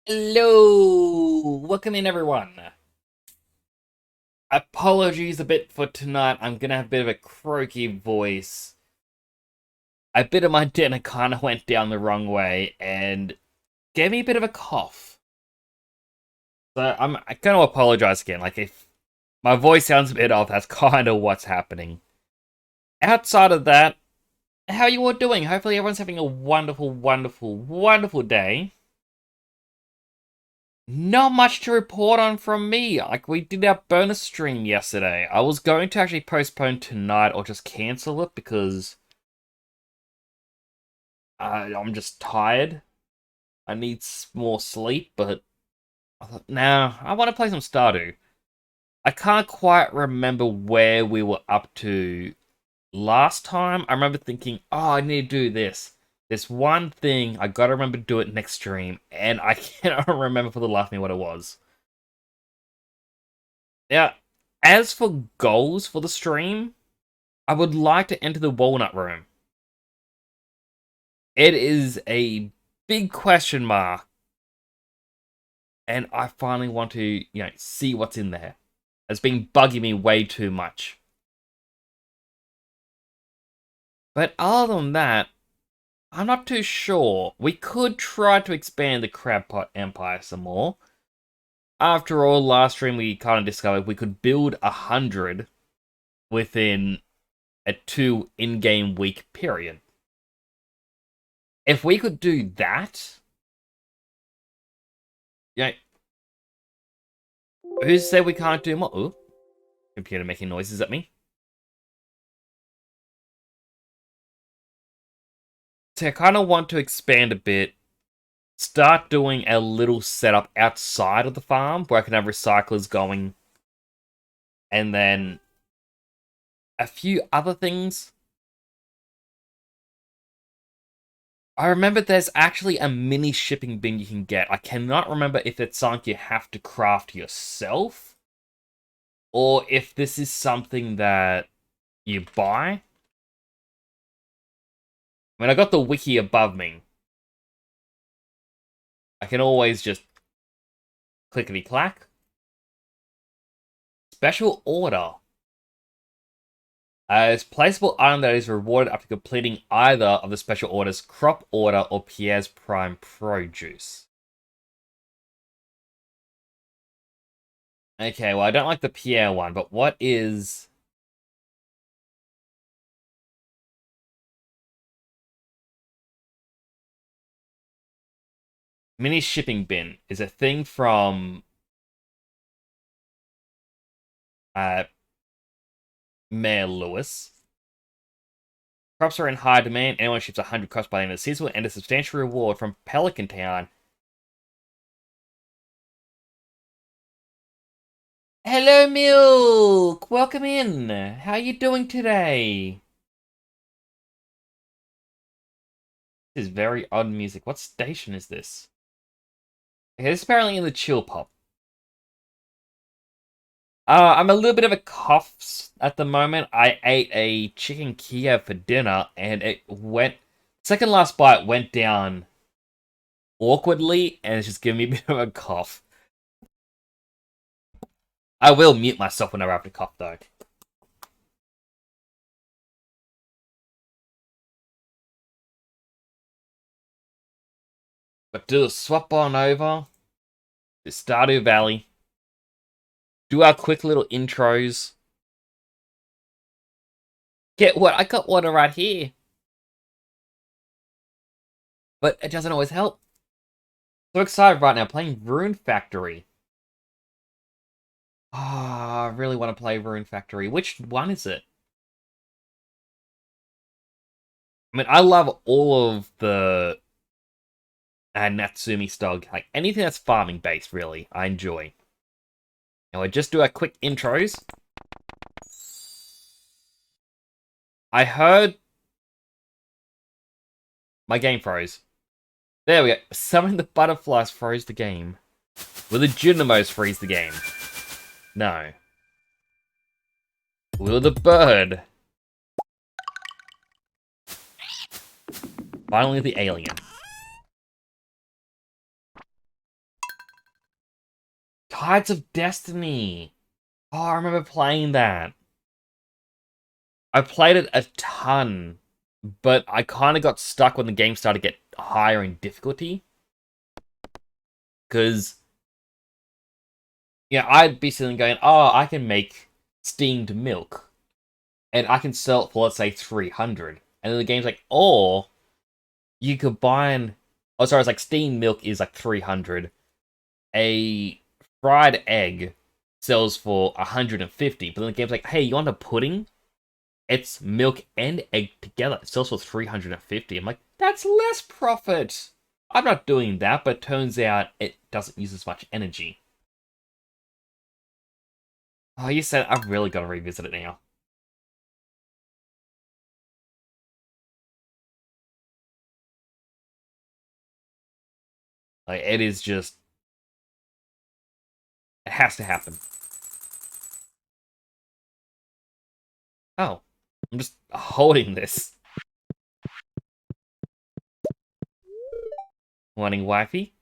Hello! Welcome in, everyone. Apologies a bit for tonight. I'm gonna have a bit of a croaky voice. A bit of my dinner kind of went down the wrong way and gave me a bit of a cough. So I gonna apologize again. Like, if my voice sounds a bit off, that's kind of what's happening. Outside of that, how are you all doing? Hopefully everyone's having a wonderful, wonderful, wonderful day. Not much to report on from me. Like, we did our bonus stream yesterday. I was going to actually postpone tonight or just cancel it because I'm just tired. I need more sleep, but I thought, nah, I want to play some Stardew. I can't quite remember where we were up to last time. I remember thinking, oh, I need to do this. This one thing, I gotta remember to do it next stream, and I cannot remember for the life of me what it was. Now, as for goals for the stream, I would like to enter the Walnut room. It is a big question mark, and I finally want to, see what's in there. It's been bugging me way too much. But other than that, I'm not too sure. We could try to expand the Crabpot Empire some more. After all, last stream we kind of discovered we could build 100 within a 2 in-game week period. If we could do that, yeah, who said we can't do more? Ooh, computer making noises at me. So I kind of want to expand a bit, start doing a little setup outside of the farm where I can have recyclers going, and then a few other things. I remember there's actually a mini shipping bin you can get. I cannot remember if it's something you have to craft yourself, or if this is something that you buy. I mean, I got the wiki above me. I can always just clickety clack. Special order. It's placeable item that is rewarded after completing either of the special orders Crop Order or Pierre's Prime Produce. Okay, well, I don't like the Pierre one, but what is... Mini shipping bin is a thing from uh, Mayor Lewis. Crops are in high demand. Anyone who ships 100 crops by the end of the season will end a substantial reward from Pelican Town. Hello, Milk! Welcome in! How are you doing today? This is very odd music. What station is this? Okay, this is apparently in the chill pop. I'm a little bit of a cough at the moment. I ate a chicken Kiev for dinner, and it went... Second last bite went down awkwardly, and it's just giving me a bit of a cough. I will mute myself whenever I have to cough, though. But do a swap on over to Stardew Valley. Do our quick little intros. Get what? I got water right here. But it doesn't always help. So excited right now, playing Rune Factory. Ah, I really want to play Rune Factory. Which one is it? I mean, I love all of the Natsumi style. Like, anything that's farming based, really, I enjoy. Now, I just do our quick intros. I heard... My game froze. There we go. Summoning the butterflies froze the game. Will the Dynamos freeze the game? No. Will the bird? Finally, the alien. Tides of Destiny. Oh, I remember playing that. I played it a ton, but I kind of got stuck when the game started to get higher in difficulty. Because, I'd be sitting going, oh, I can make steamed milk. And I can sell it for, let's say, 300. And then the game's like, oh, you combine... Oh, sorry, it's like steamed milk is like 300. A fried egg sells for 150. But then the game's like, hey, you want a pudding? It's milk and egg together. It sells for 350. I'm like, that's less profit. I'm not doing that, but turns out it doesn't use as much energy. Oh, you said I've really got to revisit it now. Like, it is just... It has to happen. Oh, I'm just holding this. Wanting wifey?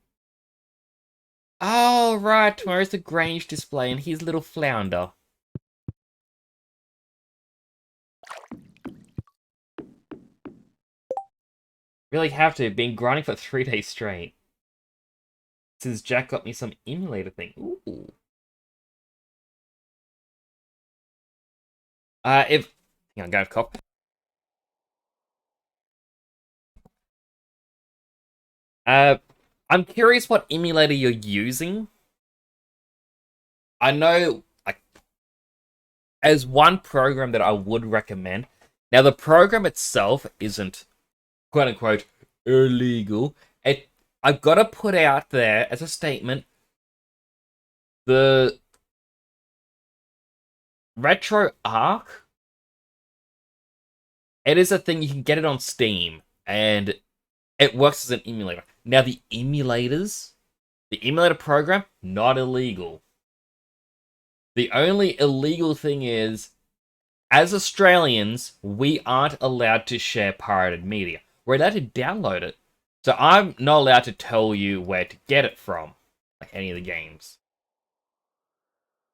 Oh, right, tomorrow's the Grange display and he's little flounder. Really have to, been grinding for 3 days straight. Since Jack got me some emulator thing. Ooh. If... Hang on, go cop. I'm curious what emulator you're using. I know, like, as one program that I would recommend. Now, the program itself isn't, quote unquote, illegal. I've got to put out there as a statement, the RetroArch, it is a thing, you can get it on Steam, and it works as an emulator. Now, the emulator program, not illegal. The only illegal thing is, as Australians, we aren't allowed to share pirated media. We're allowed to download it. So I'm not allowed to tell you where to get it from, like any of the games.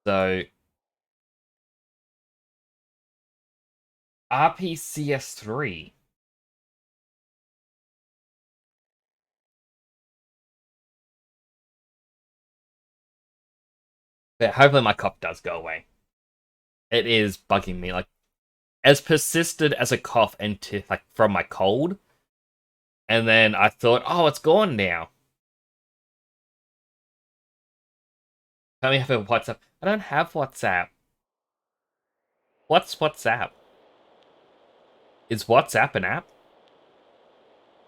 So, RPCS3. But hopefully my cough does go away. It is bugging me, like, as persisted as a cough like from my cold. And then I thought, oh, it's gone now. Tell me have a WhatsApp. I don't have WhatsApp. What's WhatsApp? Is WhatsApp an app?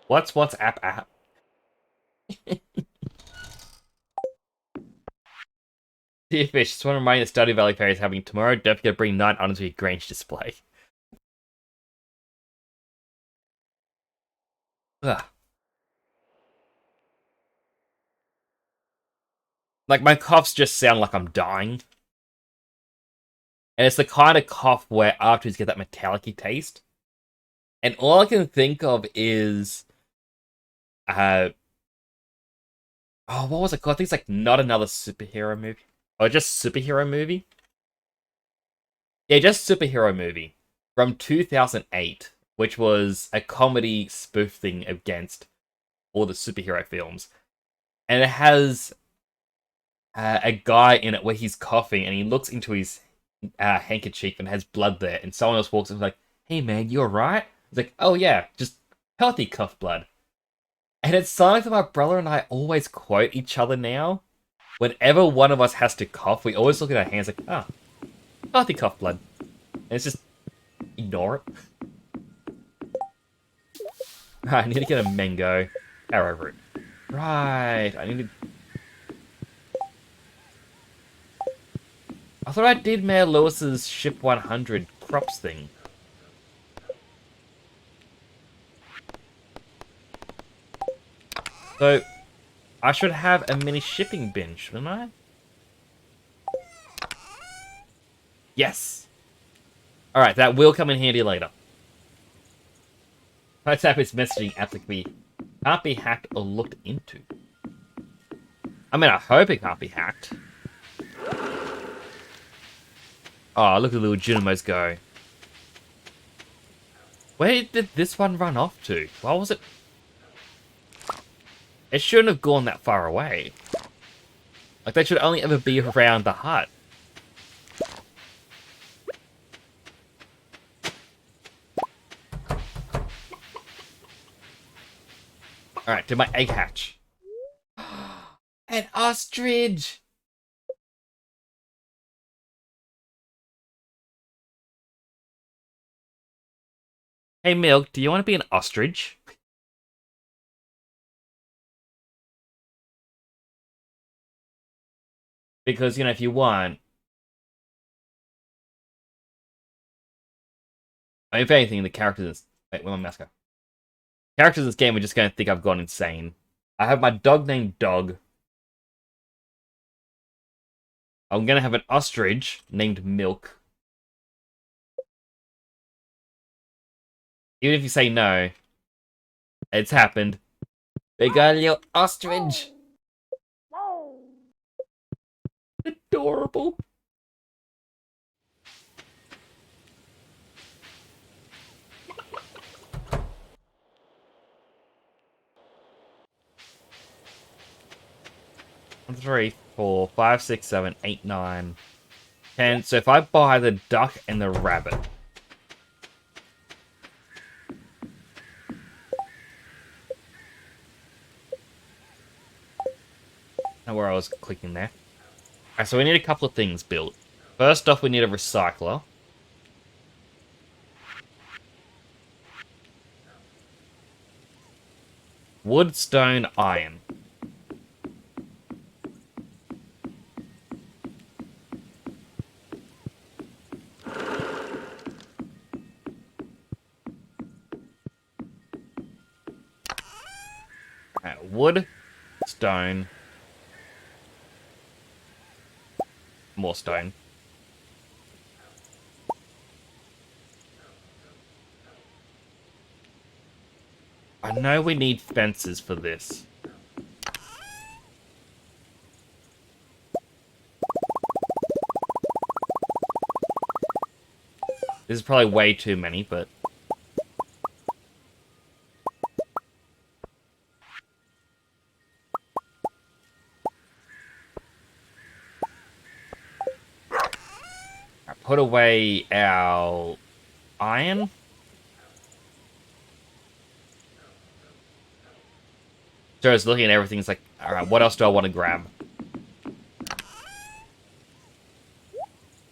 What's WhatsApp app? Dear Fish, just want to remind you the Stardew Valley Fair is happening tomorrow. Don't forget to bring 9 items to your Grange display. Ugh. Like, my coughs just sound like I'm dying. And it's the kind of cough where afterwards you get that metallic-y taste. And all I can think of is... oh, what was it called? I think it's like Not Another Superhero Movie. Or just Superhero Movie? Yeah, just Superhero Movie. From 2008. Which was a comedy spoof thing against all the superhero films. And it has a guy in it where he's coughing and he looks into his handkerchief and has blood there. And someone else walks in and is like, hey man, you alright? He's like, oh yeah, just healthy cough blood. And it's something that my brother and I always quote each other now. Whenever one of us has to cough, we always look at our hands like, ah, healthy cough blood. And it's just, ignore it. Right, I need to get a mango. Power over it. Right, I need to... I thought I did Mayor Lewis's Ship 100 crops thing. So, I should have a mini shipping bin, shouldn't I? Yes! Alright, that will come in handy later. WhatsApp is messaging apps that can't be hacked or looked into. I mean, I hope it can't be hacked. Oh, look at the little Junimos go. Where did this one run off to? Why was it? It shouldn't have gone that far away. Like, they should only ever be around the hut. Alright, did my egg hatch? An ostrich! Hey, Milk, do you want to be an ostrich? Because, you know, if you want... I mean, if anything, the characters... Wait, where's my mouse go? Characters in this game are just going to think I've gone insane. I have my dog named Dog. I'm going to have an ostrich named Milk. Even if you say no, it's happened. We got a little ostrich. Adorable. One, 3, 4, 5, 6, 7, 8, 9, 10. So if I buy the duck and the rabbit. Know where I was clicking there. Alright, so we need a couple of things built. First off, we need a recycler. Wood, stone, iron. Alright, wood, stone. More stone. I know we need fences for this. This is probably way too many, but... Put away our iron. So I was looking at everything, it's like, alright, what else do I want to grab?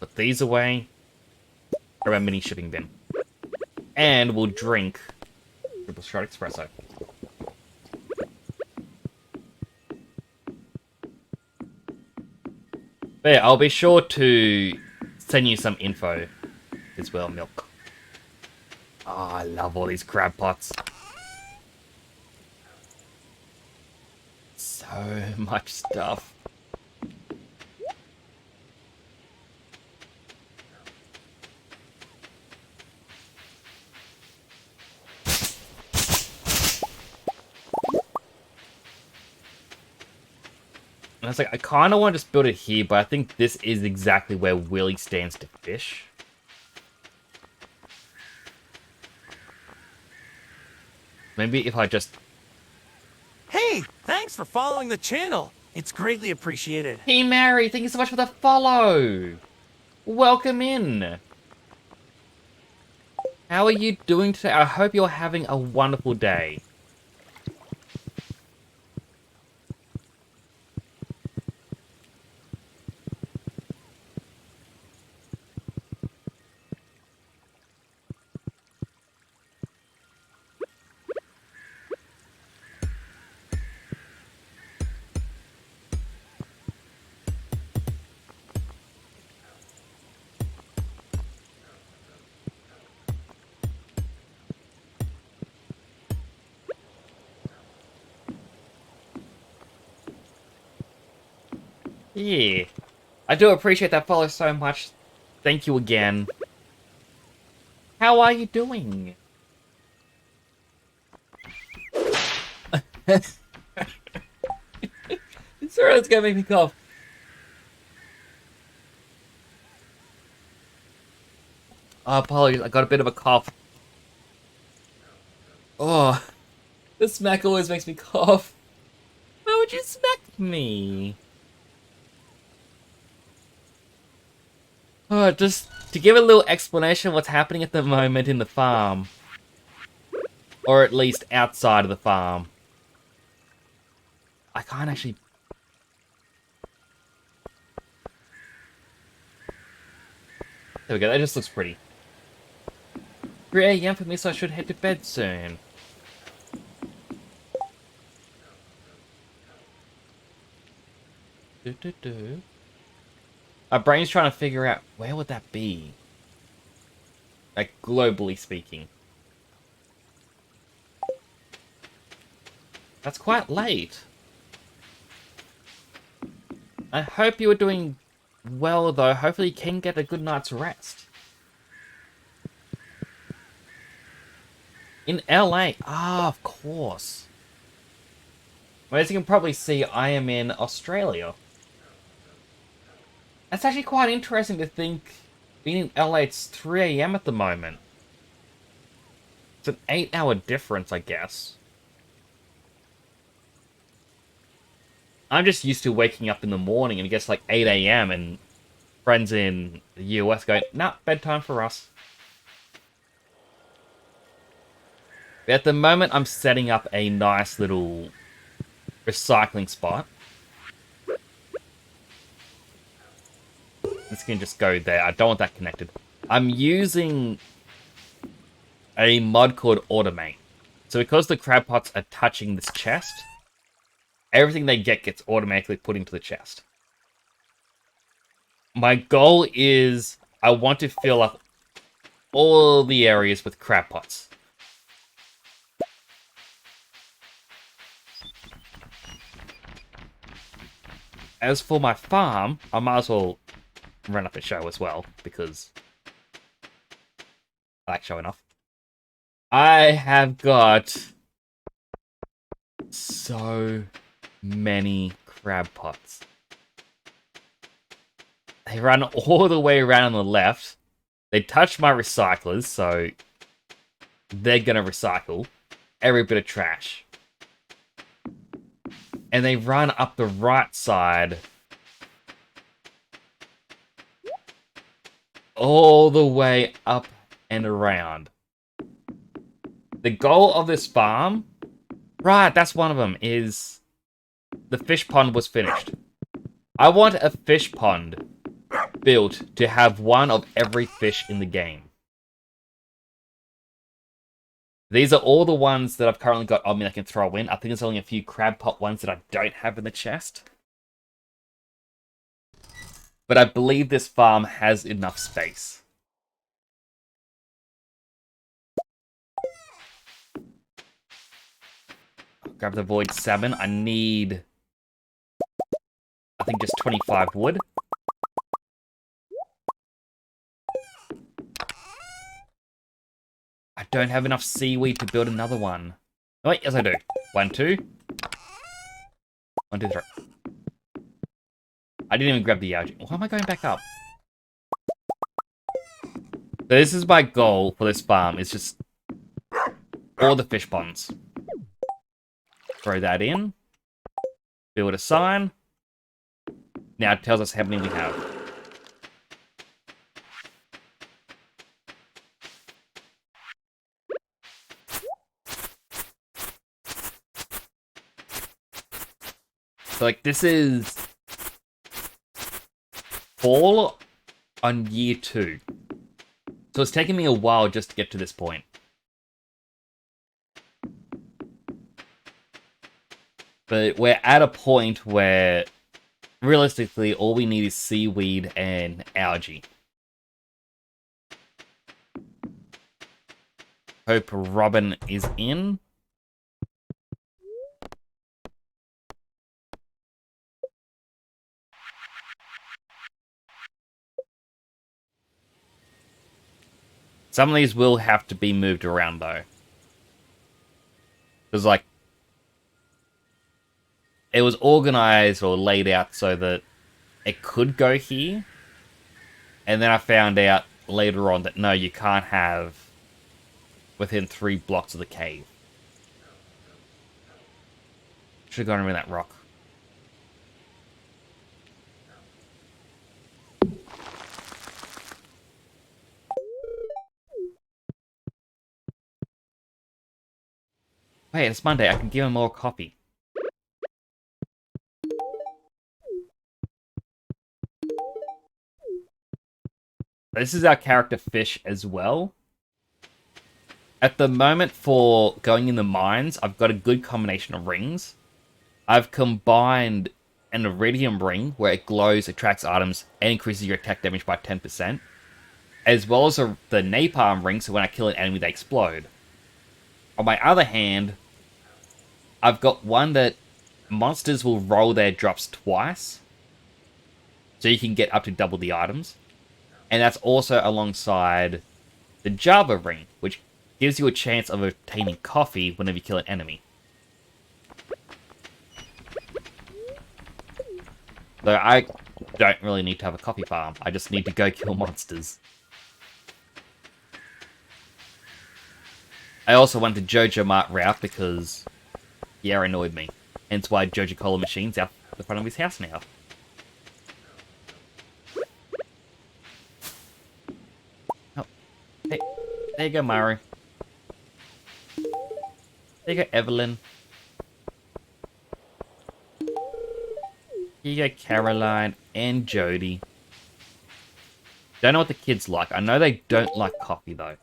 Put these away. Grab a mini shipping bin. And we'll drink triple shot espresso. But yeah, I'll be sure to send you some info as well, Milk. Oh, I love all these crab pots. So much stuff. And I was like, I kind of want to just build it here, but I think this is exactly where Willy stands to fish. Maybe if I just... Hey, thanks for following the channel. It's greatly appreciated. Hey, Mary, thank you so much for the follow. Welcome in. How are you doing today? I hope you're having a wonderful day. Yeah. I do appreciate that follow so much. Thank you again. How are you doing? Sorry, it's gonna make me cough. Oh, apologies, I got a bit of a cough. Oh, the smack always makes me cough. Why would you smack me? Oh, just to give a little explanation of what's happening at the moment in the farm. Or at least outside of the farm. I can't actually... There we go, that just looks pretty. 3 a.m. for me, so I should head to bed soon. My brain's trying to figure out, where would that be? Like, globally speaking. That's quite late. I hope you are doing well, though. Hopefully you can get a good night's rest. In LA? Ah, of course. Well, as you can probably see, I am in Australia. That's actually quite interesting to think, being in LA, it's 3 a.m. at the moment. It's an 8-hour difference, I guess. I'm just used to waking up in the morning and it gets like 8 a.m. and friends in the US going, nah, bedtime for us. But at the moment, I'm setting up a nice little recycling spot. This can just go there. I don't want that connected. I'm using a mod called Automate. So because the crab pots are touching this chest, everything they get gets automatically put into the chest. My goal is I want to fill up all the areas with crab pots. As for my farm, I might as well run up a show as well, because I like showing off. I have got so many crab pots. They run all the way around on the left. They touch my recyclers, so they're gonna recycle every bit of trash. And they run up the right side all the way up and around. The goal of this farm, right, that's one of them, is the fish pond was finished. I want a fish pond built to have one of every fish in the game. These are all the ones that I've currently got on me that I can throw in. I think there's only a few crab pot ones that I don't have in the chest. But I believe this farm has enough space. Grab the void salmon. I need, I think, just 25 wood. I don't have enough seaweed to build another one. Oh, wait, yes I do. 1, 2. 1, 2, 3. I didn't even grab the algae. Why am I going back up? So this is my goal for this farm. It's just all the fish ponds. Throw that in. Build a sign. Now it tells us how many we have. So, like, this is fall on year 2. So it's taken me a while just to get to this point. But we're at a point where, realistically, all we need is seaweed and algae. Hope Robin is in. Some of these will have to be moved around, though. Because, like, it was organized or laid out so that it could go here. And then I found out later on that no, you can't have within 3 blocks of the cave. Should have gone around that rock. Wait, it's Monday. I can give him more coffee. This is our character Fish as well. At the moment for going in the mines, I've got a good combination of rings. I've combined an iridium ring where it glows, attracts items, and increases your attack damage by 10%. As well as the napalm ring, so when I kill an enemy, they explode. On my other hand, I've got one that monsters will roll their drops twice, so you can get up to double the items. And that's also alongside the Java ring, which gives you a chance of obtaining coffee whenever you kill an enemy. Though I don't really need to have a coffee farm, I just need to go kill monsters. I also went to Jojo Mart route because Pierre annoyed me. Hence why Jojo Cola Machine's out the front of his house now. Oh, hey, there you go, Maru. There you go, Evelyn. Here you go, Caroline and Jody. Don't know what the kids like. I know they don't like coffee, though.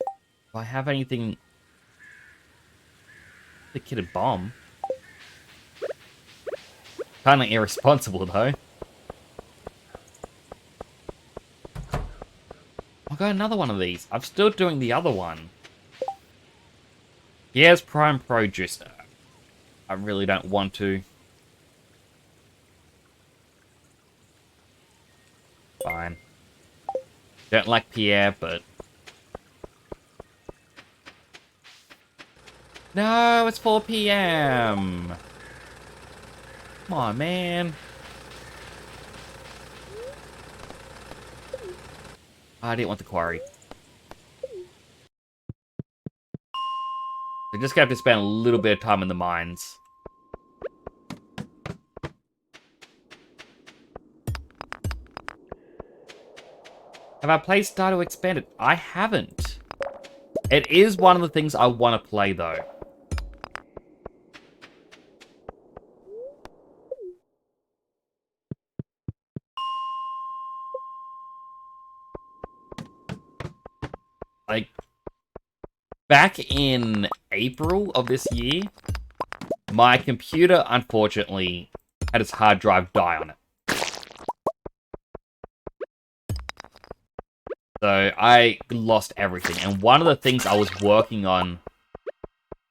Do I have anything... The kid a bomb? Kinda irresponsible, though. I'll go another one of these. I'm still doing the other one. Here's Prime Produce. I really don't want to. Fine. Don't like Pierre, but... No, it's 4 PM! Come on, man. I didn't want the quarry. We're just gonna have to spend a little bit of time in the mines. Have I played Stardew Expanded? I haven't. It is one of the things I want to play, though. Like, back in April of this year, my computer, unfortunately, had its hard drive die on it. So I lost everything. And one of the things I was working on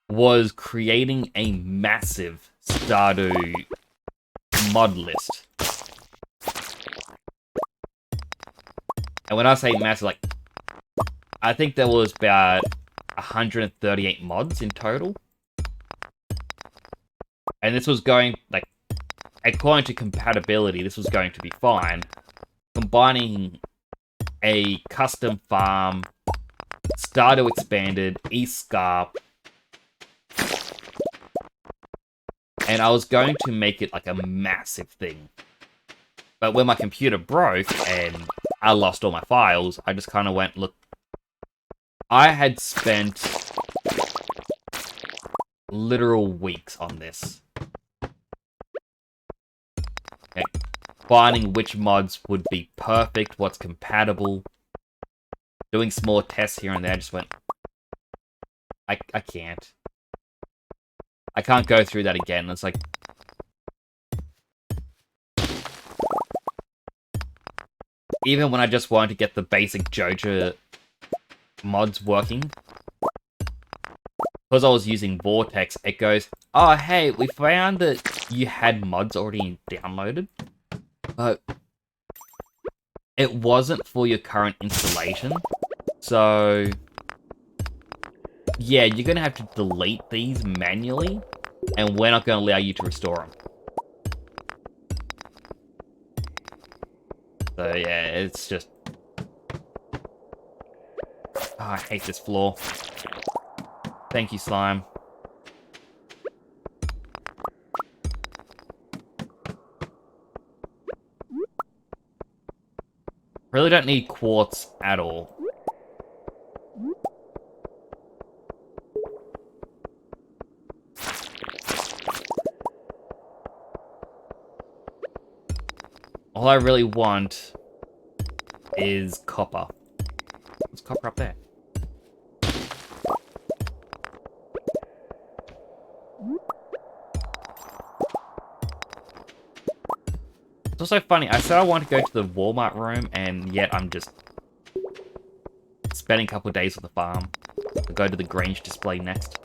was creating a massive Stardew mod list. And when I say massive, like, I think there was about 138 mods in total. And this was going, like, according to compatibility, this was going to be fine. Combining a custom farm, Stardew Expanded, Escarp, and I was going to make it like a massive thing. But when my computer broke and I lost all my files, I just kind of went, look, I had spent literal weeks on this. Okay. Finding which mods would be perfect, what's compatible. Doing small tests here and there, I just went... I can't. I can't go through that again. It's like... Even when I just wanted to get the basic Jojo mods working, because I was using Vortex, it goes, oh, hey, we found that you had mods already downloaded, but it wasn't for your current installation. So, yeah, you're going to have to delete these manually, and we're not going to allow you to restore them. So, yeah, it's just... Oh, I hate this floor. Thank you, slime. Really don't need quartz at all. All I really want is copper. There's copper up there. It's also funny, I said I want to go to the Walmart room, and yet I'm just spending a couple of days on the farm. I'll go to the Grange display next.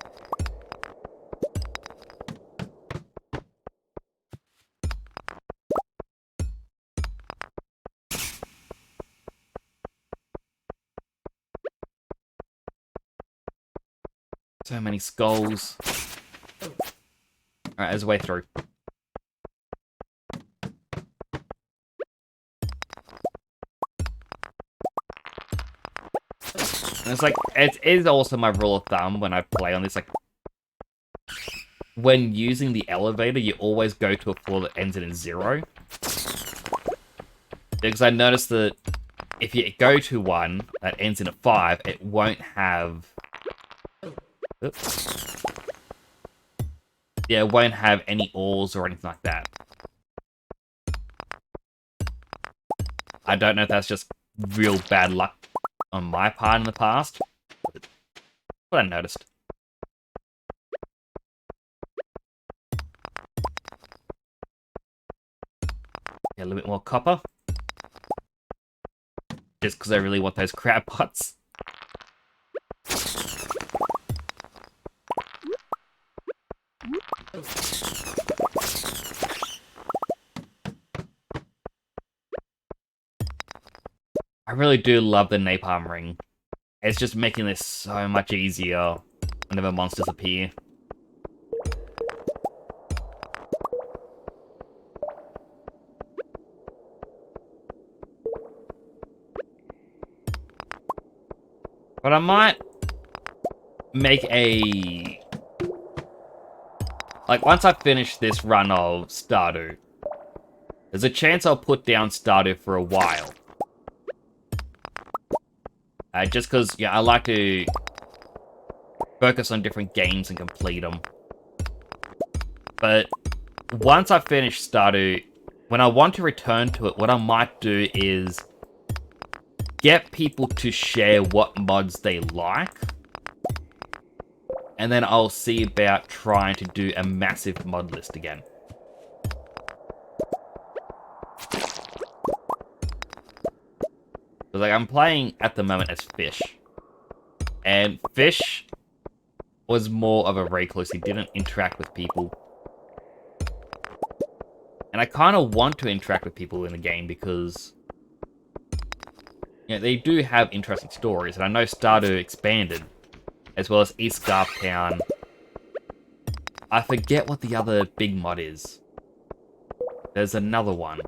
So many skulls. Alright, there's a way through. And it's like, it is also my rule of thumb when I play on this, like, when using the elevator, you always go to a floor that ends in a 0. Because I noticed that if you go to one that ends in a 5, it won't have... Oops. Yeah, it won't have any ores or anything like that. I don't know if that's just real bad luck on my part in the past, but what I noticed. Yeah, a little bit more copper. Just because I really want those crab pots. I really do love the napalm ring. It's just making this so much easier whenever monsters appear. But I might make a... Like, once I finish this run of Stardew, there's a chance I'll put down Stardew for a while. Just because, yeah, I like to focus on different games and complete them. But once I finish Stardew, when I want to return to it, what I might do is get people to share what mods they like. And then I'll see about trying to do a massive mod list again. But like, I'm playing at the moment as Fish. And Fish was more of a recluse. He didn't interact with people. And I kind of want to interact with people in the game because... you know, they do have interesting stories. And I know Stardew expanded, as well as East Scarf Town. I forget what the other big mod is. There's another one.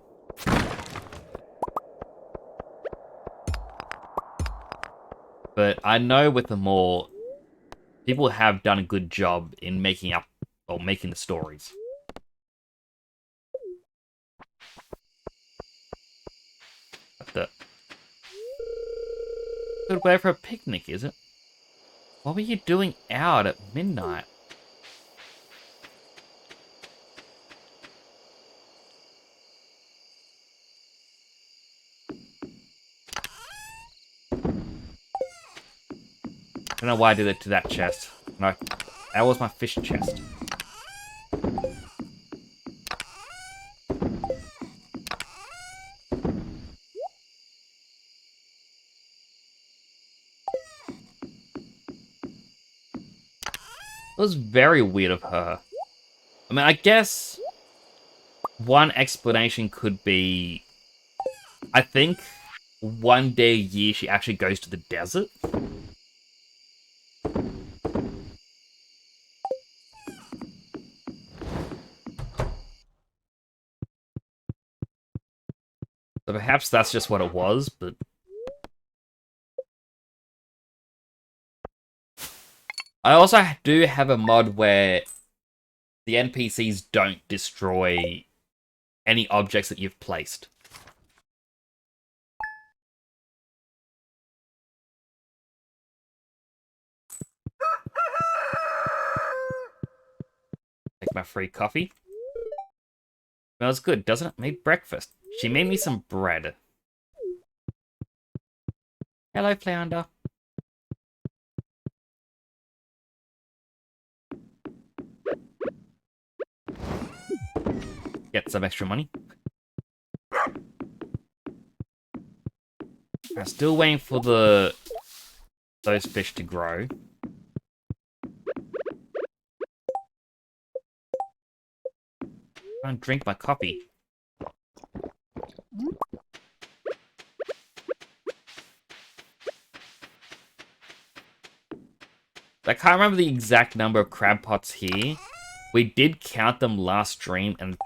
But I know with the more, people have done a good job in making up, or making the stories. What the... Good way for a picnic, is it? What were you doing out at midnight? I don't know why I did it to that chest. No, that was my fish chest. It was very weird of her. I mean, I guess one explanation could be, I think one day a year she actually goes to the desert. So perhaps that's just what it was, but... I also do have a mod where the NPCs don't destroy any objects that you've placed. Take my free coffee. Smells good, doesn't it? Made breakfast. She made me some bread. Hello, Flounder. Get some extra money. I'm still waiting for those fish to grow. And drink my coffee. I can't remember the exact number of crab pots here. We did count them last stream, and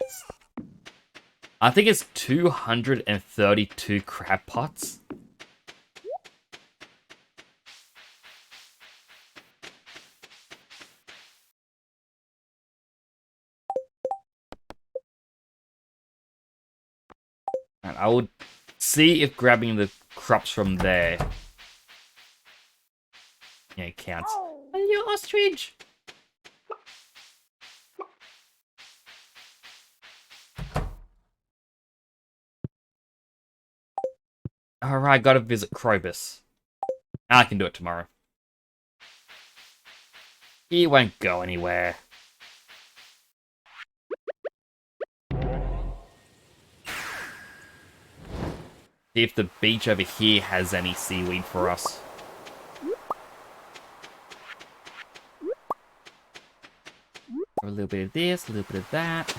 I think it's 232 crab pots. And I would see if grabbing the crops from there, yeah, it counts. Hello, ostrich! Alright, gotta visit Krobus. I can do it tomorrow. He won't go anywhere. See if the beach over here has any seaweed for us. A little bit of this, a little bit of that.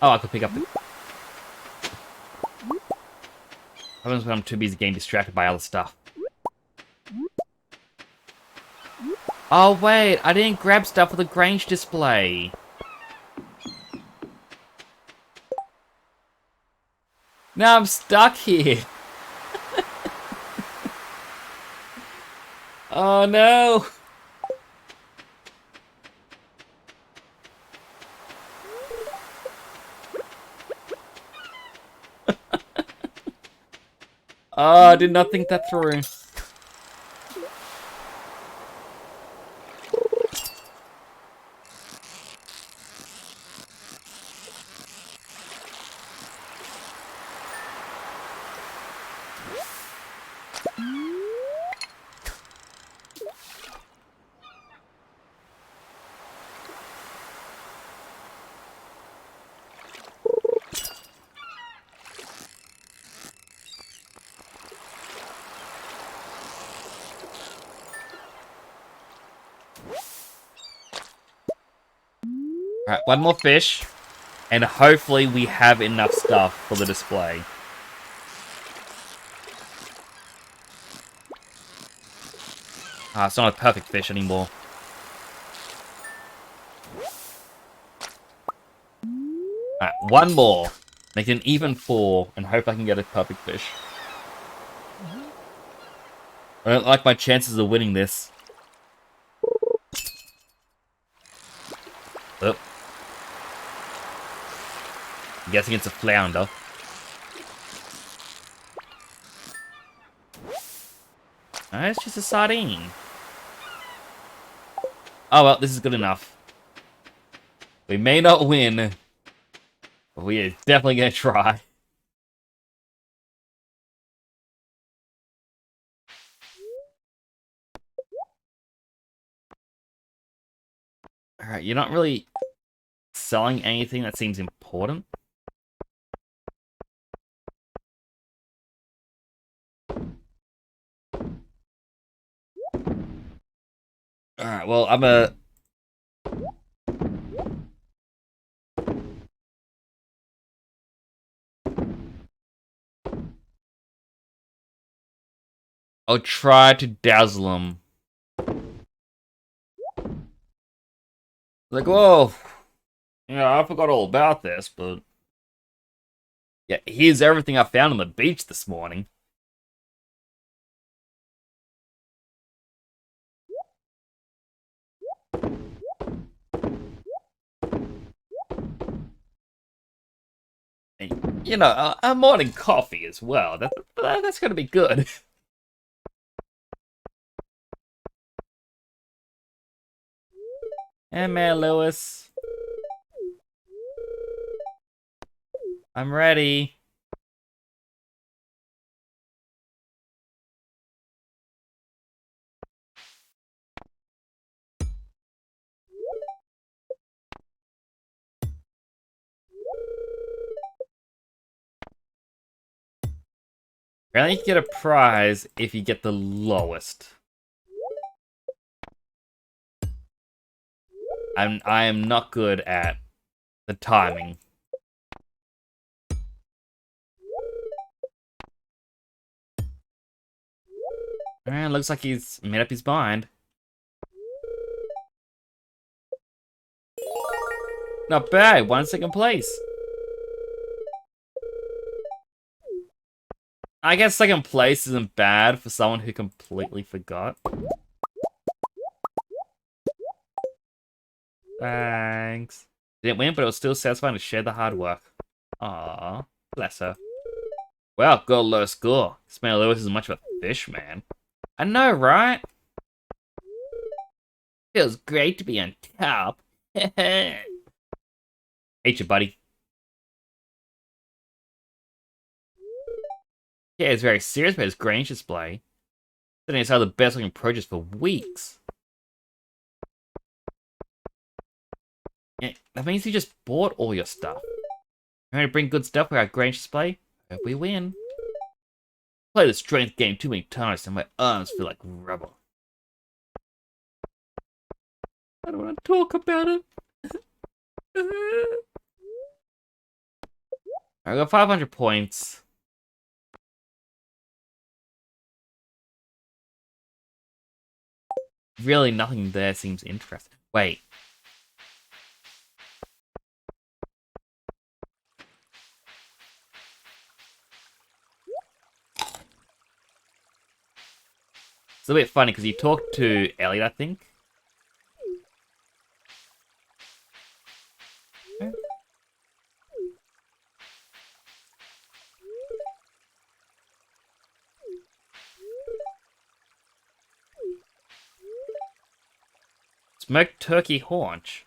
Oh, I could pick up the... Happens when I'm too busy getting distracted by other stuff. Oh wait, I didn't grab stuff for the Grange display. Now I'm stuck here. Oh no. Oh, I did not think that through. Alright, one more fish. And hopefully we have enough stuff for the display. Ah, it's not a perfect fish anymore. Alright, one more. Make it an even 4, and hope I can get a perfect fish. I don't like my chances of winning this. Oh. I'm guessing it's a flounder. No, it's just a sardine. Oh well, this is good enough. We may not win, but we are definitely gonna try. Alright, you're not really selling anything that seems important. Alright, well, I'll try to dazzle him. Like, whoa. Yeah, I forgot all about this, but Yeah, here's everything I found on the beach this morning. And, you know, a morning coffee as well. That's gonna be good. Hey, man, Lewis. I'm ready. Apparently, you get a prize if you get the lowest. I am not good at the timing. Alright, looks like he's made up his mind. Not bad, 1 place. I guess second place isn't bad for someone who completely forgot. Thanks. Didn't win, but it was still satisfying to share the hard work. Aww, bless her. Well, got a low score. Smell Lewis is much of a fish, man. I know, right? Feels great to be on top. Hate you, buddy. Yeah, it's very serious about his Grange display. Sitting aside the best looking produce for weeks. Yeah, that means he just bought all your stuff. You're going to bring good stuff for our Grange display? Hope we win. Play the strength game too many times and my arms feel like rubber. I don't want to talk about it. I got 500 points. Really, nothing there seems interesting. Wait. It's a bit funny because you talked to Elliot, I think. Smoked turkey haunch.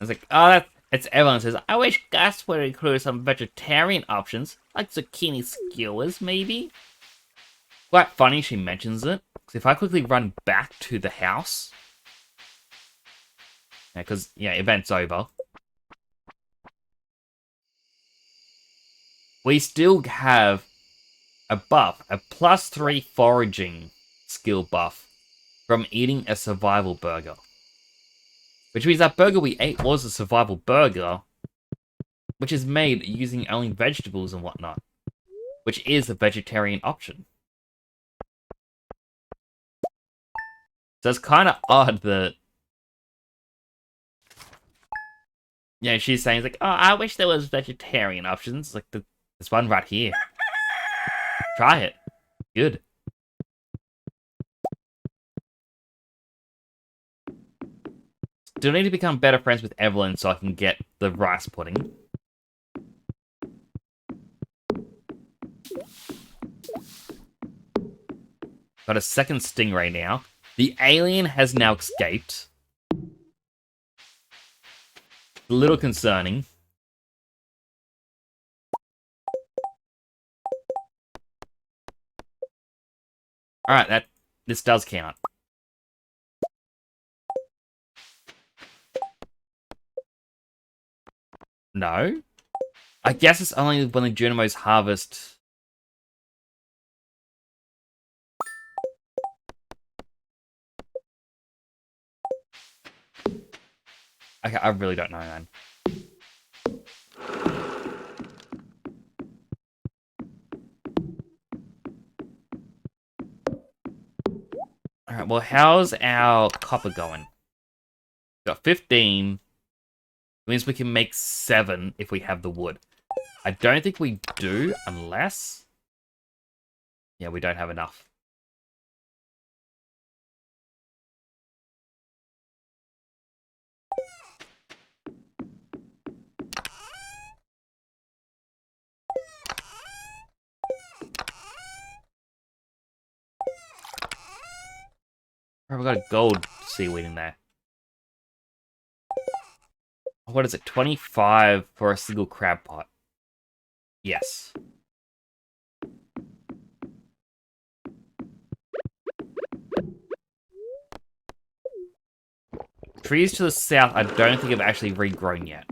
I was like, oh, it's Evelyn says, I wish Gus would include some vegetarian options, like zucchini skewers, maybe? Quite funny she mentions it, because if I quickly run back to the house... Yeah, because, yeah, event's over. We still have a buff, a +3 foraging skill buff from eating a survival burger. Which means that burger we ate was a survival burger, which is made using only vegetables and whatnot, which is a vegetarian option. So it's kind of odd that... Yeah, she's saying, like, oh, I wish there was vegetarian options. Like, there's one right here. Try it. Good. Still need to become better friends with Evelyn so I can get the rice pudding. Got a second stingray now. The alien has now escaped. A little concerning. Alright, this does count. No? I guess it's only when the Junimos harvest... Okay, I really don't know, man. Alright, well, how's our copper going? Got 15. It means we can make 7 if we have the wood. I don't think we do, unless... Yeah, we don't have enough. Oh, we got a gold seaweed in there. What is it? 25 for a single crab pot. Yes. Trees to the south, I don't think have actually regrown yet.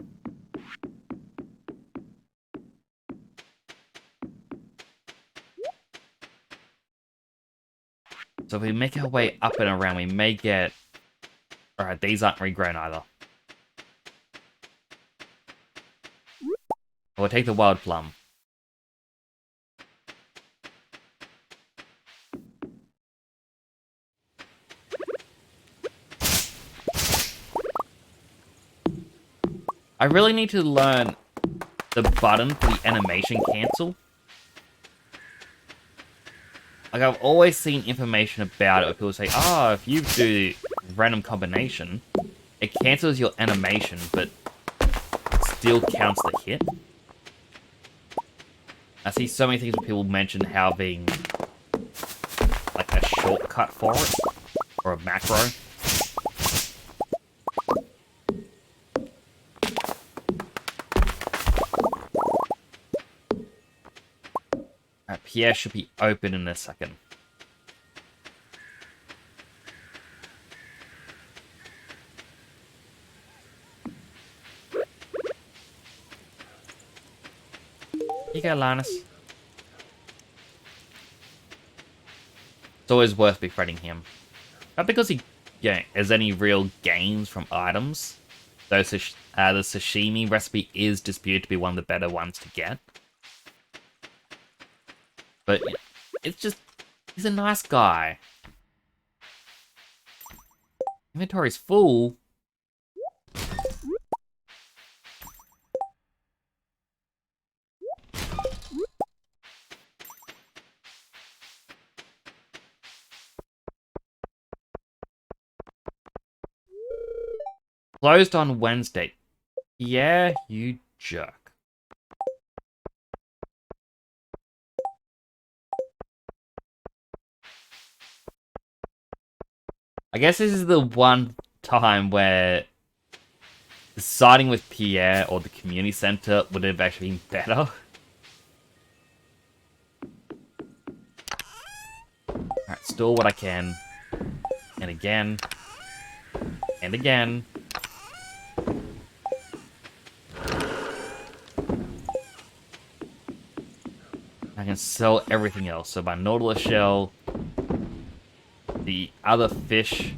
So if we make our way up and around, we may get... Alright, these aren't regrown either. We'll take the wild plum. I really need to learn the button for the animation cancel. Like, I've always seen information about it where people say, oh, if you do random combination, it cancels your animation, but still counts the hit. I see so many things where people mention having, like, a shortcut for it, or a macro. Alright, Pierre should be open in a second. Here you go, Linus. It's always worth befriending him. Not because he has any real gains from items. Though the sashimi recipe is disputed to be one of the better ones to get. But it's just, he's a nice guy. Inventory's full. Closed on Wednesday. Yeah, you jerk. I guess this is the one time where siding with Pierre or the community center would have actually been better. Alright, store what I can. And again. And again. I can sell everything else. So my Nautilus shell, the other fish.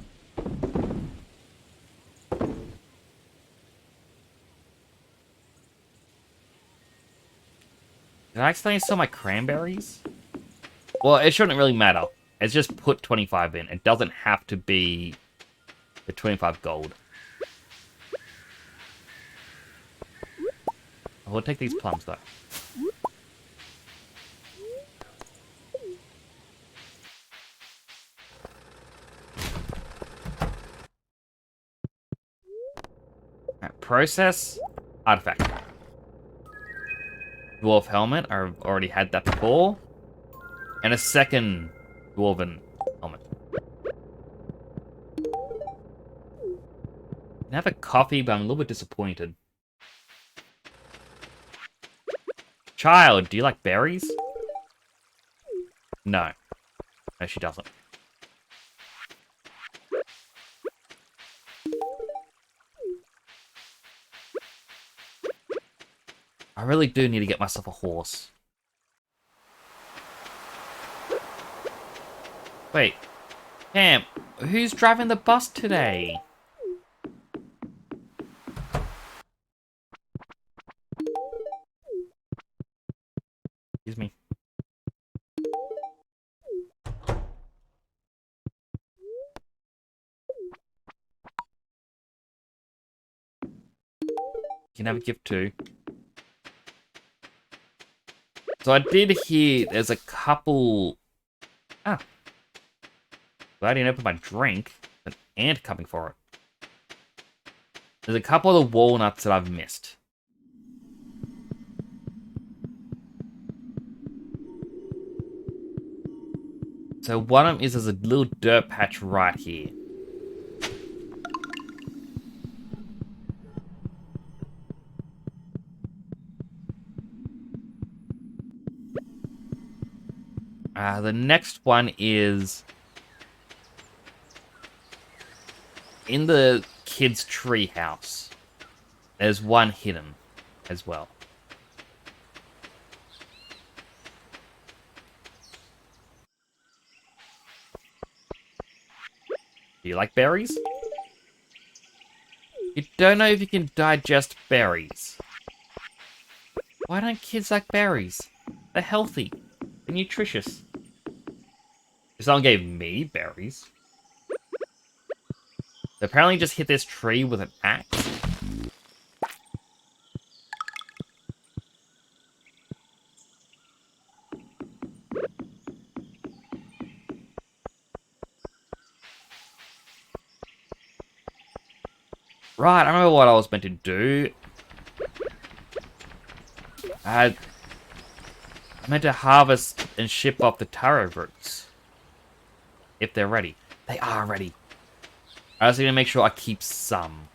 Did I accidentally sell my cranberries? Well, it shouldn't really matter. It's just put 25 in. It doesn't have to be the 25 gold. We'll take these plums, though. Alright, process. Artifact. Dwarf helmet. I've already had that before. And a second dwarven helmet. I have a coffee, but I'm a little bit disappointed. Child, do you like berries? No. No, she doesn't. I really do need to get myself a horse. Wait. Cam, who's driving the bus today? Excuse me. can have a gift too. So I did hear there's a couple... Ah. Glad I didn't open my drink. An ant coming for it. There's a couple of the walnuts that I've missed. So one of them is there's a little dirt patch right here. The next one is in the kids' tree house. There's one hidden as well. Do you like berries? You don't know if you can digest berries. Why don't kids like berries? They're healthy. They're nutritious. If someone gave me berries. They apparently just hit this tree with an axe. Right, I don't know what I was meant to do. I meant to harvest and ship off the taro roots. If they're ready. They are ready. I just need to make sure I keep some.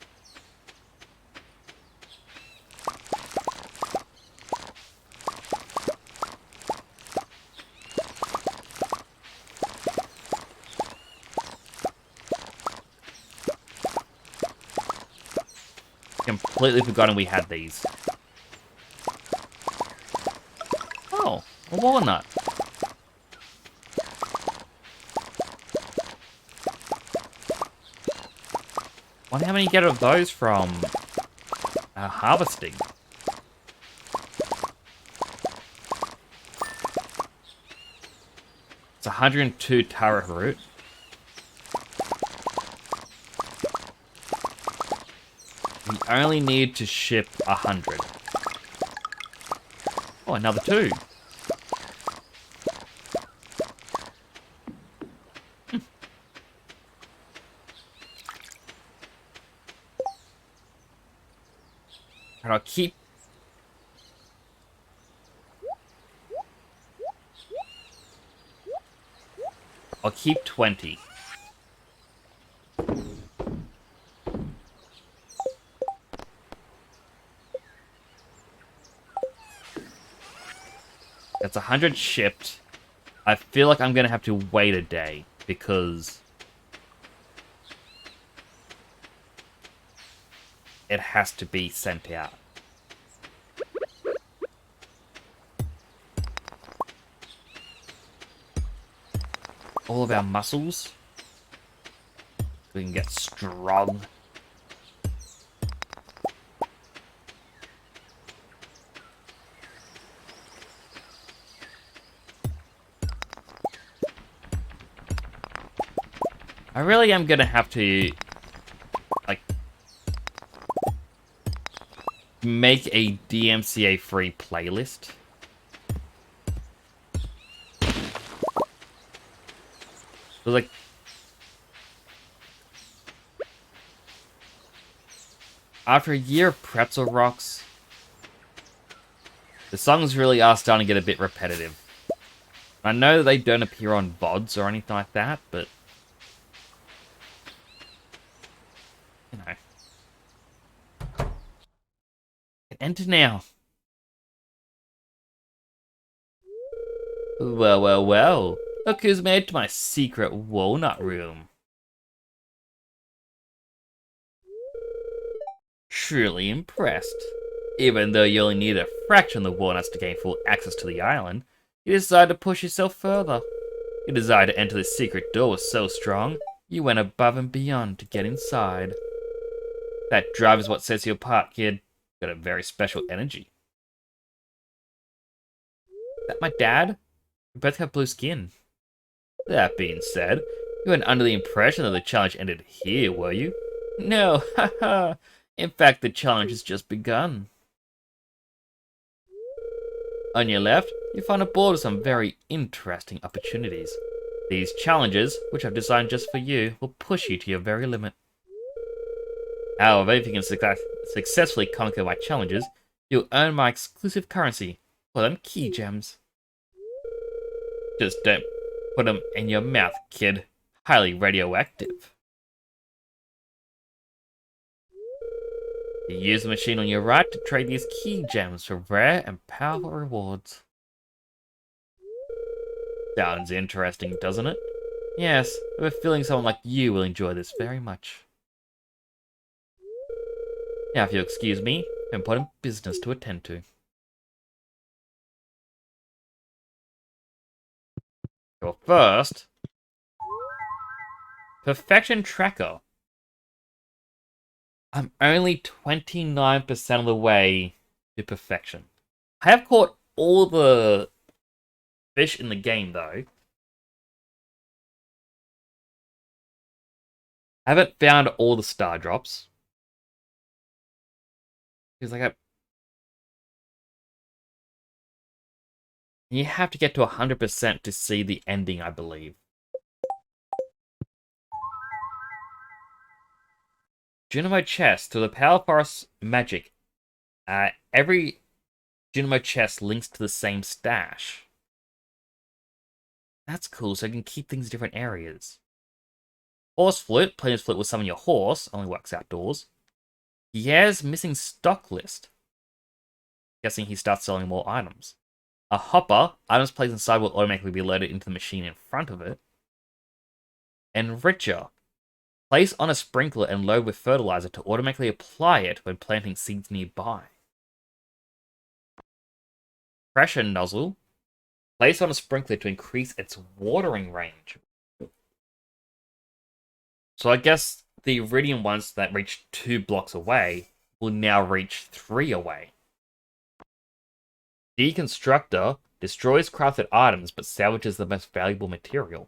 Completely forgotten we had these. Oh, a walnut. Wonder how many you get of those from harvesting. It's 102 taro root. We only need to ship 100. Oh, another 2. And I'll keep 20. That's 100 shipped. I feel like I'm going to have to wait a day because it has to be sent out. All of our muscles. We can get strong. I really am gonna have to, like, make a DMCA-free playlist. But, like, after a year of Pretzel Rocks, the songs really are starting to get a bit repetitive. I know that they don't appear on VODs or anything like that, but you know. Enter now. Well, well, well. Look who's made it to my secret walnut room. Truly impressed. Even though you only need a fraction of the walnuts to gain full access to the island, you decided to push yourself further. Your desire to enter this secret door was so strong, you went above and beyond to get inside. That drive is what sets you apart, kid. Got a very special energy. Is that my dad? We both have blue skin. That being said, you weren't under the impression that the challenge ended here, were you? No, haha. In fact, the challenge has just begun. On your left, you find a board with some very interesting opportunities. These challenges, which I've designed just for you, will push you to your very limit. However, if you can successfully conquer my challenges, you'll earn my exclusive currency. Call them key gems. Just don't put them in your mouth, kid. Highly radioactive. You use the machine on your right to trade these key gems for rare and powerful rewards. Sounds interesting, doesn't it? Yes, I have a feeling someone like you will enjoy this very much. Now, if you'll excuse me, I'm important business to attend to. Well, first, Perfection Tracker. I'm only 29% of the way to perfection. I have caught all the fish in the game, though. I haven't found all the star drops. Because you have to get to 100% to see the ending, I believe. Dynamo chest. To the Power Forest magic. Every Dynamo chest links to the same stash. That's cool, so I can keep things in different areas. Horse flute. Playing flute will summon your horse. Only works outdoors. Yes, missing stock list. Guessing he starts selling more items. A hopper. Items placed inside will automatically be loaded into the machine in front of it. Enricher. Place on a sprinkler and load with fertilizer to automatically apply it when planting seeds nearby. Pressure nozzle. Place on a sprinkler to increase its watering range. So I guess the iridium ones that reach 2 blocks away will now reach 3 away. Deconstructor destroys crafted items but salvages the most valuable material.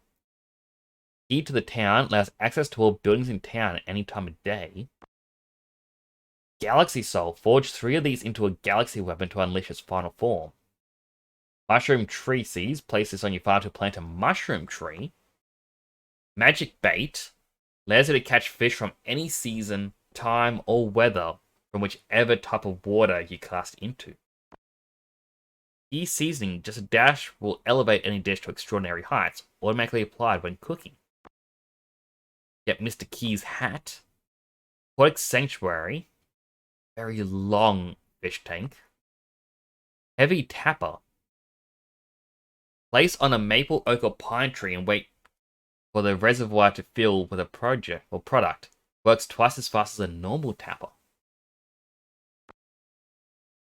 Key to the town allows access to all buildings in town at any time of day. Galaxy Soul. Forge 3 of these into a galaxy weapon to unleash its final form. Mushroom Tree Seeds. Place this on your farm to plant a mushroom tree. Magic Bait. Allows you to catch fish from any season, time, or weather from whichever type of water you cast into. Key Seasoning. Just a dash will elevate any dish to extraordinary heights, automatically applied when cooking. Get Mr. Key's hat. Aquatic Sanctuary. Very long fish tank. Heavy Tapper. Place on a maple, oak, or pine tree and wait for the reservoir to fill with a product. Works twice as fast as a normal tapper.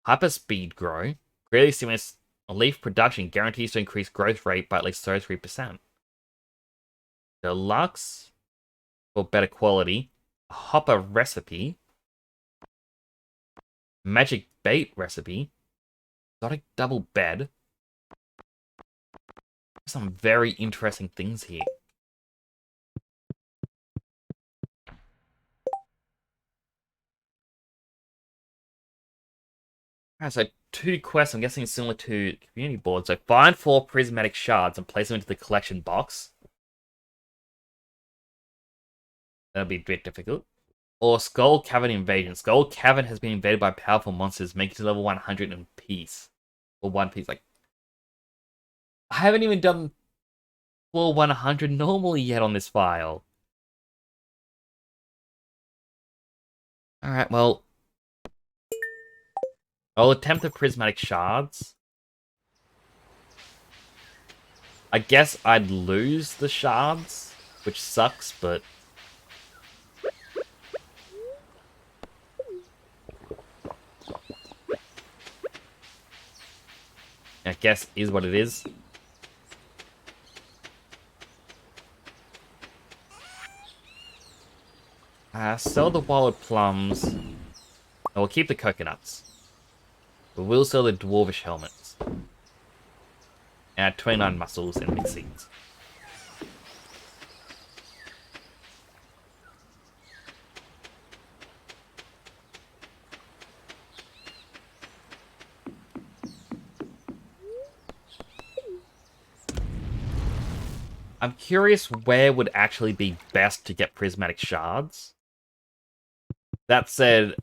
Hyperspeed Grow. Greatly stimulates leaf production, guarantees to increase growth rate by at least 33%. Deluxe. For better quality. A hopper recipe. Magic bait recipe. Exotic double bed. Some very interesting things here. Alright, so 2 quests, I'm guessing similar to community board. So find 4 prismatic shards and place them into the collection box. That'll be a bit difficult. Or Skull Cavern Invasion. Skull Cavern has been invaded by powerful monsters, making it to level 100 in peace. Or One Piece. Like, I haven't even done floor 100 normally yet on this file. Alright, well, I'll attempt the prismatic shards. I guess I'd lose the shards, which sucks, but I guess is what it is. Sell the wild plums. I will keep the coconuts. We will sell the dwarvish helmets. And 29 muscles and mixed seeds. I'm curious where would actually be best to get prismatic shards. That said,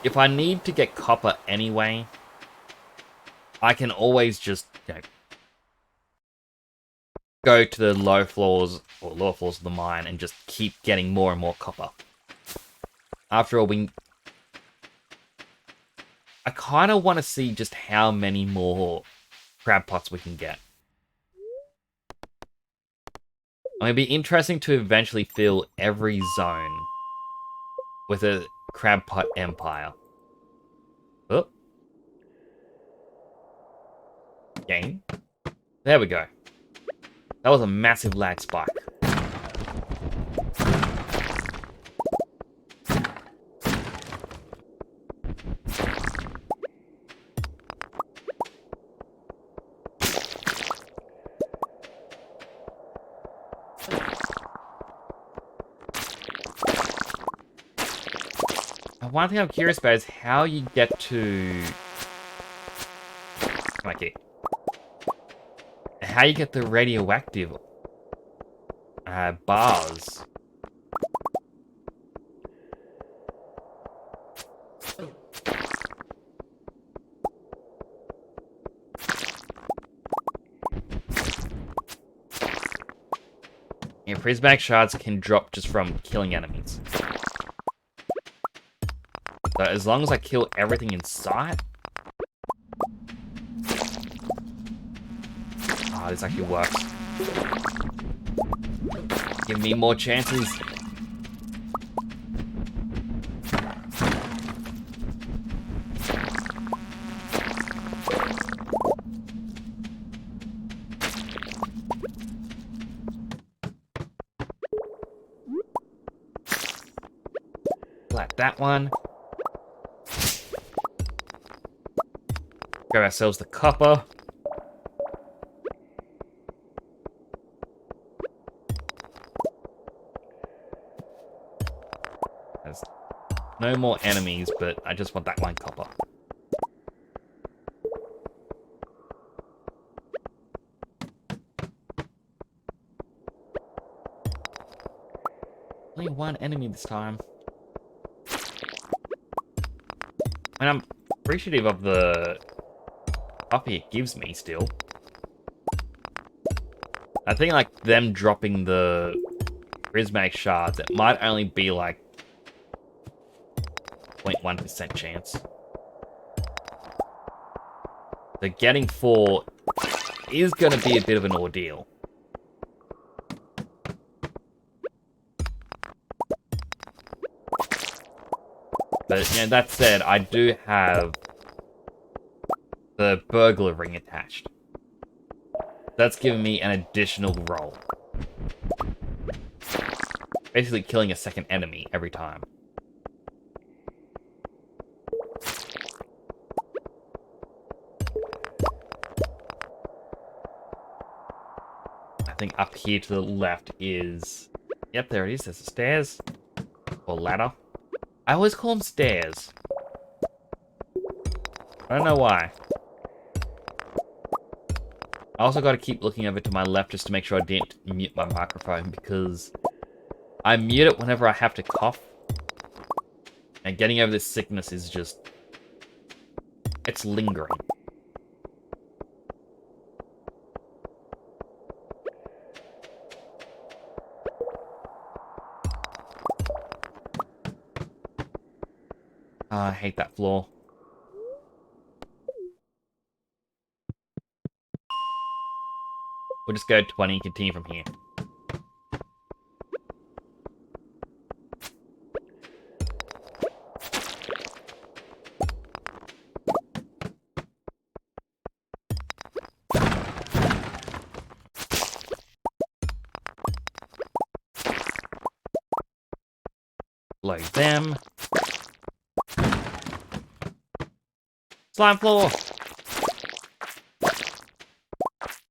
if I need to get copper anyway, I can always just, go to the low floors or lower floors of the mine and just keep getting more and more copper. After all, I kind of want to see just how many more crab pots we can get. I mean, it'd be interesting to eventually fill every zone with a crab pot empire. Oh. Game. There we go. That was a massive lag spike. One thing I'm curious about is how you get to... Okay. How you get the radioactive bars. Yeah, prismatic shards can drop just from killing enemies. So as long as I kill everything in sight... Oh, this actually works. Give me more chances. Like that one. Grab ourselves the copper. There's no more enemies, but I just want that one copper. Only one enemy this time. And I'm appreciative of the copy it gives me still. I think like them dropping the prismatic shards, it might only be like 0.1% chance. So getting 4 is going to be a bit of an ordeal. But, that said, I do have the burglar ring attached. That's giving me an additional roll. Basically killing a second enemy every time. I think up here to the left is... Yep, there it is. There's the stairs. Or ladder. I always call them stairs. I don't know why. I also got to keep looking over to my left just to make sure I didn't mute my microphone, because I mute it whenever I have to cough. And getting over this sickness is just... It's lingering. Oh, I hate that floor. We'll just go 20 and continue from here. Blow them. Slime floor!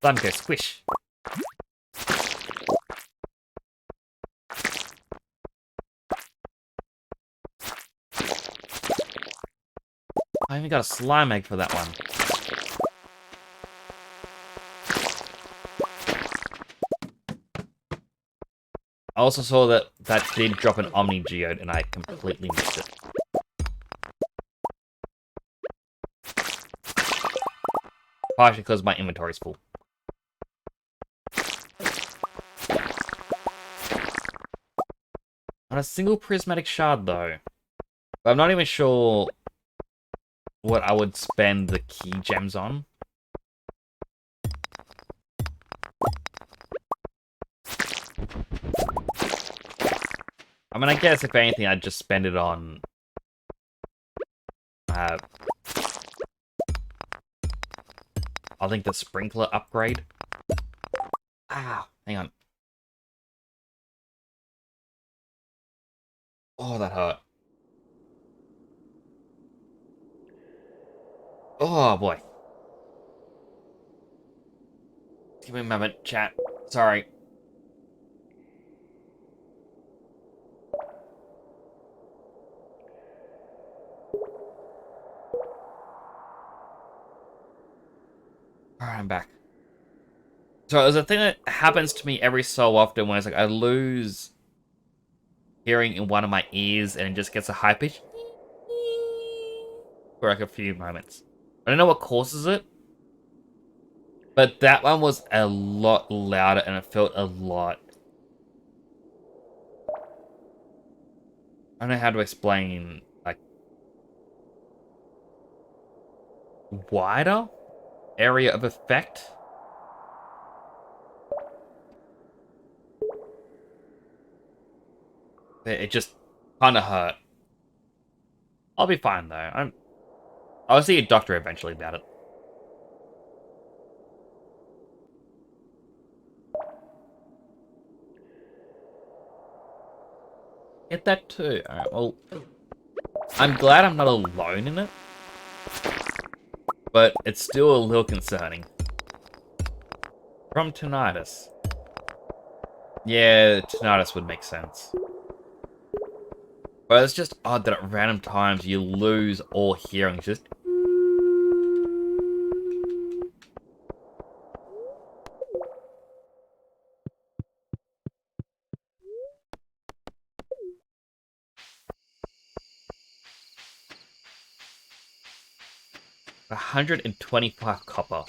Slime go squish. I even got a slime egg for that one. I also saw that that did drop an Omni Geode, and I completely missed it. Partially because my inventory's full. Not a single prismatic shard, though. But I'm not even sure what I would spend the key gems on. I mean, I guess if anything, I'd just spend it on... I think the sprinkler upgrade. Ah, hang on. Oh, that hurt. Oh, boy. Give me a moment, chat. Sorry. Alright, I'm back. So there's a thing that happens to me every so often when it's like I lose hearing in one of my ears and it just gets a high pitch for like a few moments. I don't know what causes it, but that one was a lot louder and it felt a lot... I don't know how to explain, like, wider area of effect. It just kind of hurt. I'll be fine though. I'll see a doctor eventually about it. Get that too. Alright, well, I'm glad I'm not alone in it, but it's still a little concerning. From tinnitus. Yeah, tinnitus would make sense. But it's just odd that at random times you lose all hearing. Just... 125 copper.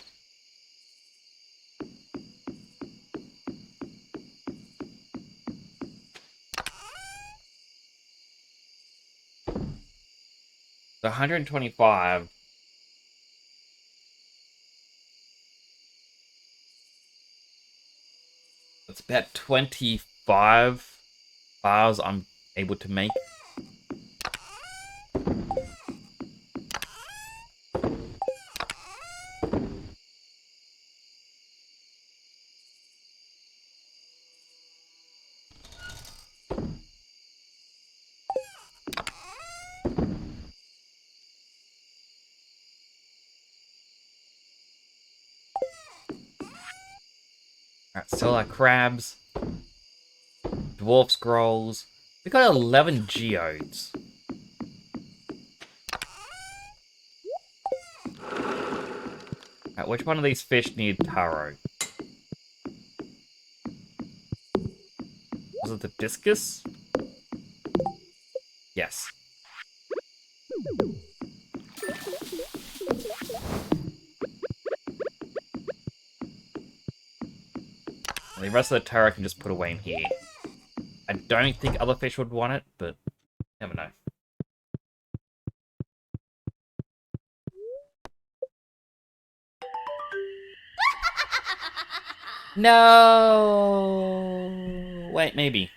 The 125. That's about 25 bars I'm able to make. Alright, sell our crabs. Dwarf scrolls. We got 11 geodes. Alright, which one of these fish need taro? Was it the discus? Yes. And the rest of the taro I can just put away in here. I don't think other fish would want it, but never know. No. Wait, maybe.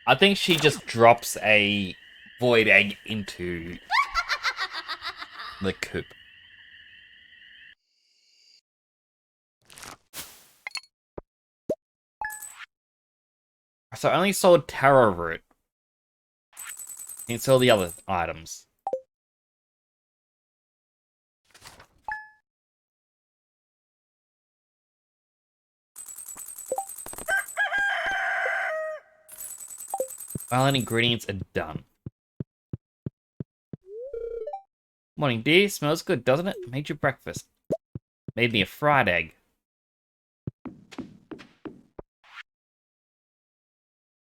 I think she just drops a void egg into the coop. So I only sold taro root. Can't sell the other items. All ingredients are done. Morning, dear. Smells good, doesn't it? Made you breakfast. Made me a fried egg.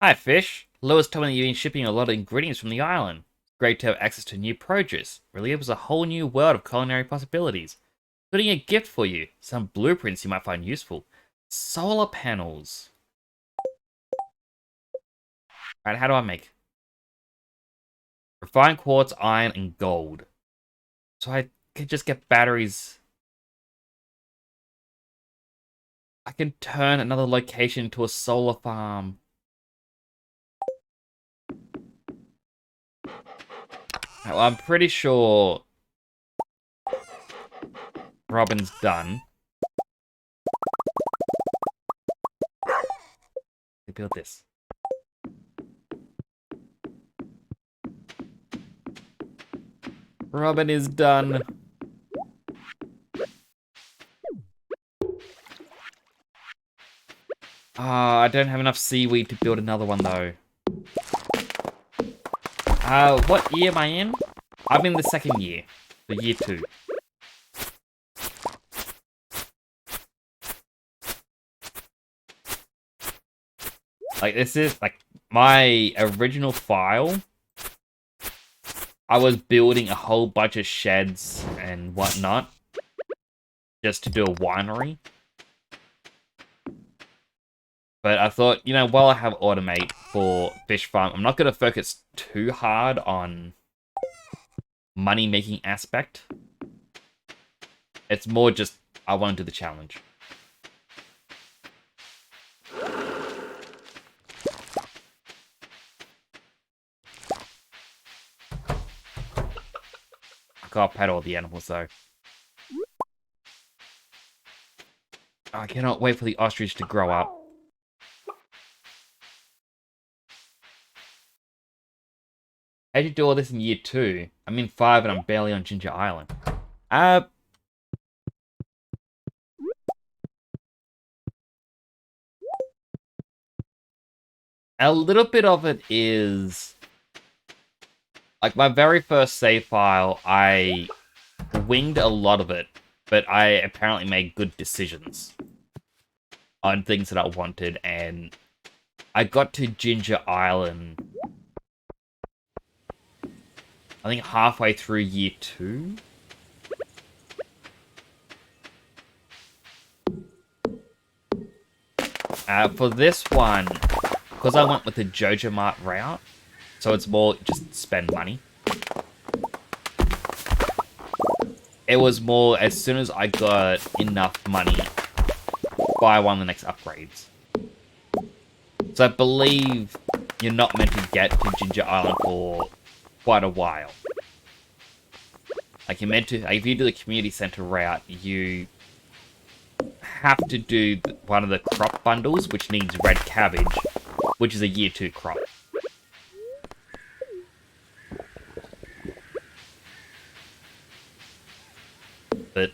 Hi, Fish. Lewis told me that you've been shipping a lot of ingredients from the island. Great to have access to new produce. Really opens a whole new world of culinary possibilities. Putting a gift for you. Some blueprints you might find useful. Solar panels. Alright, how do I make? Refined quartz, iron, and gold. So I can just get batteries. I can turn another location into a solar farm. Well, I'm pretty sure Robin's done. They build this. Robin is done. I don't have enough seaweed to build another one though. What year am I in? I'm in the second year. The year 2. Like, this is, like, my original file. I was building a whole bunch of sheds and whatnot. Just to do a winery. But I thought, you know, while I have Automate for Fish Farm, I'm not going to focus too hard on money-making aspect. It's more just, I want to do the challenge. I gotta pet all the animals, though. I cannot wait for the ostrich to grow up. How'd you do all this in year 2? I'm in 5 and I'm barely on Ginger Island. A little bit of it is... Like, my very first save file, I winged a lot of it, but I apparently made good decisions on things that I wanted, and I got to Ginger Island, I think halfway through year 2? For this one, because I went with the Jojo Mart route, so it's more just spend money. It was more, as soon as I got enough money, buy one of the next upgrades. So I believe you're not meant to get to Ginger Island for quite a while. Like, you're meant to, like, if you do the community center route, you have to do one of the crop bundles, which needs red cabbage, which is a year 2 crop. But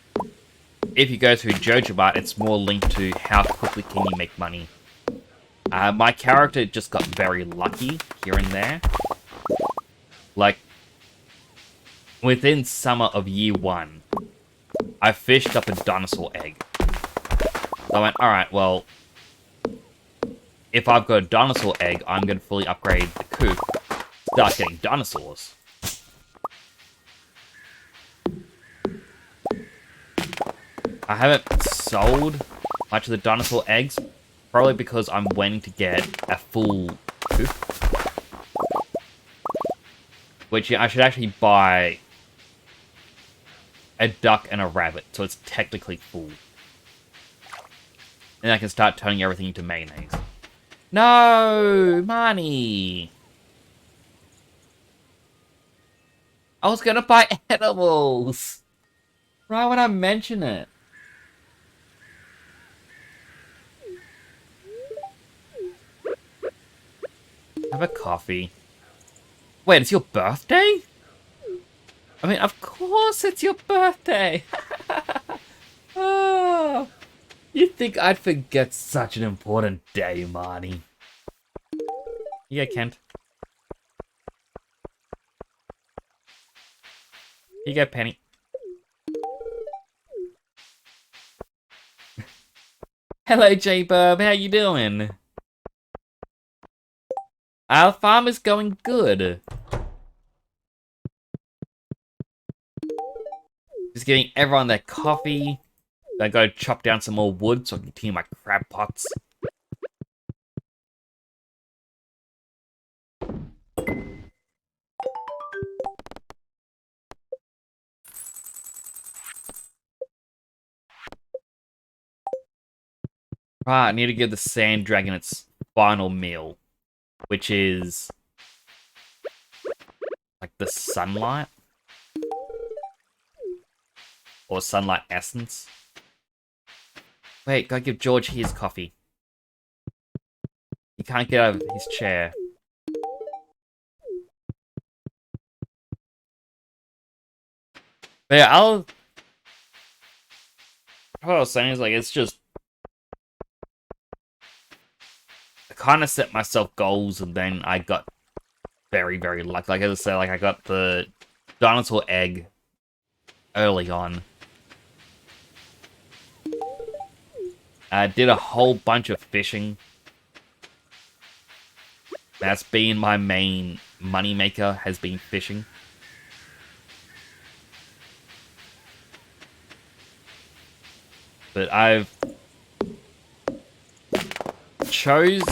if you go through Jojo Mart, it's more linked to how quickly can you make money. My character just got very lucky here and there. Like, within summer of year 1, I fished up a dinosaur egg. So I went, alright, well, if I've got a dinosaur egg, I'm going to fully upgrade the coop, start getting dinosaurs. I haven't sold much of the dinosaur eggs, probably because I'm waiting to get a full coop. Which I should actually buy a duck and a rabbit, so it's technically full. And I can start turning everything into mayonnaise. No! Money! I was gonna buy animals! Why would I mention it? Have a coffee. Wait, it's your birthday? I mean, of course it's your birthday! Oh, you'd think I'd forget such an important day, Marnie. Yeah, Kent. Here you go, Penny. Hello, J-Burb. How you doing? Our farm is going good. Just giving everyone their coffee. Gonna go chop down some more wood so I can continue my crab pots. Right, I need to give the sand dragon its final meal, which is like the sunlight or sunlight essence. Wait, gotta give George his coffee. He can't get out of his chair. But yeah, what I was saying is like it's just I kind of set myself goals and then I got very, very lucky. Like as I said, like I got the dinosaur egg early on. I did a whole bunch of fishing. That's been my main moneymaker, has been fishing. But I've chose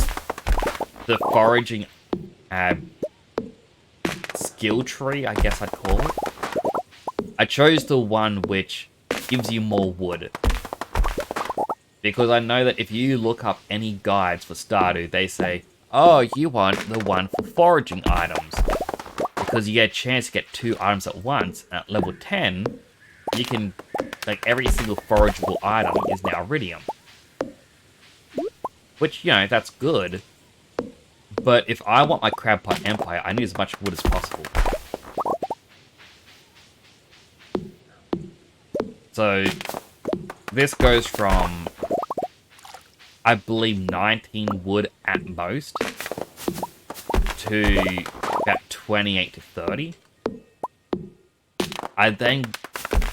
the foraging skill tree, I guess I'd call it. I chose the one which gives you more wood. Because I know that if you look up any guides for Stardew, they say, oh, you want the one for foraging items. Because you get a chance to get 2 items at once, and at level 10, you can, like, every single forageable item is now iridium. Which, you know, that's good. But if I want my crab pot empire, I need as much wood as possible. So, this goes from, I believe, 19 wood at most to about 28 to 30. I then,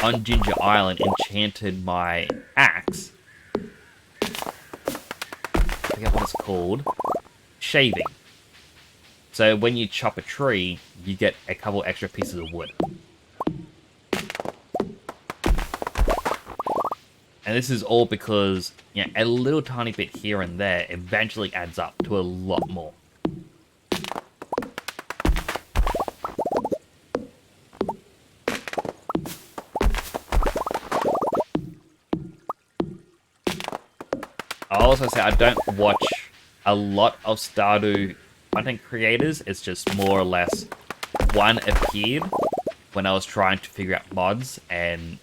on Ginger Island, enchanted my axe. I forget what it's called. Shaving. So when you chop a tree, you get a couple extra pieces of wood. And this is all because, you know, a little tiny bit here and there eventually adds up to a lot more. I'll also say I don't watch a lot of Stardew content creators. It's just more or less one appeared when I was trying to figure out mods, and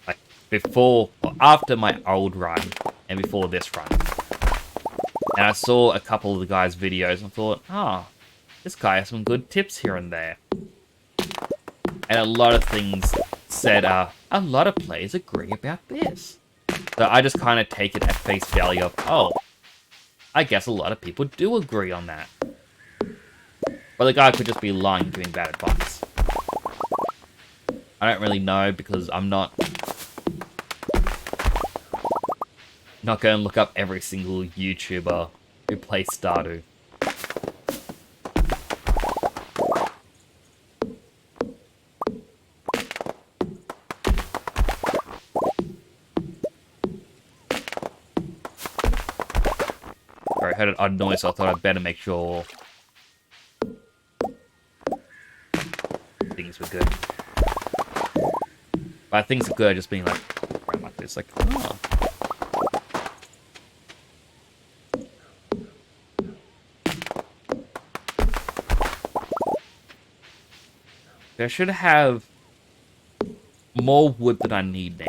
like before or after my old run and before this run. And I saw a couple of the guys' videos and thought, oh, this guy has some good tips here and there. And a lot of things said, a lot of players agree about this. So I just kind of take it at face value of, oh, I guess a lot of people do agree on that. But the guy could just be lying, giving bad advice. I don't really know because I'm not going to look up every single YouTuber who plays Stardew. I heard an odd noise, so I thought I'd better make sure things were good. By things are good, just being like, around like this, like, oh. I should have more wood than I need now.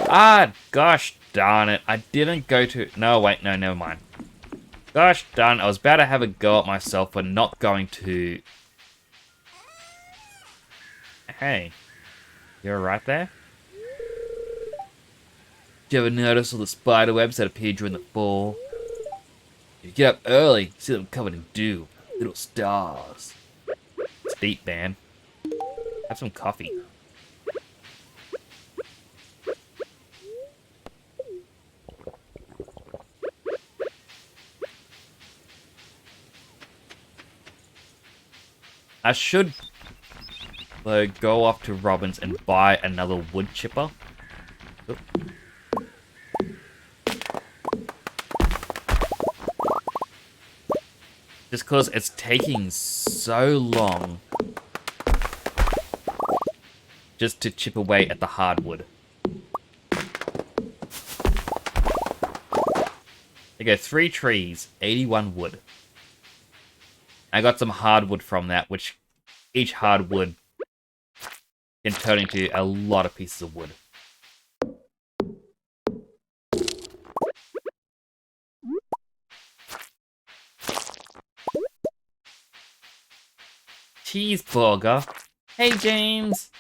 Ah, gosh darn it. I didn't go to... No, wait, no, never mind. Gosh darn it. I was about to have a go at myself for not going to... Hey. You're right there? Did you ever notice all the spider webs that appear during the fall? If you get up early, see them covered in dew. Little stars. It's deep, man. Have some coffee. I should though go off to Robin's and buy another wood chipper. Oop. Just because it's taking so long just to chip away at the hardwood. There you go, 3 trees, 81 wood. I got some hardwood from that, which each hardwood can turn into a lot of pieces of wood. Cheeseburger. Hey, James.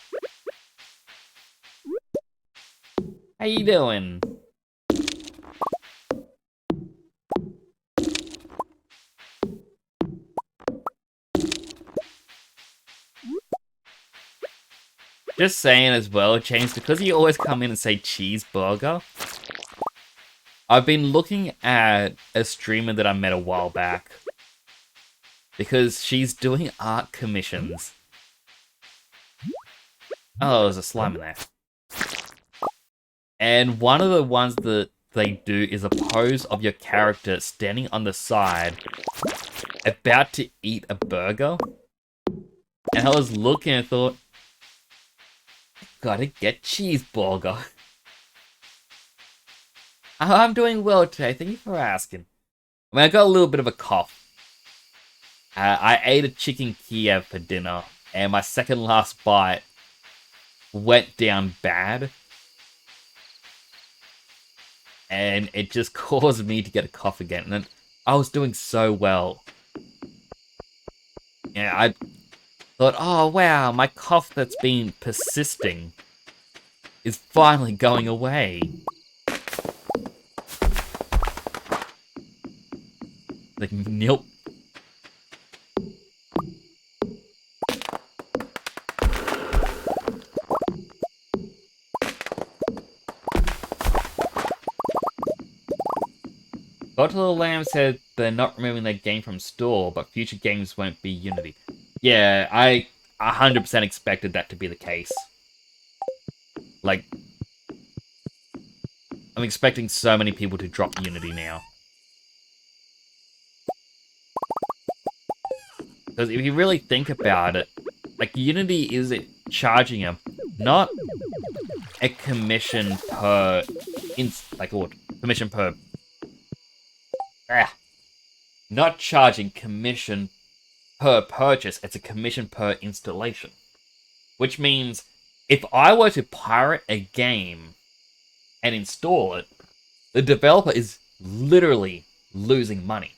How you doing? Just saying as well, James, because you always come in and say cheeseburger, I've been looking at a streamer that I met a while back. Because she's doing art commissions. Oh, there's a slime in there. And one of the ones that they do is a pose of your character standing on the side, about to eat a burger. And I was looking and thought, gotta get cheeseburger. I'm doing well today, thank you for asking. I mean, I got a little bit of a cough. I ate a chicken Kiev for dinner, and my second last bite went down bad. And it just caused me to get a cough again. And I was doing so well. Yeah, I thought, oh wow, my cough that's been persisting is finally going away. Like, nope. Got to the Lamb said they're not removing their game from store, but future games won't be Unity. Yeah, I 100% expected that to be the case. Like, I'm expecting so many people to drop Unity now. Because if you really think about it, like, Unity is charging them not a commission per commission per not charging commission per purchase, it's a commission per installation. Which means if I were to pirate a game and install it, the developer is literally losing money.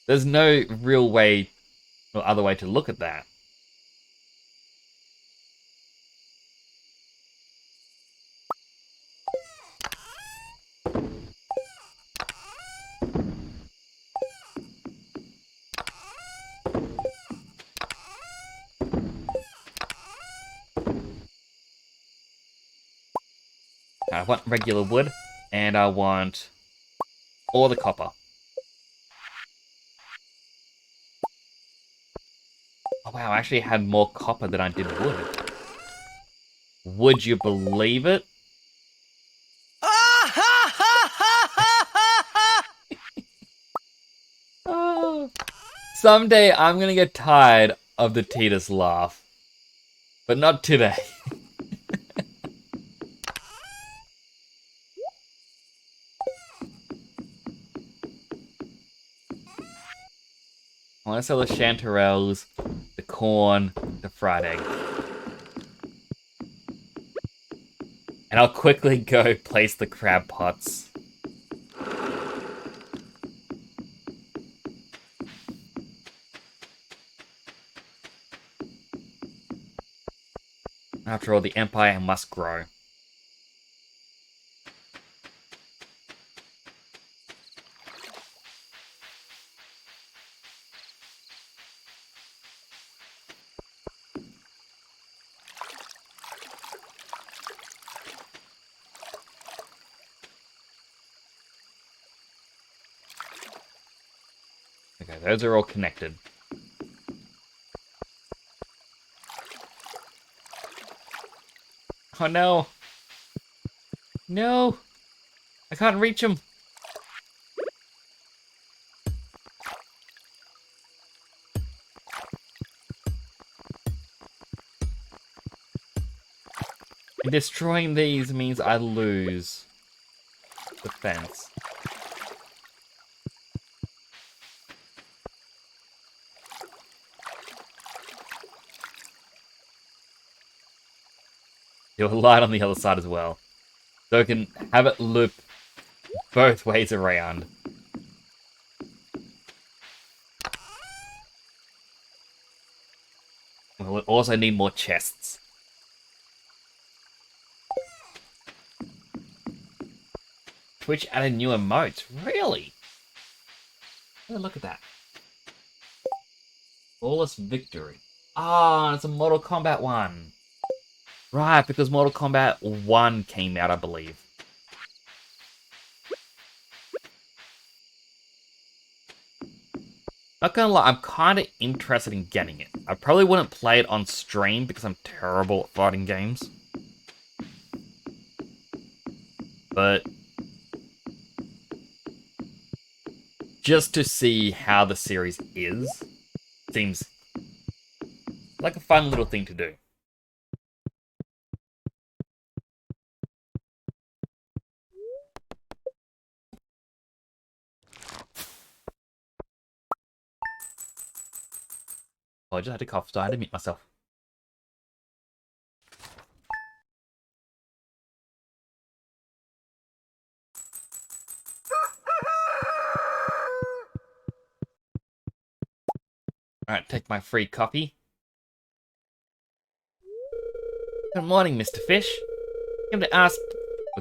There's no real way or other way to look at that. I want regular wood, and I want all the copper. Oh wow, I actually had more copper than I did wood. Would you believe it? Oh. Someday I'm gonna get tired of the Titus laugh. But not today. I want to sell the chanterelles, the corn, the fried egg. And I'll quickly go place the crab pots. After all, the empire must grow. Those are all connected. Oh no! No! I can't reach him! And destroying these means I lose the fence. Do a light on the other side as well. So I can have it loop both ways around. We'll also need more chests. Twitch added new emotes. Really? Oh, look at that. Flawless victory. Ah, it's a Mortal Kombat one. Right, because Mortal Kombat 1 came out, I believe. Not gonna lie, I'm kind of interested in getting it. I probably wouldn't play it on stream because I'm terrible at fighting games. But just to see how the series is, seems like a fun little thing to do. Oh, I just had to cough, so I had to mute myself. Alright, take my free coffee. Good morning, Mr. Fish.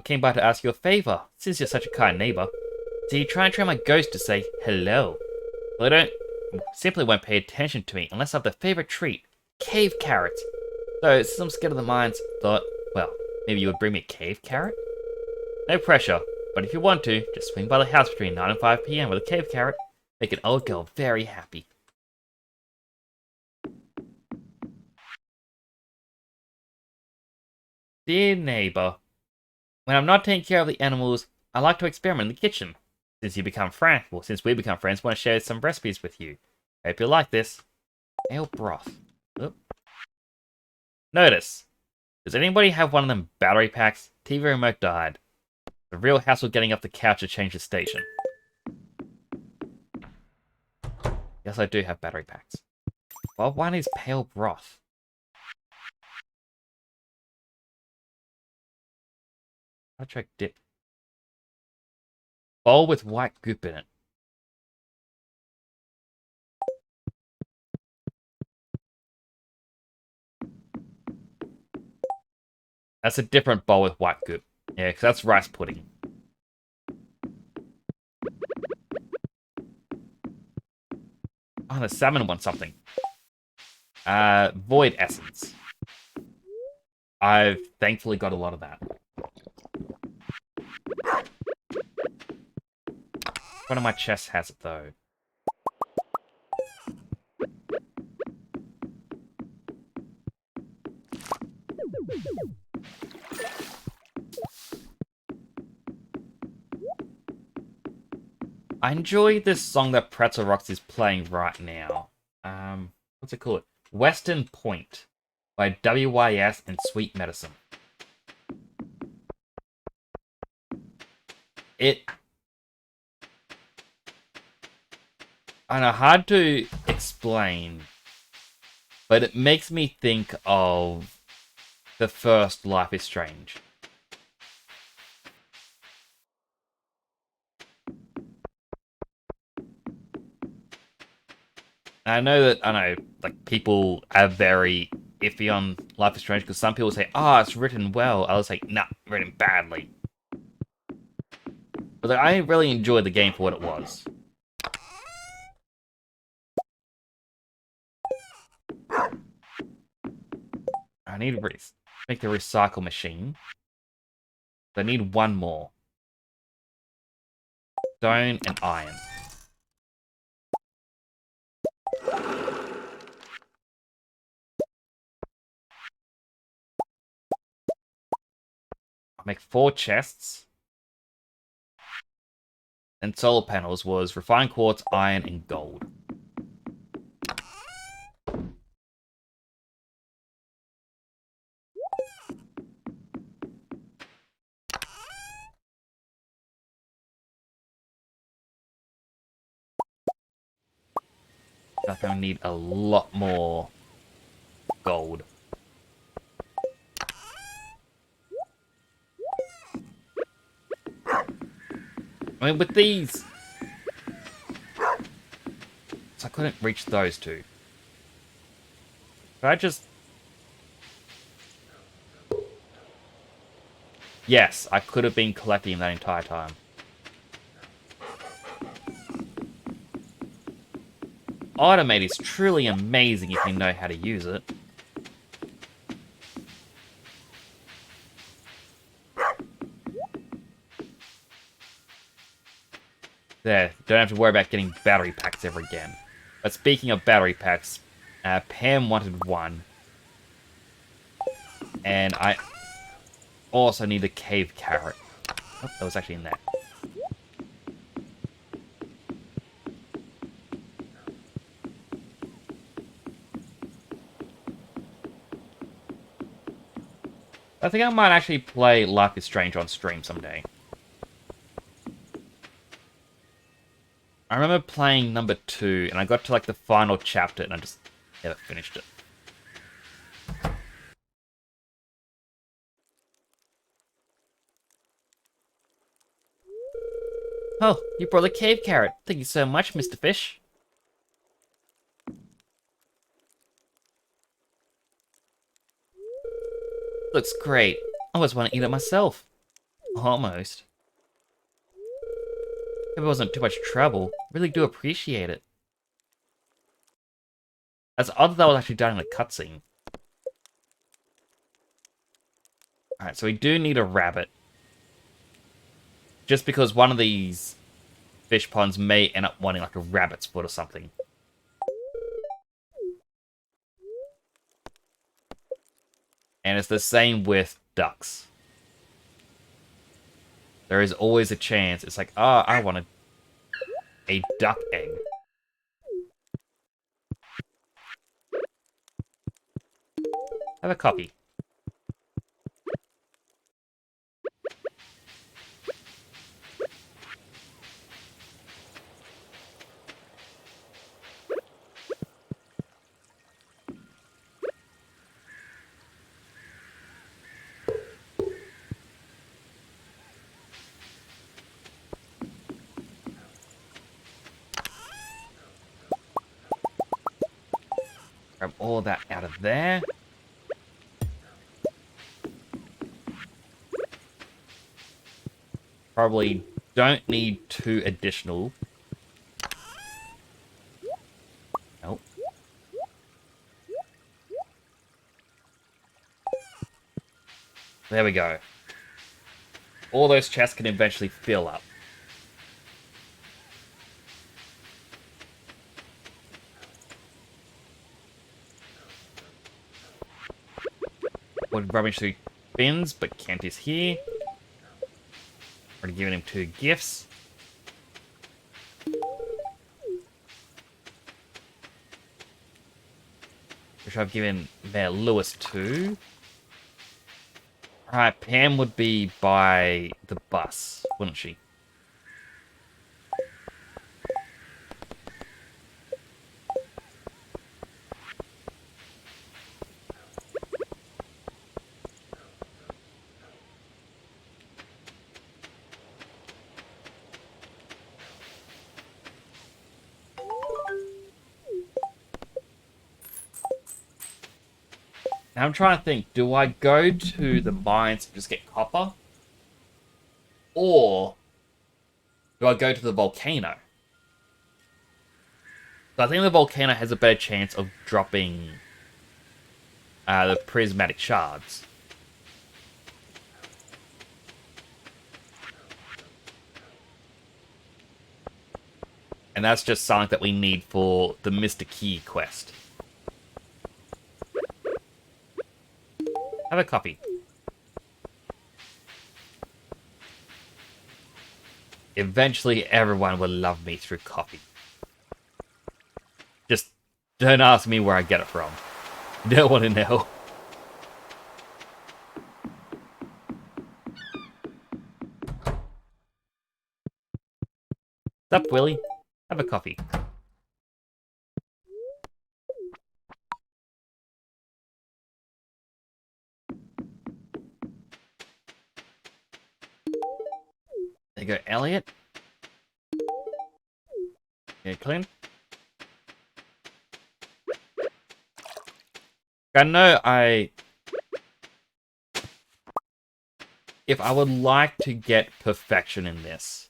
Came by to ask you a favor, since you're such a kind neighbor. So you try and train my ghost to say hello. Well, simply won't pay attention to me unless I have the favorite treat, cave carrots. So, since I'm scared of the mines, thought, well, maybe you would bring me a cave carrot? No pressure, but if you want to, just swing by the house between 9 and 5 p.m. with a cave carrot. Make an old girl very happy. Dear neighbor, when I'm not taking care of the animals, I like to experiment in the kitchen. Since we become friends, I want to share some recipes with you. Hope you like this. Ale broth. Oop. Notice. Does anybody have one of them battery packs? TV remote died. The real hassle getting up the couch to change the station. Yes, I do have battery packs. Well, why needs pale broth? I'll check dip. Bowl with white goop in it. That's a different bowl with white goop. Yeah, because that's rice pudding. Oh, the salmon wants something. Void essence. I've thankfully got a lot of that. One of my chests has it, though. I enjoy this song that Pretzel Rocks is playing right now. What's it called? Western Point by WYS and Sweet Medicine. I know, hard to explain, but it makes me think of the first Life is Strange. And I know, like, people are very iffy on Life is Strange because some people say, oh, it's written well. Others say, nah, written badly. But like, I really enjoyed the game for what it was. I need to make the recycle machine. I need one more. Stone and iron. Make 4 chests. And solar panels was refined quartz, iron, and gold. I think I need a lot more gold. I mean, with these... So I couldn't reach those two. Could I just... Yes, I could have been collecting that entire time. Automate is truly amazing if you know how to use it. There, don't have to worry about getting battery packs ever again. But speaking of battery packs, Pam wanted one. And I also need a cave carrot. Oh, that was actually in there. I think I might actually play Life is Strange on stream someday. I remember playing number 2, and I got to like the final chapter, and I just never finished it. Oh, you brought a cave carrot. Thank you so much, Mr. Fish. Looks great. I always want to eat it myself. Almost. If it wasn't too much trouble, really do appreciate it. That's odd that was actually done in a cutscene. Alright, so we do need a rabbit. Just because one of these fish ponds may end up wanting like a rabbit's foot or something. And it's the same with ducks. There is always a chance. It's like, oh, I want a duck egg. Have a copy. Grab all that out of there. Probably don't need 2 additional. Nope. There we go. All those chests can eventually fill up. Would rubbish through bins, but Kent is here. Already given him 2 gifts. Which I've given Mayor Lewis 2. Alright, Pam would be by the bus, wouldn't she? Now I'm trying to think, do I go to the mines and just get copper? Or do I go to the volcano? So I think the volcano has a better chance of dropping the prismatic shards. And that's just something that we need for the Mr. Key quest. Have a copy. Eventually, everyone will love me through coffee. Just don't ask me where I get it from. Don't want to know. What's up, Willie? Have a coffee. There you go, Elliot. Okay, Clint. If I would like to get perfection in this.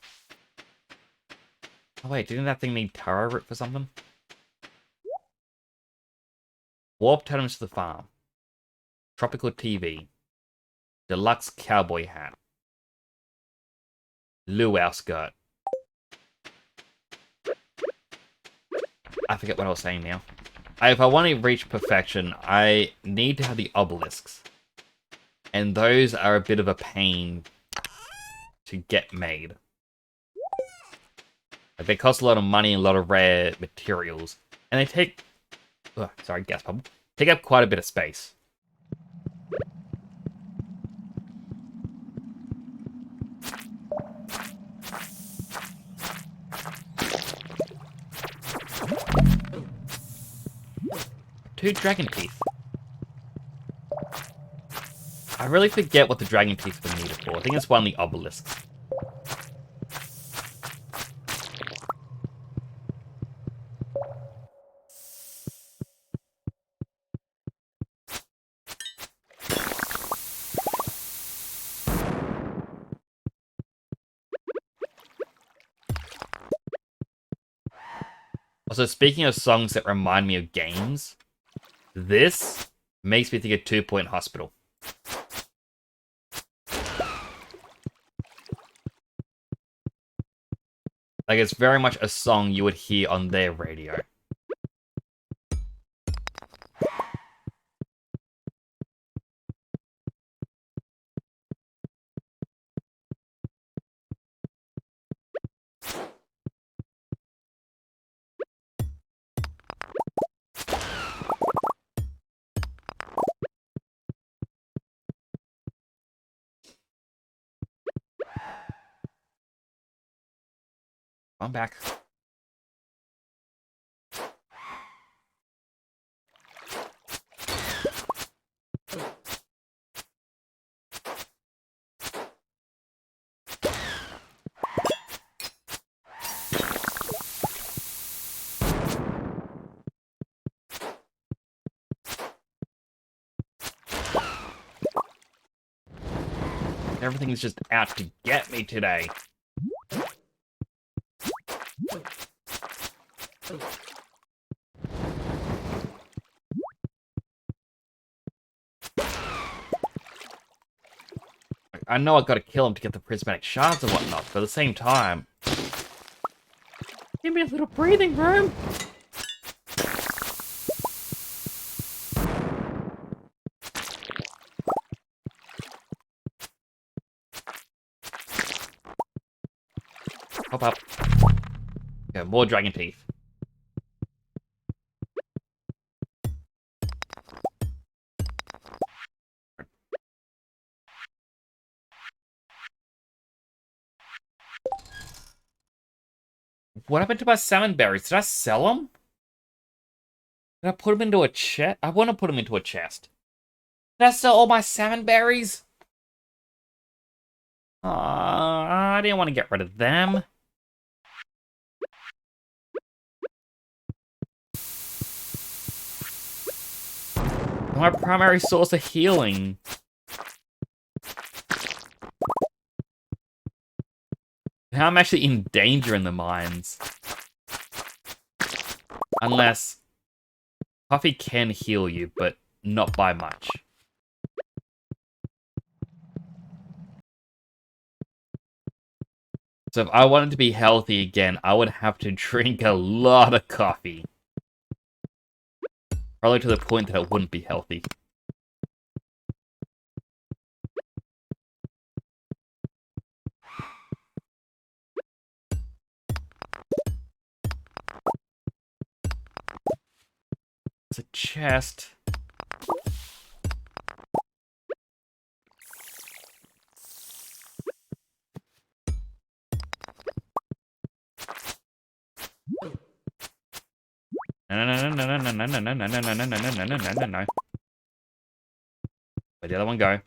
Oh wait, didn't that thing need taro root for something? Warp totems to the farm. Tropical TV. Deluxe cowboy hat. Luau skirt. I forget what I was saying now. If I want to reach perfection, I need to have the obelisks. And those are a bit of a pain to get made. Like, they cost a lot of money and a lot of rare materials. And they take... Oh, sorry, gas bubble. Take up quite a bit of space. Two dragon teeth. I really forget what the dragon teeth were needed for. I think it's one of the obelisks. Also, speaking of songs that remind me of games, this makes me think of 2 Point Hospital. Like, it's very much a song you would hear on their radio. I'm back. Everything is just out to get me today. I know I gotta kill him to get the prismatic shards and whatnot, but at the same time... Give me a little breathing room! Hop up. Okay, more dragon teeth. What happened to my salmon berries? Did I sell them? Did I put them into a chest? I want to put them into a chest. Did I sell all my salmon berries? I didn't want to get rid of them. My primary source of healing. Now I'm actually in danger in the mines. Unless... Coffee can heal you, but not by much. So if I wanted to be healthy again, I would have to drink a lot of coffee. Probably to the point that it wouldn't be healthy. chest. No, no, no, no, no, no, no, no, no, no, no, no, no, no, no, no, no, no. Where'd the other one go?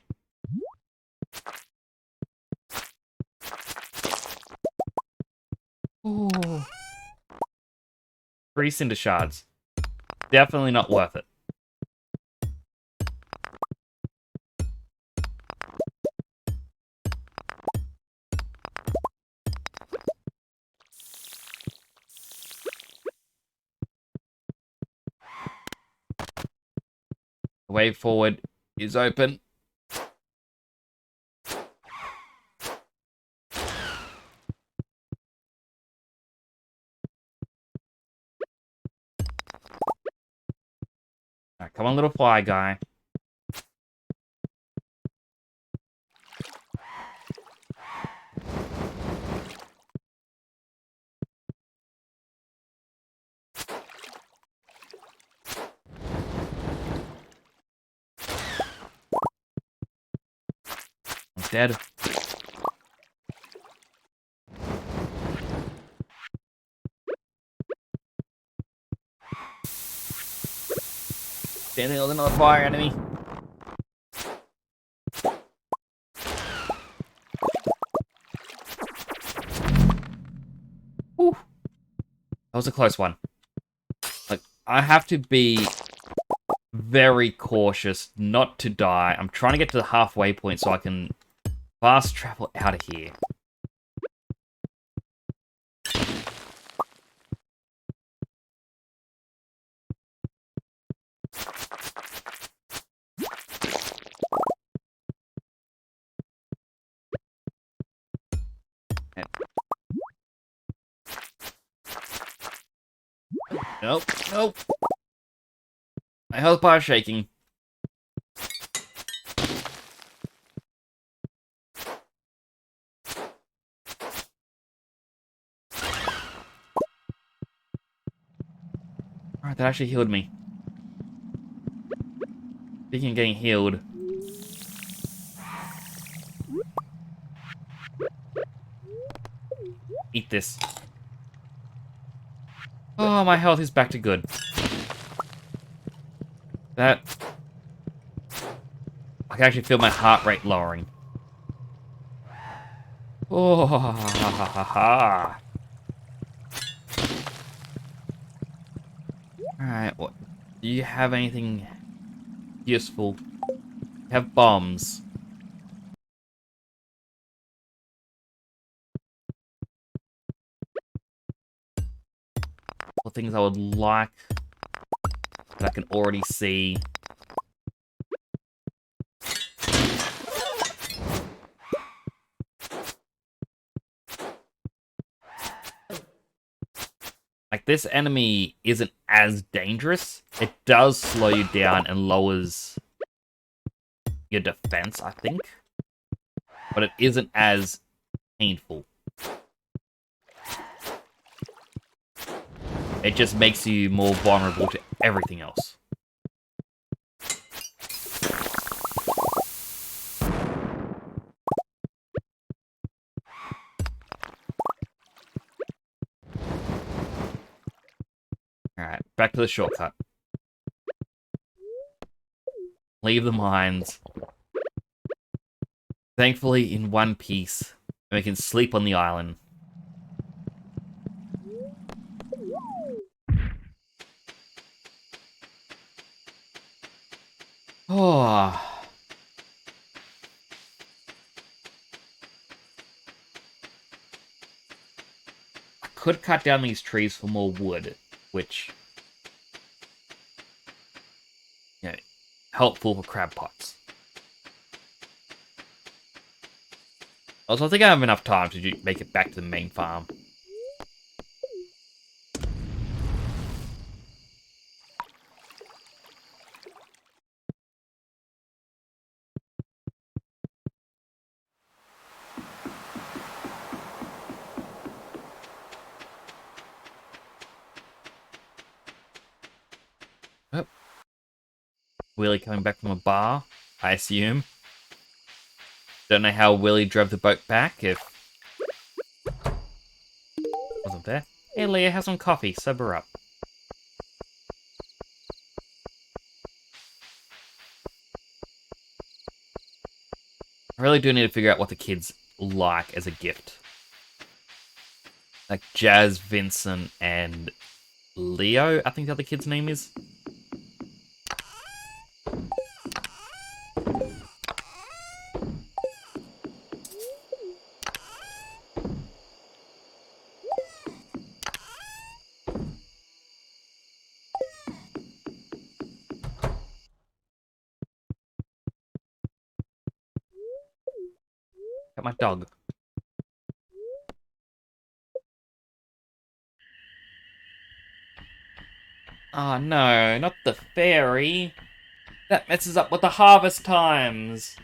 Ooh. 3 cinder shards. Definitely not worth it. The way forward is open. Right, come on, little fly guy. I'm dead. Standing on another fire enemy. Whew. That was a close one. Like, I have to be very cautious not to die. I'm trying to get to the halfway point so I can fast travel out of here. Nope, nope. My health bar is shaking. Alright, that actually healed me. Speaking of getting healed. Eat this. Oh, my health is back to good. That... I can actually feel my heart rate lowering. Oh, ha ha ha ha ha. Alright, what? Do you have anything useful? You have bombs. Or things I would like that I can already see. Like, this enemy isn't as dangerous. It does slow you down and lowers your defense, I think. But it isn't as painful. It just makes you more vulnerable to everything else. Alright, back to the shortcut. Leave the mines. Thankfully, in one piece, and we can sleep on the island. Oh. I could cut down these trees for more wood, which, you know, helpful for crab pots. Also, I think I have enough time to make it back to the main farm. Oh, Willie coming back from a bar, I assume. Don't know how Willie drove the boat back if... Wasn't there? Hey, Leah, have some coffee. Sober up. I really do need to figure out what the kids like as a gift. Like Jazz, Vincent, and Leo, I think the other kid's name is. Got my dog. Oh no, not the fairy. That messes up with the harvest times.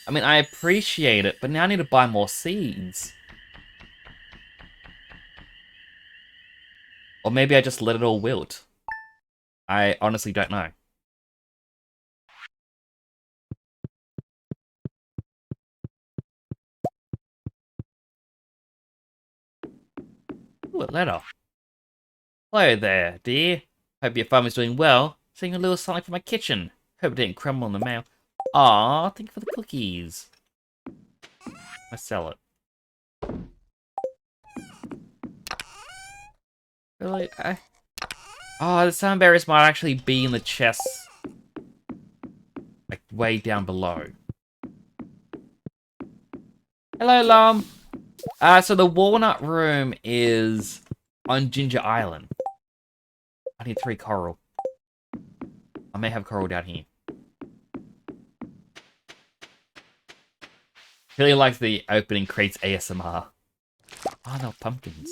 I mean, I appreciate it, but now I need to buy more seeds. Or maybe I just let it all wilt. I honestly don't know. Ooh, a letter. Hello there, dear. Hope your farm is doing well. Seeing a little something from my kitchen. Hope it didn't crumble in the mail. Aw, thank you for the cookies. I sell it. Really? Oh, the sunberries might actually be in the chests. Like, way down below. Hello, Lom. So the Walnut room is on Ginger Island. I need 3 coral. I may have coral down here. Really like the opening creates ASMR. Oh, no, pumpkins.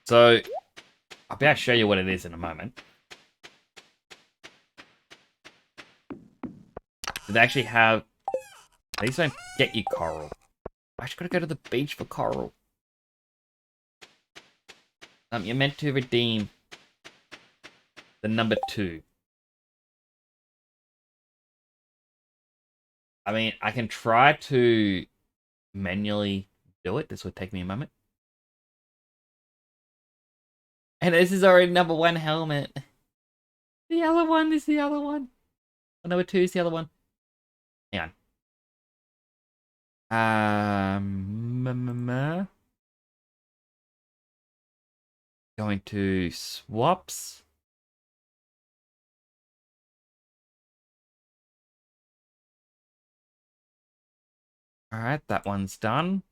So, I'll be able to show you what it is in a moment. They actually have... These don't get you coral. I just gotta go to the beach for coral. You're meant to redeem the number 2. I mean, I can try to manually do it. This would take me a moment. And this is already number 1 helmet. The other one is the other one. Oh, number 2 is the other one. Hang on. Going to swaps. Alright, that one's done.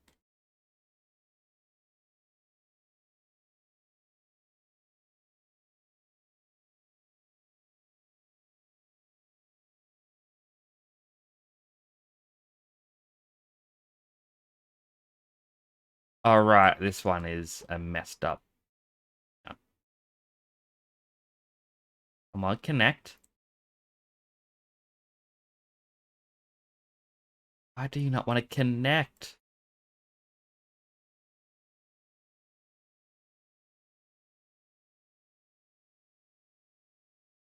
Alright, this one is messed up. Come on, connect. Why do you not want to connect?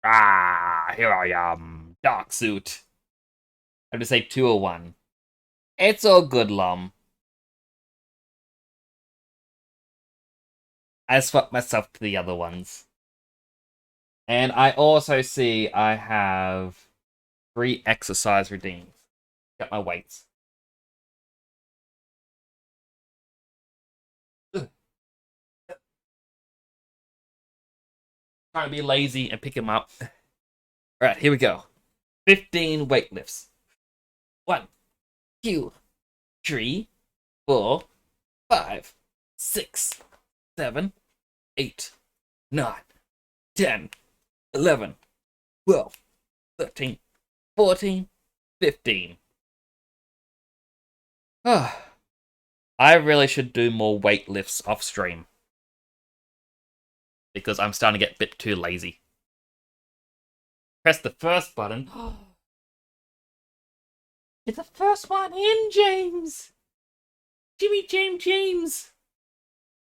Ah, here I am. Dark suit. I have to say 2 or 1. It's all good, Lum. I swapped myself to the other ones. And I also see I have 3 exercise redeems. Got my weights. Trying to be lazy and pick them up. Alright, here we go. 15 weight lifts. 1, 2, 3, 4, 5, 6, 7, 8, 9, 10, 11, 12, 13, 14, 15. I really should do more weight lifts off stream. Because I'm starting to get a bit too lazy. Press the first button. It's the first one in, James! Jimmy James!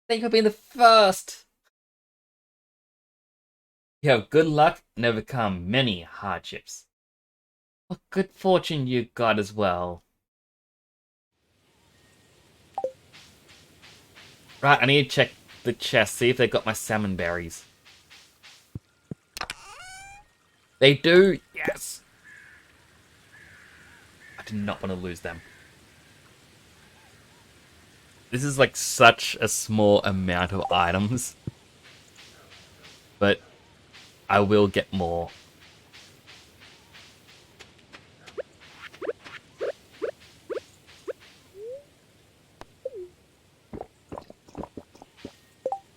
Thank you for being the first! You have good luck and overcome many hardships. What good fortune you got as well. Right, I need to check the chest, see if they got my salmon berries. They do! Yes! I did not want to lose them. This is like such a small amount of items. But I will get more.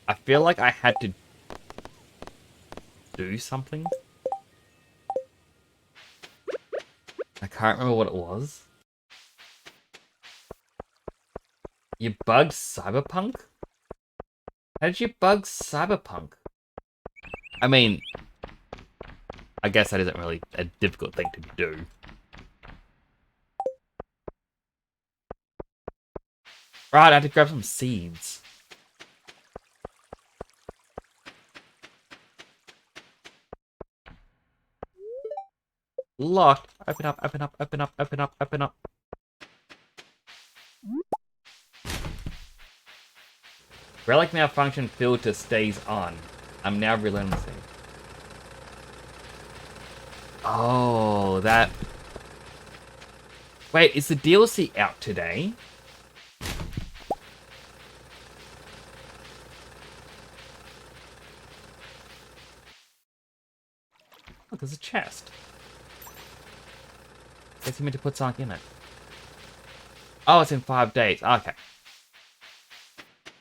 I feel like I had to do something. I can't remember what it was. You bugged Cyberpunk? How did you bug Cyberpunk? I mean, I guess that isn't really a difficult thing to do. Right, I had to grab some seeds. Locked. Open up, open up, open up, open up, open up. Relic malfunction filter stays on. I'm now relearning the thing. Oh, that... Wait, is the DLC out today? Oh, there's a chest. Guess you meant to put something in it. Oh, it's in 5 days. Okay.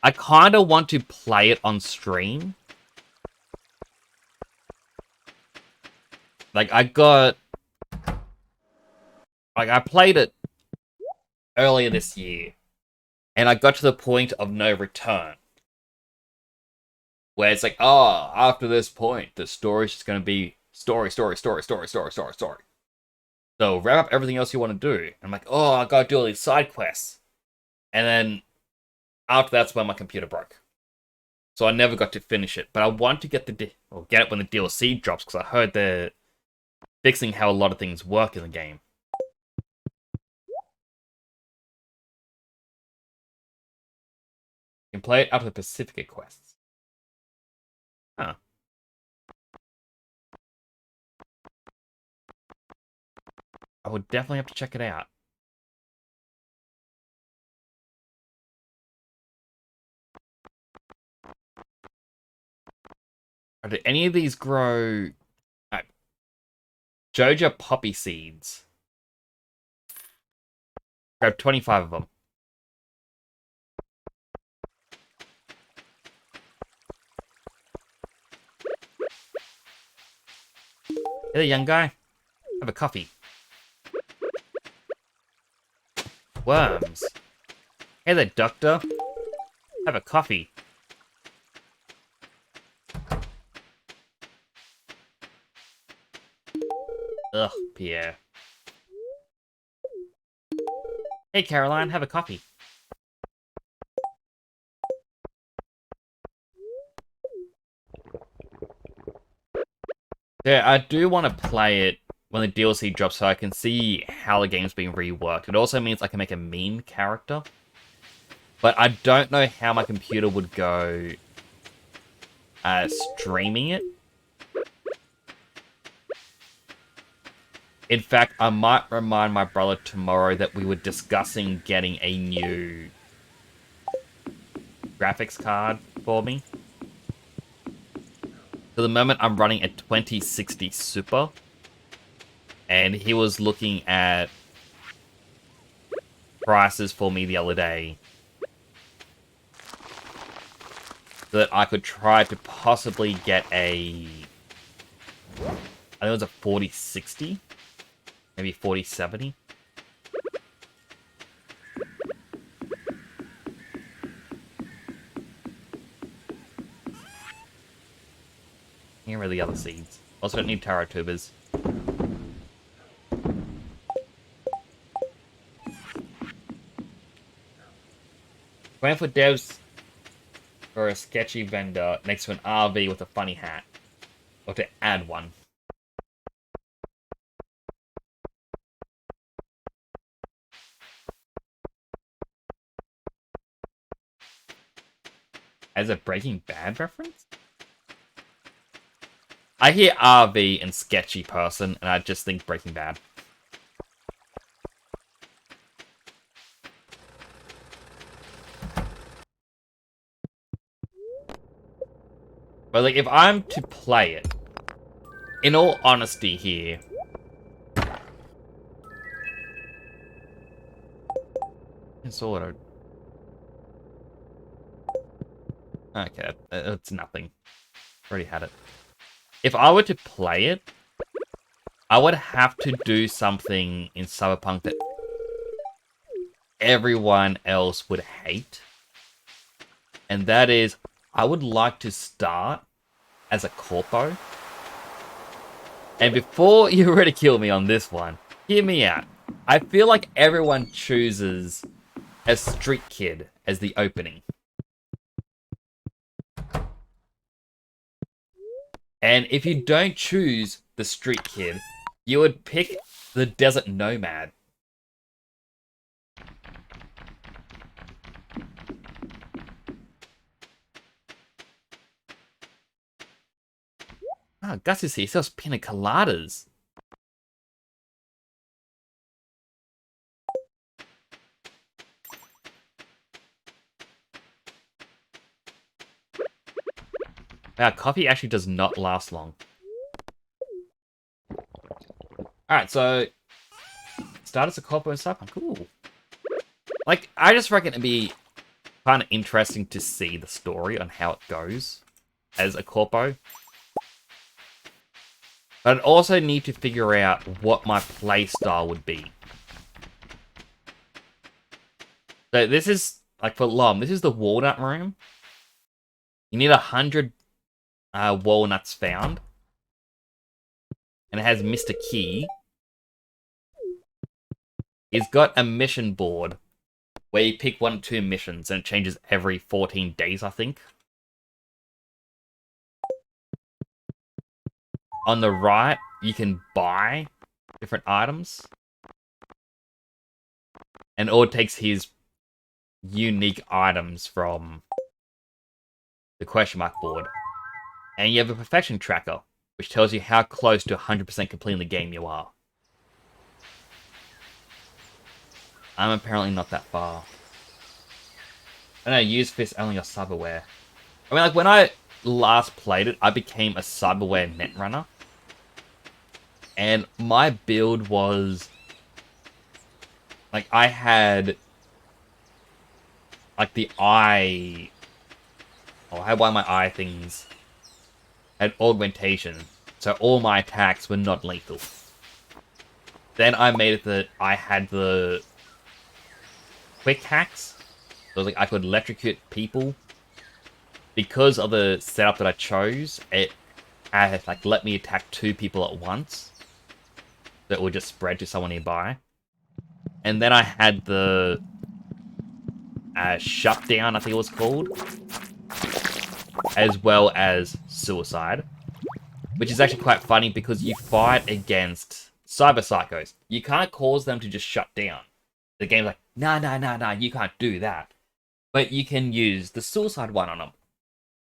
I kind of want to play it on stream. Like, I played it earlier this year. And I got to the point of no return. Where it's like, oh, after this point, the story's just going to be story. So wrap up everything else you want to do. And I'm like, oh, I got to do all these side quests. And then after that's when my computer broke. So I never got to finish it. But I want to get get it when the DLC drops, because I heard they're fixing how a lot of things work in the game. You can play it up to the Pacifica quests. Huh. I would definitely have to check it out. Did any of these grow... Joja poppy seeds. Grab 25 of them. Hey there, young guy. Have a coffee. Worms. Hey there, doctor. Have a coffee. Ugh, Pierre. Hey, Caroline, have a coffee. Yeah, I do want to play it when the DLC drops so I can see how the game's being reworked. It also means I can make a meme character. But I don't know how my computer would go streaming it. In fact, I might remind my brother tomorrow that we were discussing getting a new graphics card for me. For the moment, I'm running a 2060 Super. And he was looking at prices for me the other day. So that I could try to possibly get a... I think it was a 4060. Maybe 4070. Here are the other seeds. Also don't need taro tubers. Waiting for devs for a sketchy vendor next to an RV with a funny hat. Or to add one. As a Breaking Bad reference? I hear RV and sketchy person, and I just think Breaking Bad. But like, if I'm to play it, in all honesty here, it's auto. Okay, it's nothing. Already had it. If I were to play it, I would have to do something in Cyberpunk that everyone else would hate. And that is, I would like to start as a corpo. And before you ridicule me on this one, hear me out. I feel like everyone chooses a street kid as the opening. And if you don't choose the street kid, you would pick the desert nomad. Ah, Gus is here. He sells pina coladas. Wow, coffee actually does not last long. Alright, so... Start as a corpo and Cyberpunk. Cool. Like, I just reckon it'd be kind of interesting to see the story on how it goes as a corpo. But I'd also need to figure out what my playstyle would be. So this is, like for Lom, this is the Walnut room. You need 100 walnuts found. And it has Mr. Key. He's got a mission board where you pick 1 or 2 missions and it changes every 14 days, I think. On the right, you can buy different items. And all it takes his unique items from the question mark board. And you have a perfection tracker, which tells you how close to 100% completing the game you are. I'm apparently not that far. I know, use this only on cyberware. I mean, like, when I last played it, I became a cyberware netrunner. And my build was... Like, I had... Like, the eye... Oh, I had one of my eye things. Had augmentation. So all my attacks were not lethal. Then I made it that I had the... quick hacks. So, like, I could electrocute people. Because of the setup that I chose, it had, like, let me attack 2 people at once. That would just spread to someone nearby. And then I had the shutdown, I think it was called. As well as suicide. Which is actually quite funny because you fight against cyber psychos. You can't cause them to just shut down. The game's like, nah, you can't do that. But you can use the suicide one on them.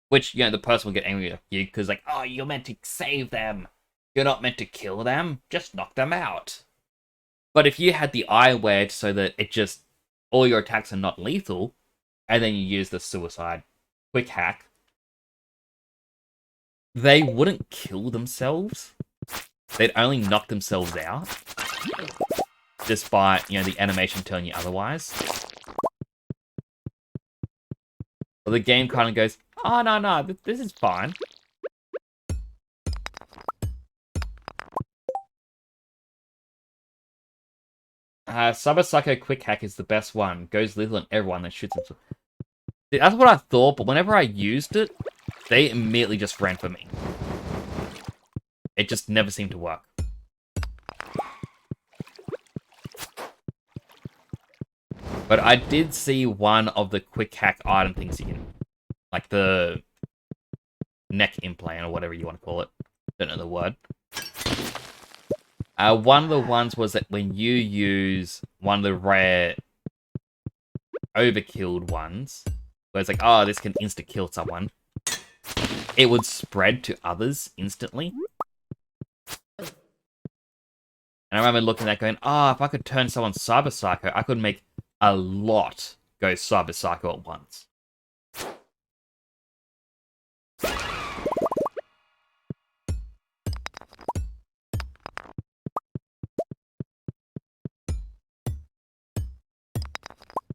Which, you know, the person will get angry at you because, like, oh, you're meant to save them. You're not meant to kill them. Just knock them out. But if you had the eyewear so that it just, all your attacks are not lethal, and then you use the suicide quick hack, they wouldn't kill themselves. They'd only knock themselves out. Despite, you know, the animation telling you otherwise. Well, the game kind of goes, oh, no, this is fine. Cyber Psycho Quick Hack is the best one. Goes lethal on everyone that shoots himself. That's what I thought, but whenever I used it, they immediately just ran for me. It just never seemed to work. But I did see one of the quick hack item things you can, like the neck implant or whatever you want to call it. Don't know the word. One of the ones was that when you use one of the rare overkilled ones, where it's like, oh, this can insta-kill someone, it would spread to others instantly. And I remember looking at that going, oh, if I could turn someone Cyber Psycho, I could make a lot go Cyber Psycho at once.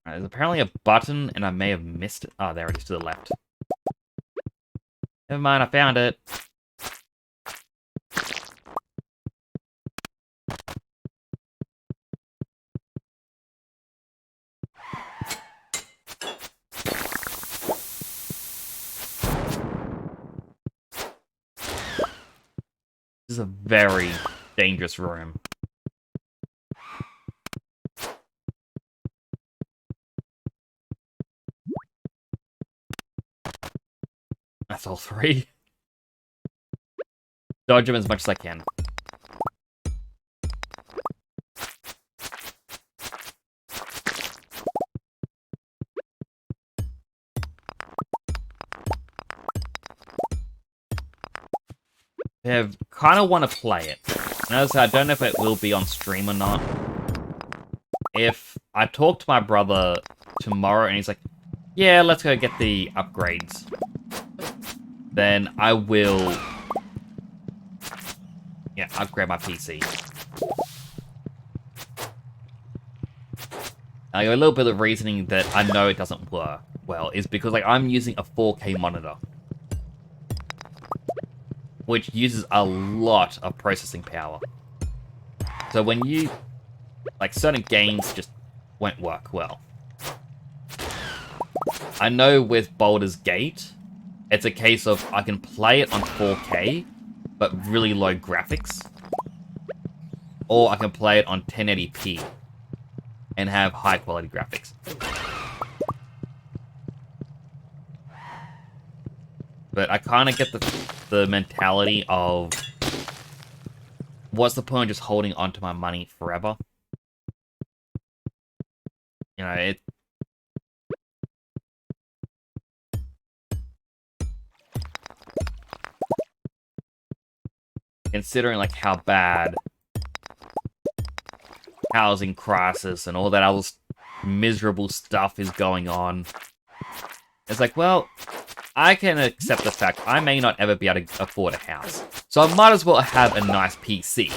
There's apparently a button, and I may have missed it. Oh, there it is to the left. Never mind, I found it. This is a very dangerous room. That's all three. Dodge them as much as I can. I kind of want to play it. Notice I don't know if it will be on stream or not. If I talk to my brother tomorrow and he's like, yeah, let's go get the upgrades, then I will, yeah, upgrade my PC. Like, a little bit of reasoning that I know it doesn't work well is because like I'm using a 4K monitor, which uses a lot of processing power. So when you, like, certain games just won't work well. I know with Baldur's Gate, it's a case of I can play it on 4K, but really low graphics. Or I can play it on 1080p and have high quality graphics. But I kind of get the mentality of, what's the point of just holding onto my money forever? You know, considering like how bad housing crisis and all that other miserable stuff is going on, it's like, well, I can accept the fact I may not ever be able to afford a house, so I might as well have a nice PC.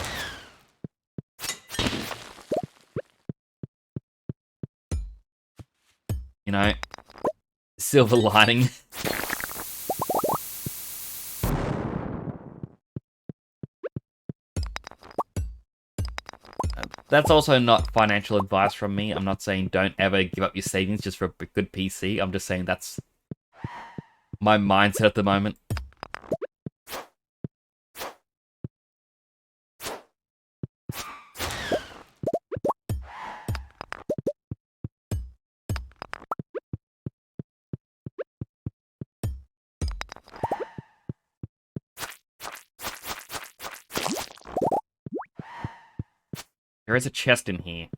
You know, silver lining. That's also not financial advice from me. I'm not saying don't ever give up your savings just for a good PC. I'm just saying that's my mindset at the moment. There is a chest in here.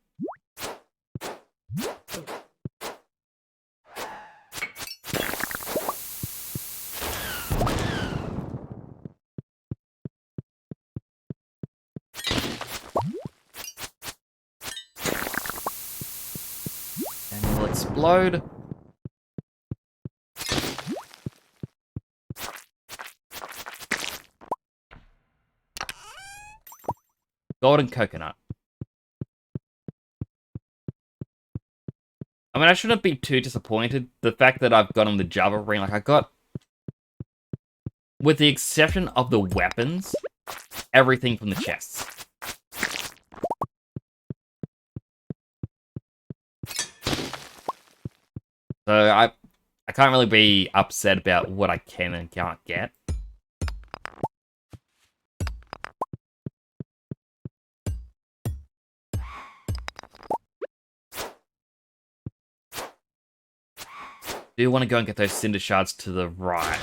And it will explode. Golden coconut. I mean, I shouldn't be too disappointed. The fact that I've gotten the Java ring, like I got, with the exception of the weapons, everything from the chests. So I can't really be upset about what I can and can't get. Do want to go and get those cinder shards to the right.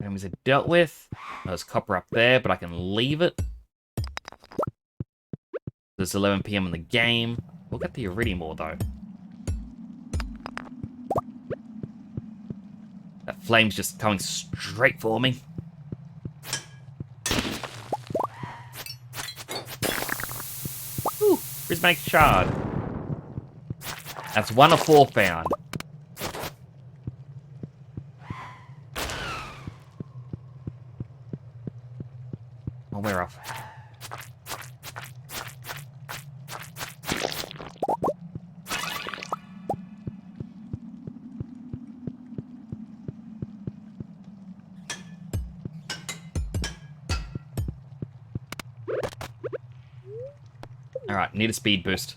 Enemies are dealt with. There's copper up there, but I can leave it. It's 11 PM in the game. We'll get the iridium ore, though. That flame's just coming straight for me. Ooh, prismatic shard. That's 1 of 4 found. Oh, we're off. Alright, need a speed boost.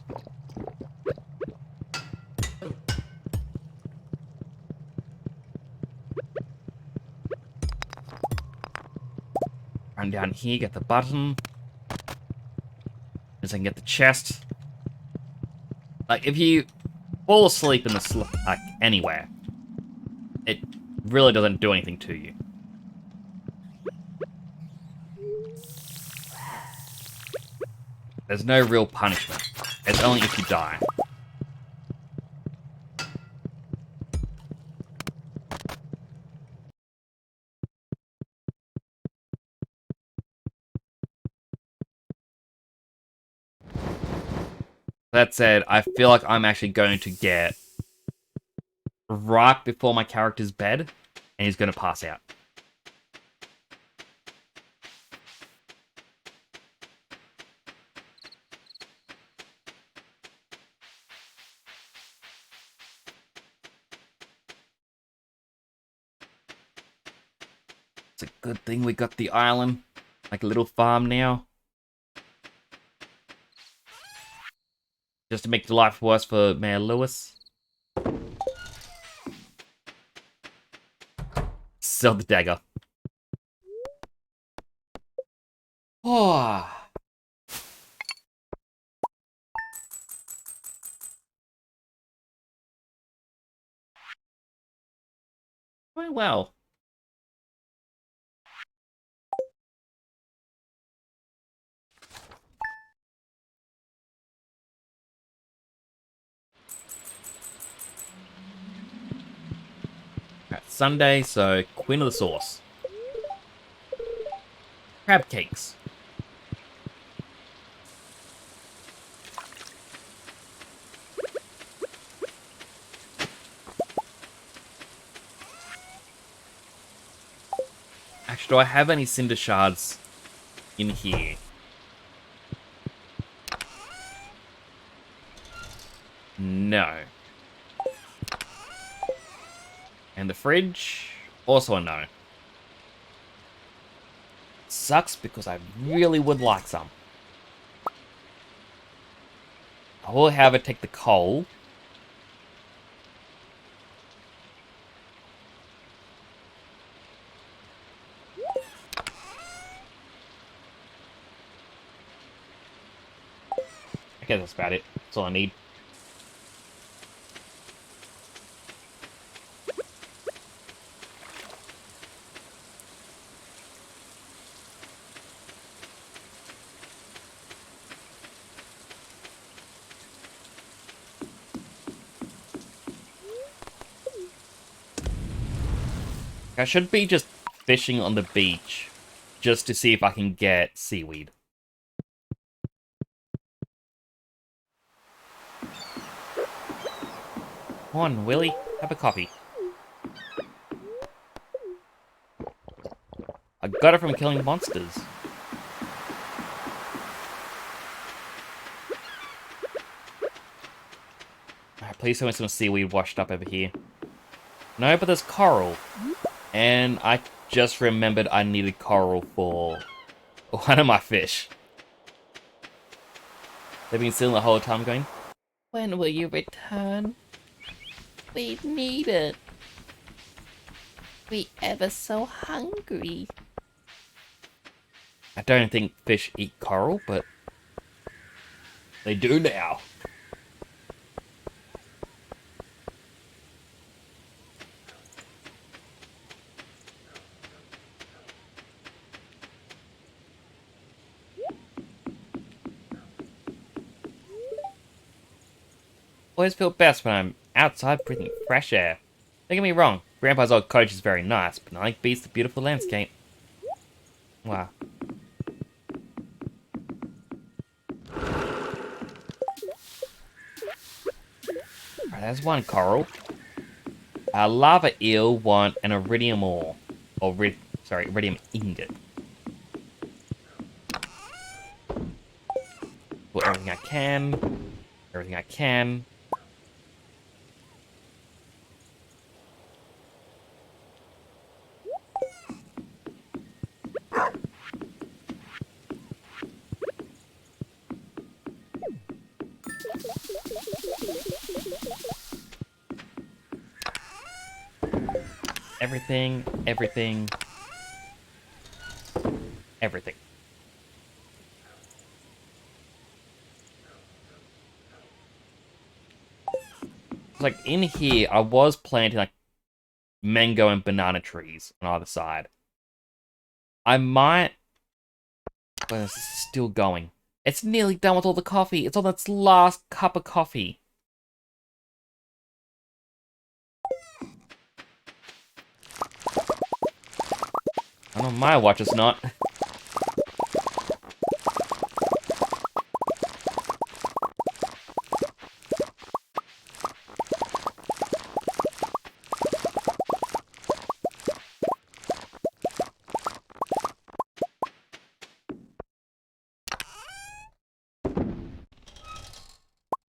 Run down here, get the button. As I can get the chest. Like, if you fall asleep in the like, anywhere, it really doesn't do anything to you. There's no real punishment. It's only if you die. That said, I feel like I'm actually going to get right before my character's bed, and he's going to pass out. It's a good thing we got the island, like a little farm now. Just to make the life worse for Mayor Lewis. Sell the dagger. Oh. Very well. Alright, Sunday, so Queen of the Sauce. Crab cakes. Actually, do I have any cinder shards in here? No. And the fridge? Also a no. Sucks because I really would like some. I will, however, take the coal. I guess that's about it. That's all I need. I should be just fishing on the beach just to see if I can get seaweed. Come on, Willy, have a coffee. I got it from killing monsters. Alright, please tell me some seaweed washed up over here. No, but there's coral. And I just remembered I needed coral for one of my fish. They've been sitting the whole time going, when will you return? We need it. We ever so hungry. I don't think fish eat coral, but they do now. Always feel best when I'm outside breathing fresh air. Don't get me wrong, Grandpa's old cottage is very nice, but nothing beats the beautiful landscape. Wow. Right, there's one coral. A lava eel want an iridium ore. Or, iridium ingot. Put everything I can. Everything I can. Everything, everything, everything. Like, in here, I was planting, like, mango and banana trees on either side. I might... Well, this is still going. It's nearly done with all the coffee. It's on its last cup of coffee. On my watch, it's not.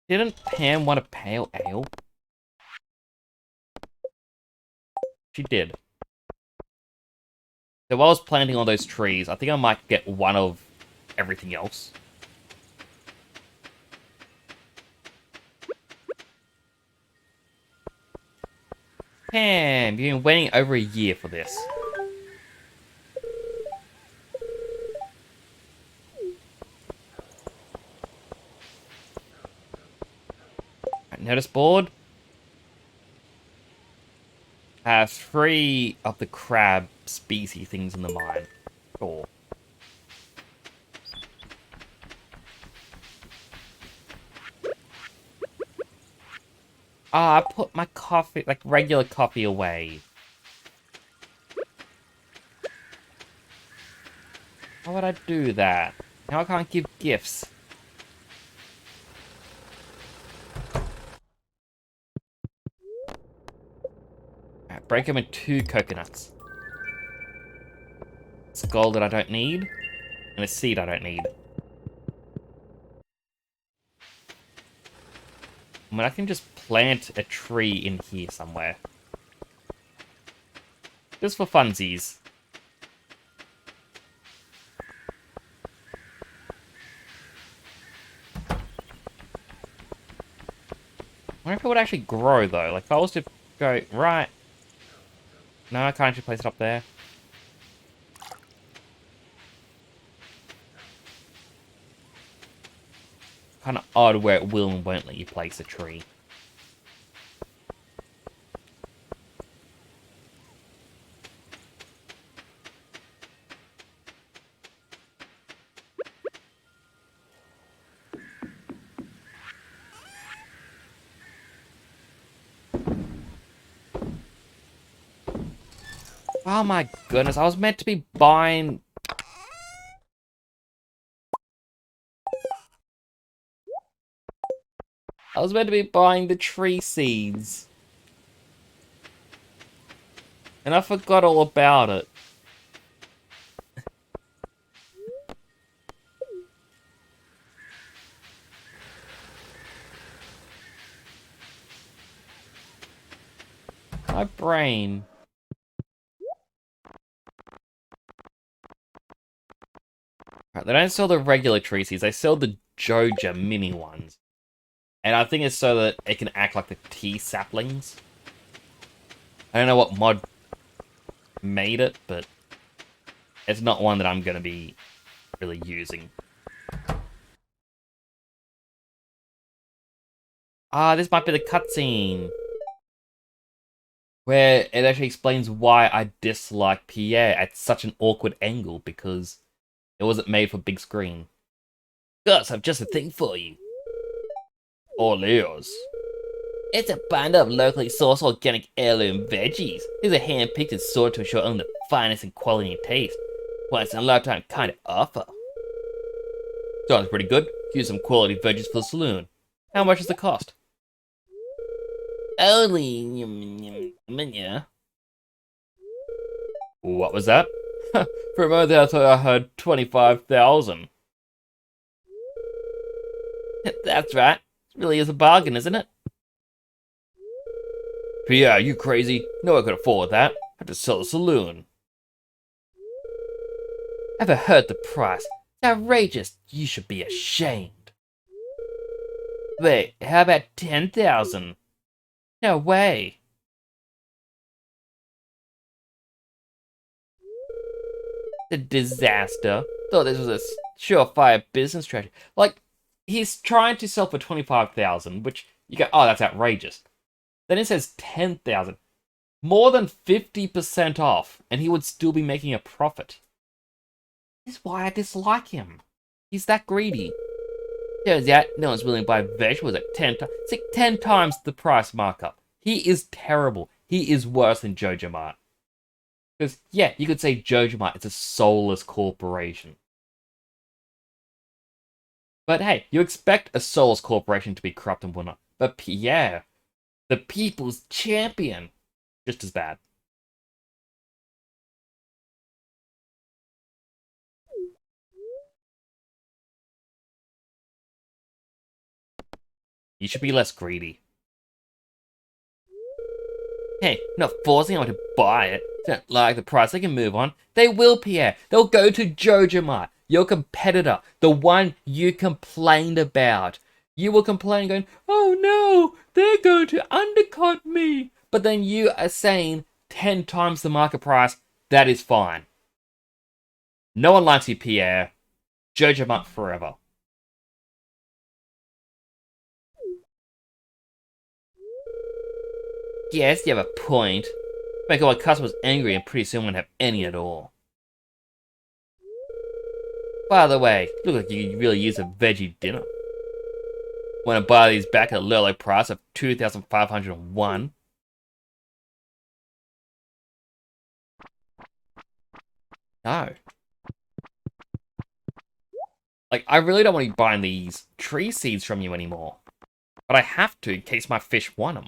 Didn't Pam want a pale ale? She did. So while I was planting all those trees, I think I might get one of everything else. Pam, you've been waiting over a year for this. Notice board. Have 3 of the crab species things in the mine. Cool. Ah, I put my coffee, like regular coffee, away. Why would I do that? Now I can't give gifts. Alright, break them in 2 coconuts. It's gold that I don't need, and a seed I don't need. I mean, I can just plant a tree in here somewhere. Just for funsies. I wonder if it would actually grow, though. Like, if I was to go, right... No, I can't actually place it up there. Kind of odd where it will and won't let you place a tree. Oh my goodness, I was meant to be buying... I was meant to be buying the tree seeds. And I forgot all about it. My brain. Right, they don't sell the regular tree seeds, they sell the Joja mini ones. And I think it's so that it can act like the tea saplings. I don't know what mod made it, but it's not one that I'm going to be really using. Ah, this might be the cutscene. Where it actually explains why I dislike Pierre at such an awkward angle, because it wasn't made for big screen. Gus, I've just a thing for you. All ears. It's a bundle of locally sourced organic heirloom veggies. These are hand-picked and sorted to ensure only the finest in quality and taste. Once in a lifetime kind of offer. Sounds pretty good. Here's some quality veggies for the saloon. How much is the cost? Only... yeah. What was that? For a moment there, I thought I heard 25,000. That's right. It really is a bargain, isn't it? Pierre, are you crazy? No one could afford that. I have to sell the saloon. Ever heard the price? It's outrageous. You should be ashamed. Wait, how about 10,000? No way. A disaster. Thought this was a surefire business strategy. Like, he's trying to sell for 25,000, which you go, oh, that's outrageous. Then it says 10,000. More than 50% off, and he would still be making a profit. This is why I dislike him. He's that greedy. Turns out, no one's willing to buy vegetables at 10 times. It's like 10 times the price markup. He is terrible. He is worse than Joja Mart. Because, yeah, you could say Joja Mart is a soulless corporation. But hey, you expect a soulless corporation to be corrupt and whatnot. But Pierre, the people's champion, just as bad. You should be less greedy. Hey, not forcing anyone to buy it. If they don't like the price, they can move on. They will, Pierre. They'll go to Joja Mart, your competitor, the one you complained about. You will complain going, oh no, they're going to undercut me. But then you are saying 10 times the market price, that is fine. No one likes you, Pierre. Joja Mart forever. Yes, you have a point. Make all my customers angry and pretty soon won't have any at all. By the way, look like you could really use a veggie dinner. Want to buy these back at a low price of 2,501? No. Like, I really don't want to be buying these tree seeds from you anymore. But I have to in case my fish want them.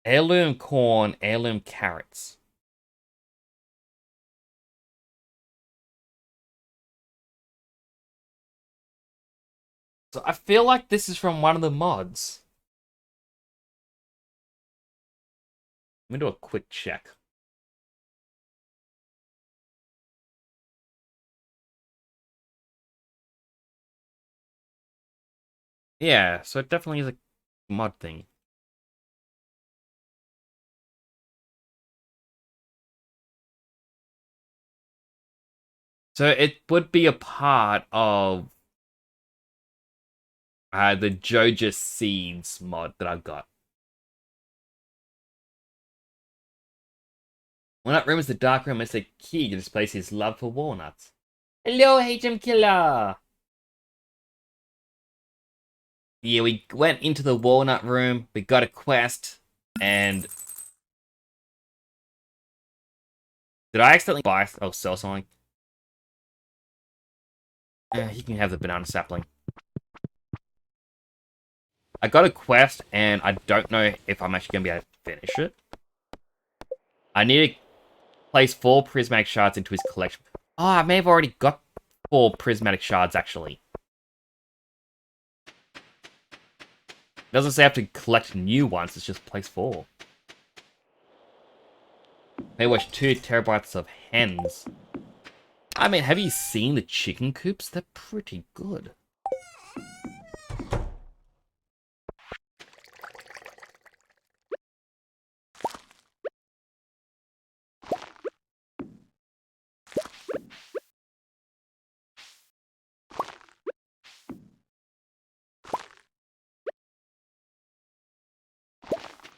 Heirloom corn, heirloom carrots. So I feel like this is from one of the mods. Let me do a quick check. Yeah, so it definitely is a mod thing. So it would be a part of the Joja Seeds mod that I've got. Walnut Room is the dark room as a key to display his love for walnuts. Hello, HM Killer! Yeah, we went into the Walnut Room, we got a quest, and... Did I accidentally buy or sell something? You can have the banana sapling. I got a quest, and I don't know if I'm actually going to be able to finish it. I need to place 4 prismatic shards into his collection. Oh, I may have already got 4 prismatic shards, actually. Doesn't say I have to collect new ones, it's just place 4. They watch 2 terabytes of hens. I mean, have you seen the chicken coops? They're pretty good.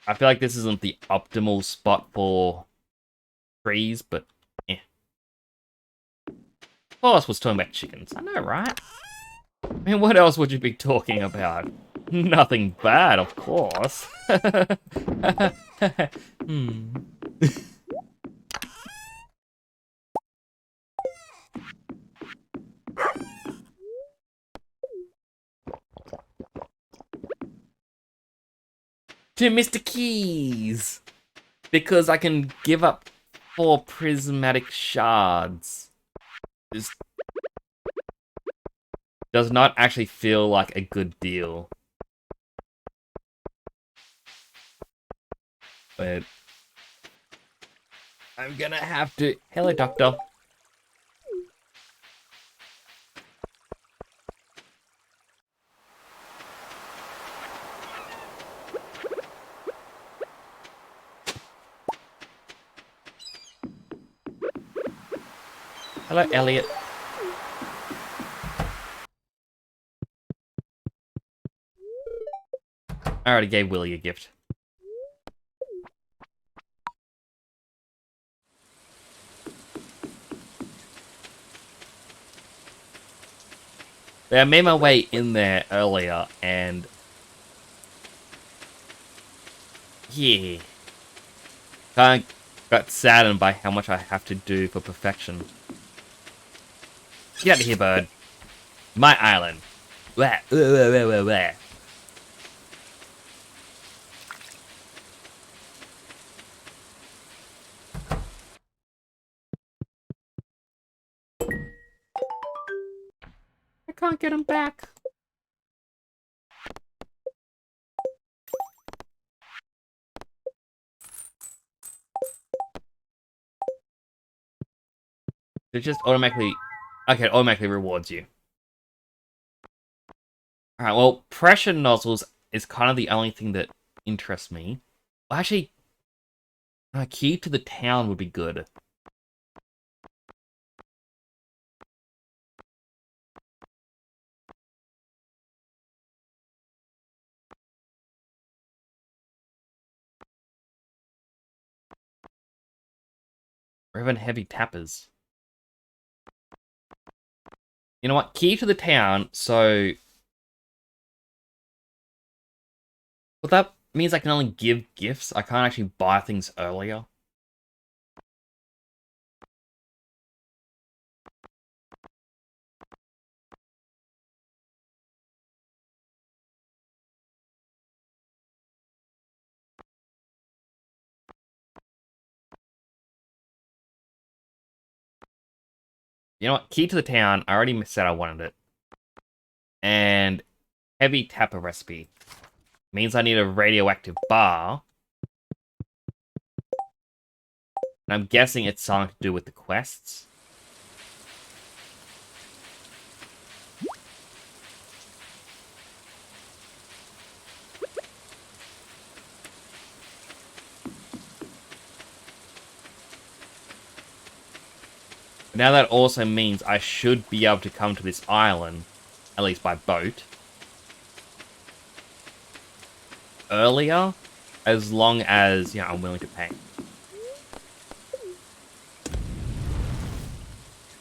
I feel like this isn't the optimal spot for trees, but eh. Boss was talking about chickens. I know, right? I mean, what else would you be talking about? Nothing bad, of course. Hmm. To Mr. Keys! Because I can give up 4 prismatic shards. This does not actually feel like a good deal. But I'm gonna have to... Hello, Doctor. Hello, Elliot. I already gave Willie a gift. I made my way in there earlier, and... yeah. Kind of got saddened by how much I have to do for perfection. Get out of here, bird. My island. Wah, wah, wah, wah, wah, wah. I can't get him back. It just automatically... okay, it automatically rewards you. Alright, well, pressure nozzles is kind of the only thing that interests me. Well, actually, a key to the town would be good. Or even heavy tappers. You know what? Key to the town, so... well, that means I can only give gifts. I can't actually buy things earlier. You know what? Key to the town. I already said I wanted it. And heavy tapper recipe. Means I need a radioactive bar. And I'm guessing it's something to do with the quests. Now that also means I should be able to come to this island, at least by boat, earlier, as long as, you know, I'm willing to pay.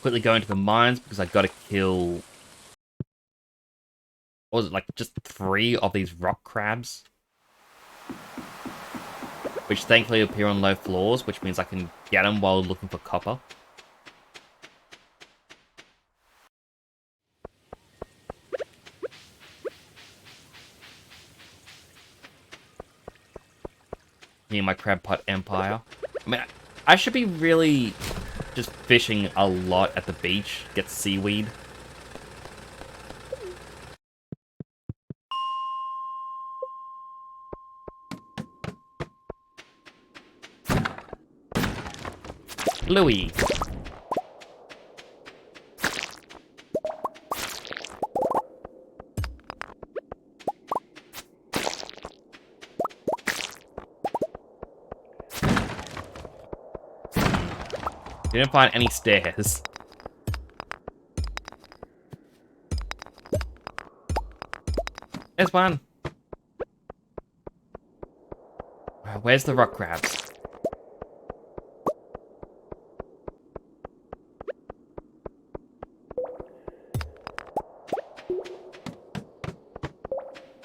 Quickly go into the mines because I gotta kill... what was it, like just 3 of these rock crabs? Which thankfully appear on low floors, which means I can get them while looking for copper. Me and my crab pot empire. I mean, I should be really just fishing a lot at the beach, get seaweed. Bluey. Didn't find any stairs. There's one. Where's the rock crabs?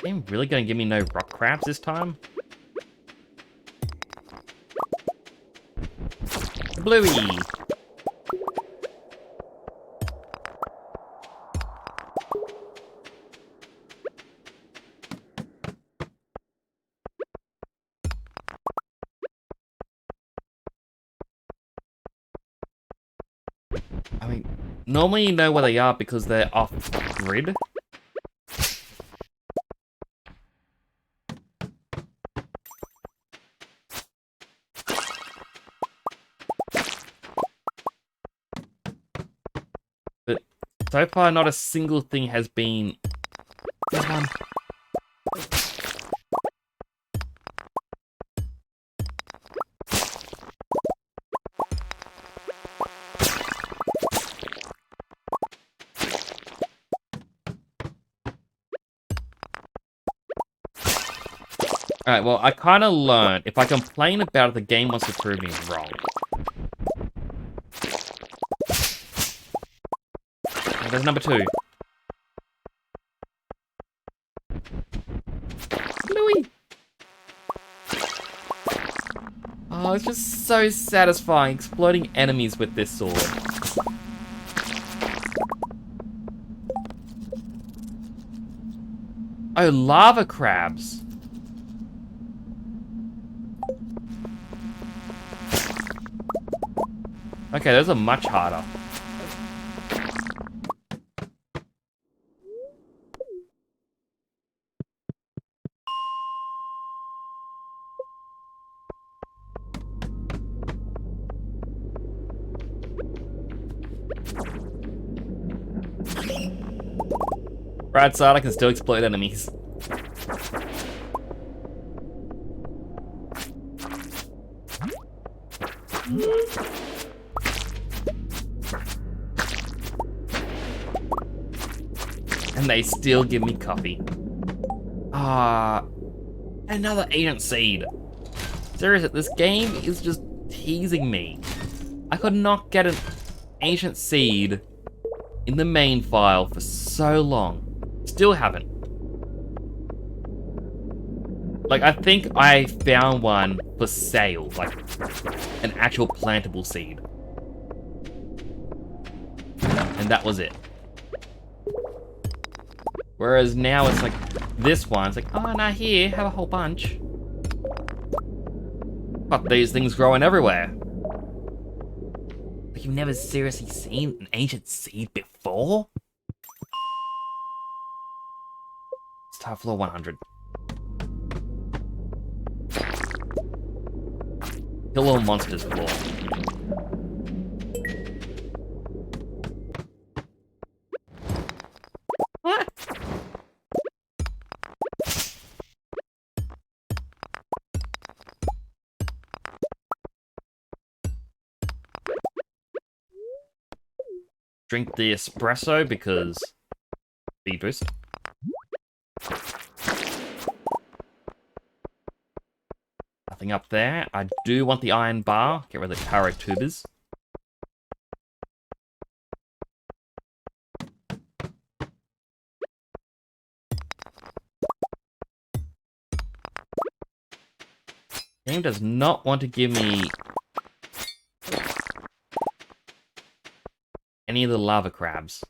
Are you really gonna give me no rock crabs this time? Bluey! I mean, normally you know where they are because they're off-grid. But so far, not a single thing has been... There's one. Alright, well, I kind of learned, if I complain about it, the game wants to prove me wrong. Oh, there's number 2. Bluey! Oh, it's just so satisfying exploding enemies with this sword. Oh, lava crabs. Okay, those are much harder. Right side, I can still explode enemies. And they still give me coffee. Another ancient seed. Seriously, this game is just teasing me. I could not get an ancient seed in the main file for so long. Still haven't. Like, I think I found one for sale, like an actual plantable seed. And that was it. Whereas now it's like, this one's like, oh, not here, have a whole bunch. But these things growing everywhere. But you've never seriously seen an ancient seed before? Start floor 100. Kill all monsters floor. What? Drink the espresso because speed boost. Nothing up there. I do want the iron bar. Get rid of the Karo tubers. Game does not want to give me any of the lava crabs.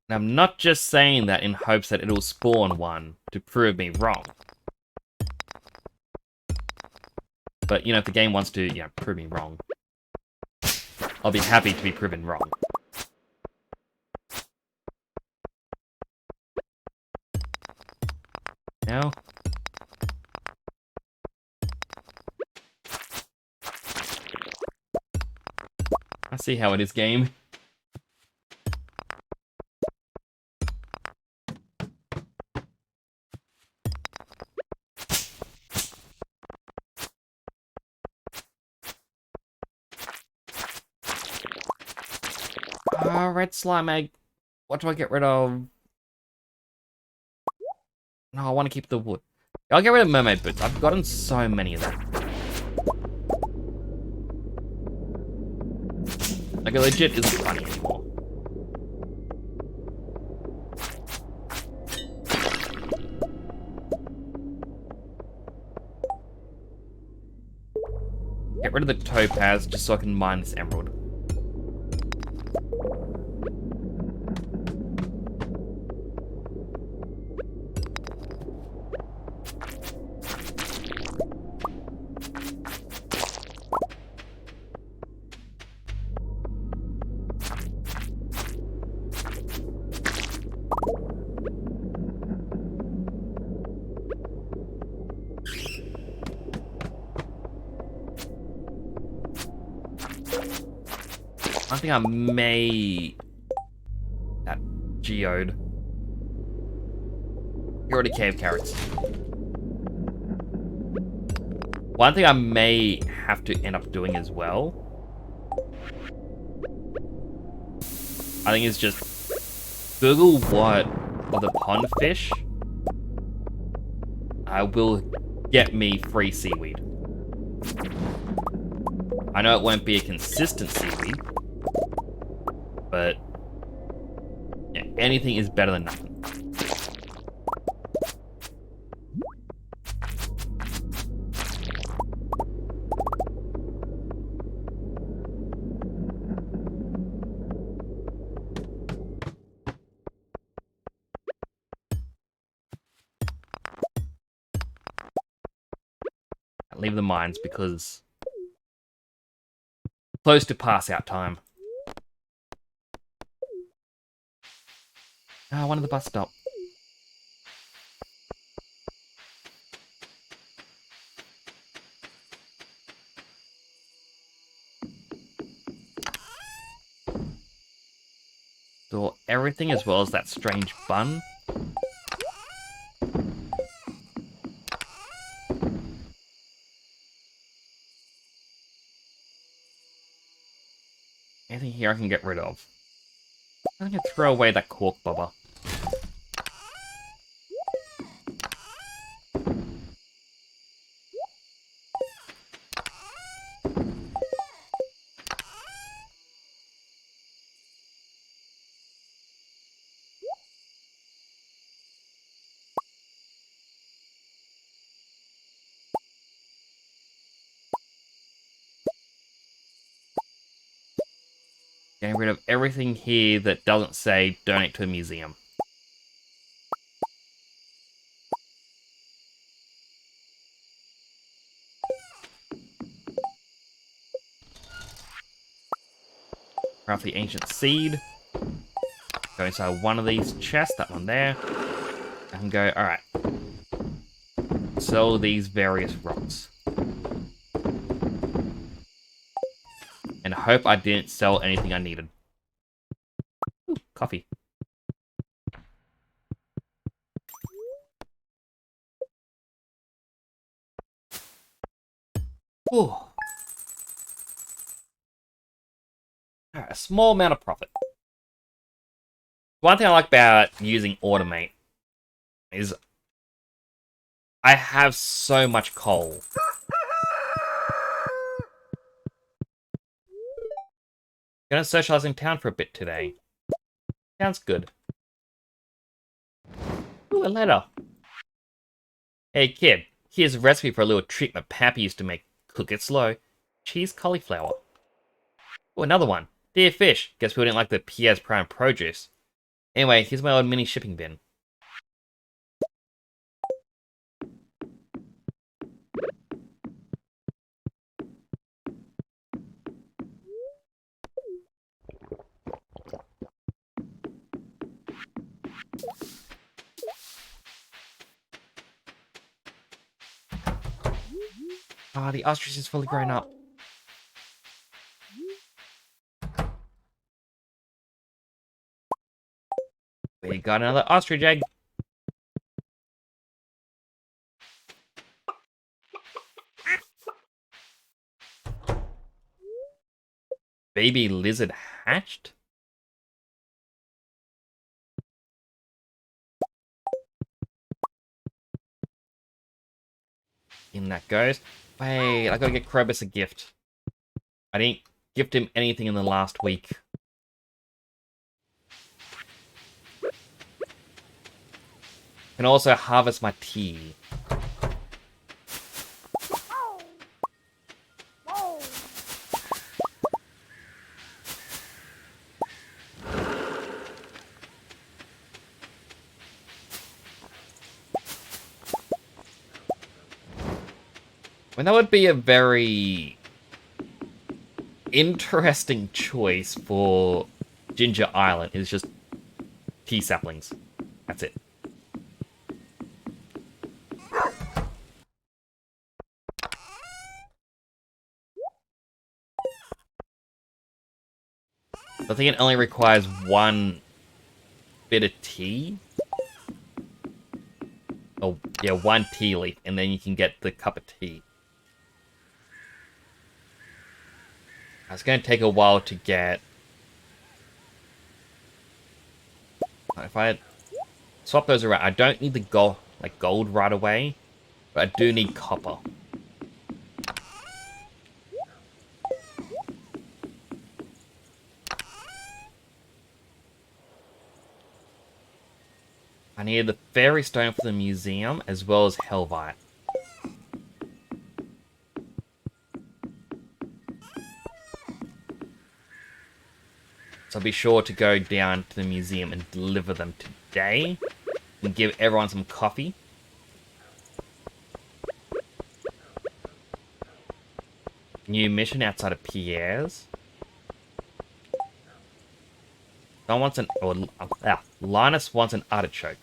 And I'm not just saying that in hopes that it'll spawn one to prove me wrong. But, you know, if the game wants to, yeah, prove me wrong, I'll be happy to be proven wrong. Now. I see how it is, game. Red slime egg. What do I get rid of? No, I want to keep the wood. I'll get rid of mermaid boots. I've gotten so many of them. Like, it legit isn't funny anymore. Get rid of the topaz just so I can mine this emerald. I think I may... That geode. You already cave carrots. One thing I may have to end up doing as well, I think is just Google what of the pond fish will get me free seaweed. I know it won't be a consistent seaweed, but yeah, anything is better than nothing. I leave the mines because close to pass out time. Ah, one of the bus stop. Store everything as well as that strange bun. Anything here I can get rid of. I can throw away that cork bobber. Getting rid of everything here that doesn't say donate to a museum. Craft the ancient seed. Go inside one of these chests, that one there. And go, alright. Sell these various rocks. And hope I didn't sell anything I needed. Ooh, coffee. Ooh. Alright, a small amount of profit. One thing I like about using Automate is I have so much coal. Gonna socialize in town for a bit today. Sounds good. Ooh, a letter. Hey kid, here's a recipe for a little treat my pappy used to make. Cook it slow. Cheese cauliflower. Ooh, another one. Dear fish, guess we didn't like the Pierre's Prime produce. Anyway, here's my old mini shipping bin. Ah, the ostrich is fully grown up. We got another ostrich egg. Baby lizard hatched? In that goes. Wait, I gotta get Krobus a gift. I didn't gift him anything in the last week. Can also harvest my tea. Well, that would be a very interesting choice for Ginger Island. It's just tea saplings. That's it. I think it only requires one bit of tea. Oh, yeah, one tea leaf, and then you can get the cup of tea. It's going to take a while to get... If I swap those around, I don't need the gold right away, but I do need copper. I need the fairy stone for the museum, as well as Helvite. So be sure to go down to the museum and deliver them today. And give everyone some coffee. New mission outside of Pierre's. Someone wants an... Linus wants an artichoke.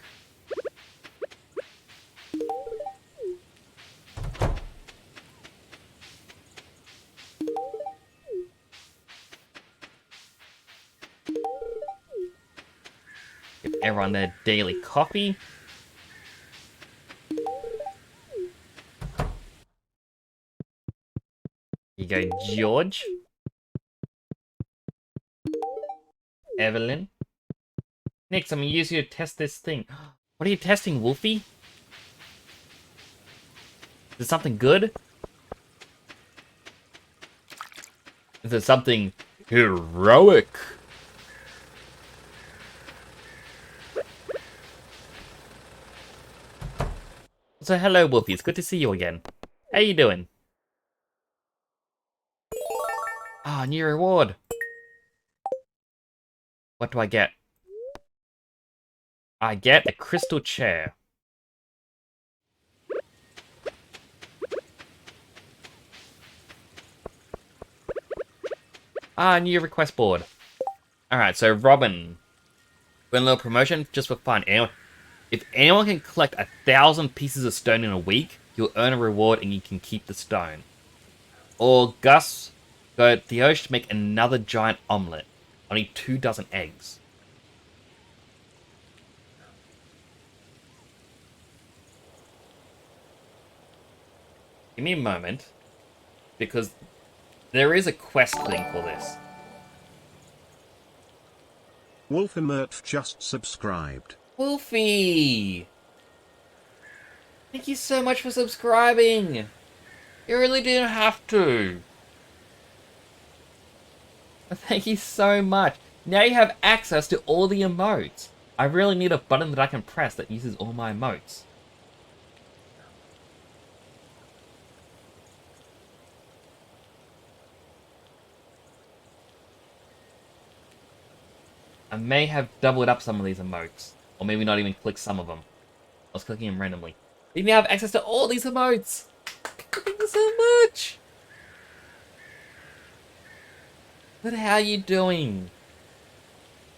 Give everyone their daily coffee. You go, George. Evelyn. Next, I'm gonna use you to test this thing. What are you testing, Wolfie? Is it something good? Is it something heroic? So hello, Wolfie. It's good to see you again. How you doing? Ah, new reward. What do I get? I get a crystal chair. Ah, new request board. Alright, so Robin. Win a little promotion just for fun. If anyone can collect 1,000 pieces of stone in a week, you'll earn a reward and you can keep the stone. Or Gus, go to the ocean to make another giant omelette. I need 2 dozen eggs. Give me a moment, because there is a quest thing for this. Wolfimert just subscribed. Wolfie! Thank you so much for subscribing! You really didn't have to. Thank you so much. Now you have access to all the emotes. I really need a button that I can press that uses all my emotes. I may have doubled up some of these emotes. Or maybe not even click some of them. I was clicking them randomly. You now have access to all these emotes! Thank you so much! But how are you doing?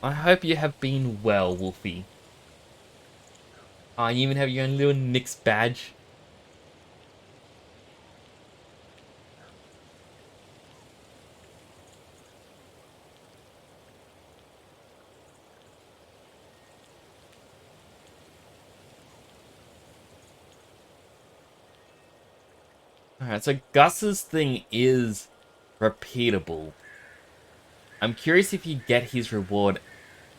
I hope you have been well, Wolfie. Oh, you even have your own little Nix badge. Alright, so Gus's thing is repeatable. I'm curious if you get his reward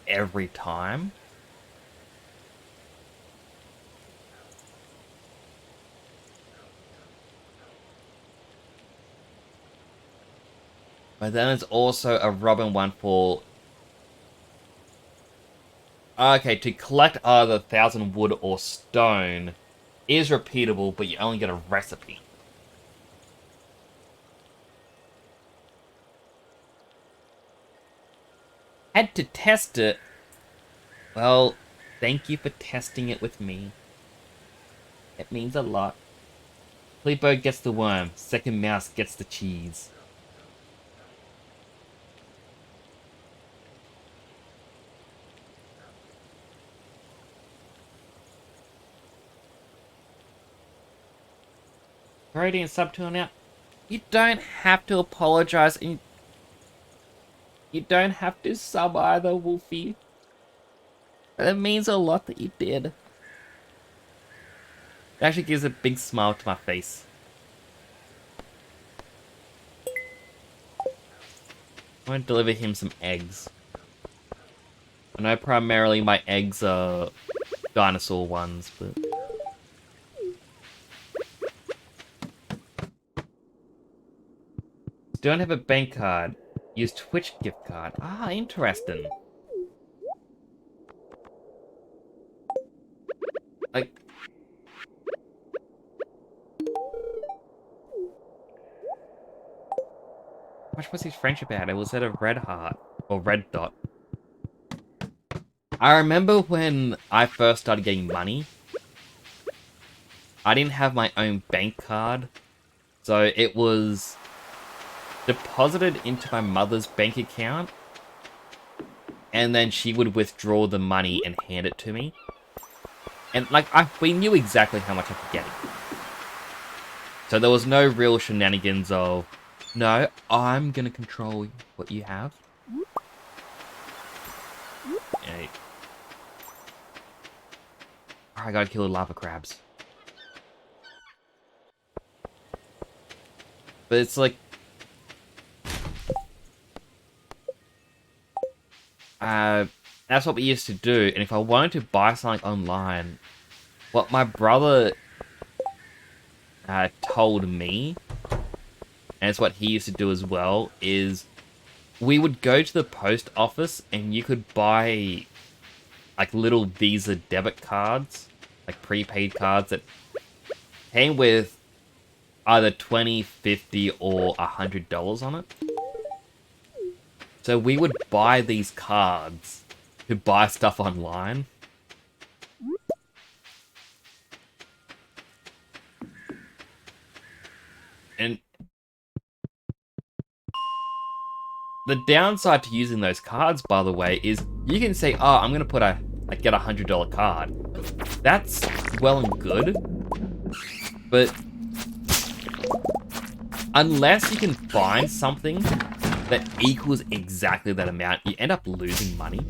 every time. But then there's also a Robin one for... Okay, to collect either 1,000 wood or stone is repeatable, but you only get a recipe. Had to test it. Well, thank you for testing it with me. It means a lot. Fleetbird gets the worm. Second mouse gets the cheese. Brody and Subtool now. You don't have to apologize. And you don't have to sub either, Wolfie. It means a lot that you did. It actually gives a big smile to my face. I'm going to deliver him some eggs. I know primarily my eggs are dinosaur ones, but... Don't have a bank card. Use Twitch gift card. Ah, interesting. Like... How much was his friendship at? It was at a red heart. Or red dot. I remember when I first started getting money. I didn't have my own bank card. So it was deposited into my mother's bank account. And then she would withdraw the money and hand it to me. And like, we knew exactly how much I could get. So there was no real shenanigans of, no, I'm gonna control what you have. Yeah. I gotta kill the lava crabs. But it's like... that's what we used to do, and if I wanted to buy something online, what my brother told me, and it's what he used to do as well, is we would go to the post office and you could buy like little Visa debit cards, like prepaid cards that came with either $20, $50, or $100 on it. So we would buy these cards to buy stuff online. And the downside to using those cards, by the way, is you can say, oh, I'm going to get a $100 card. That's well and good. But unless you can find something that equals exactly that amount, you end up losing money.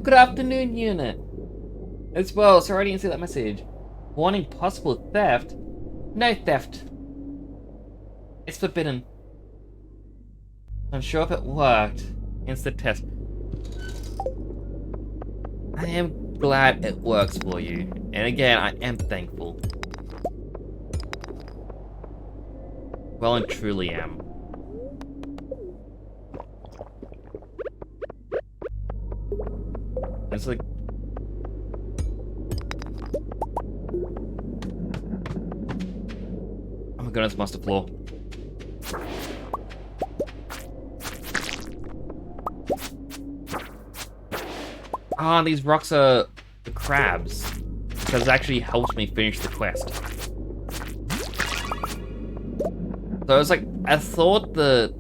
Good afternoon, unit. As well, sorry I didn't see that message. Warning possible theft? No theft. It's forbidden. I'm sure if it worked. Hence the test. I am glad it works for you. And again, I am thankful. Well and truly am. It's like... Oh my goodness, master floor. Ah, these rocks are the crabs. Because it actually helps me finish the quest. So it's like, a thought that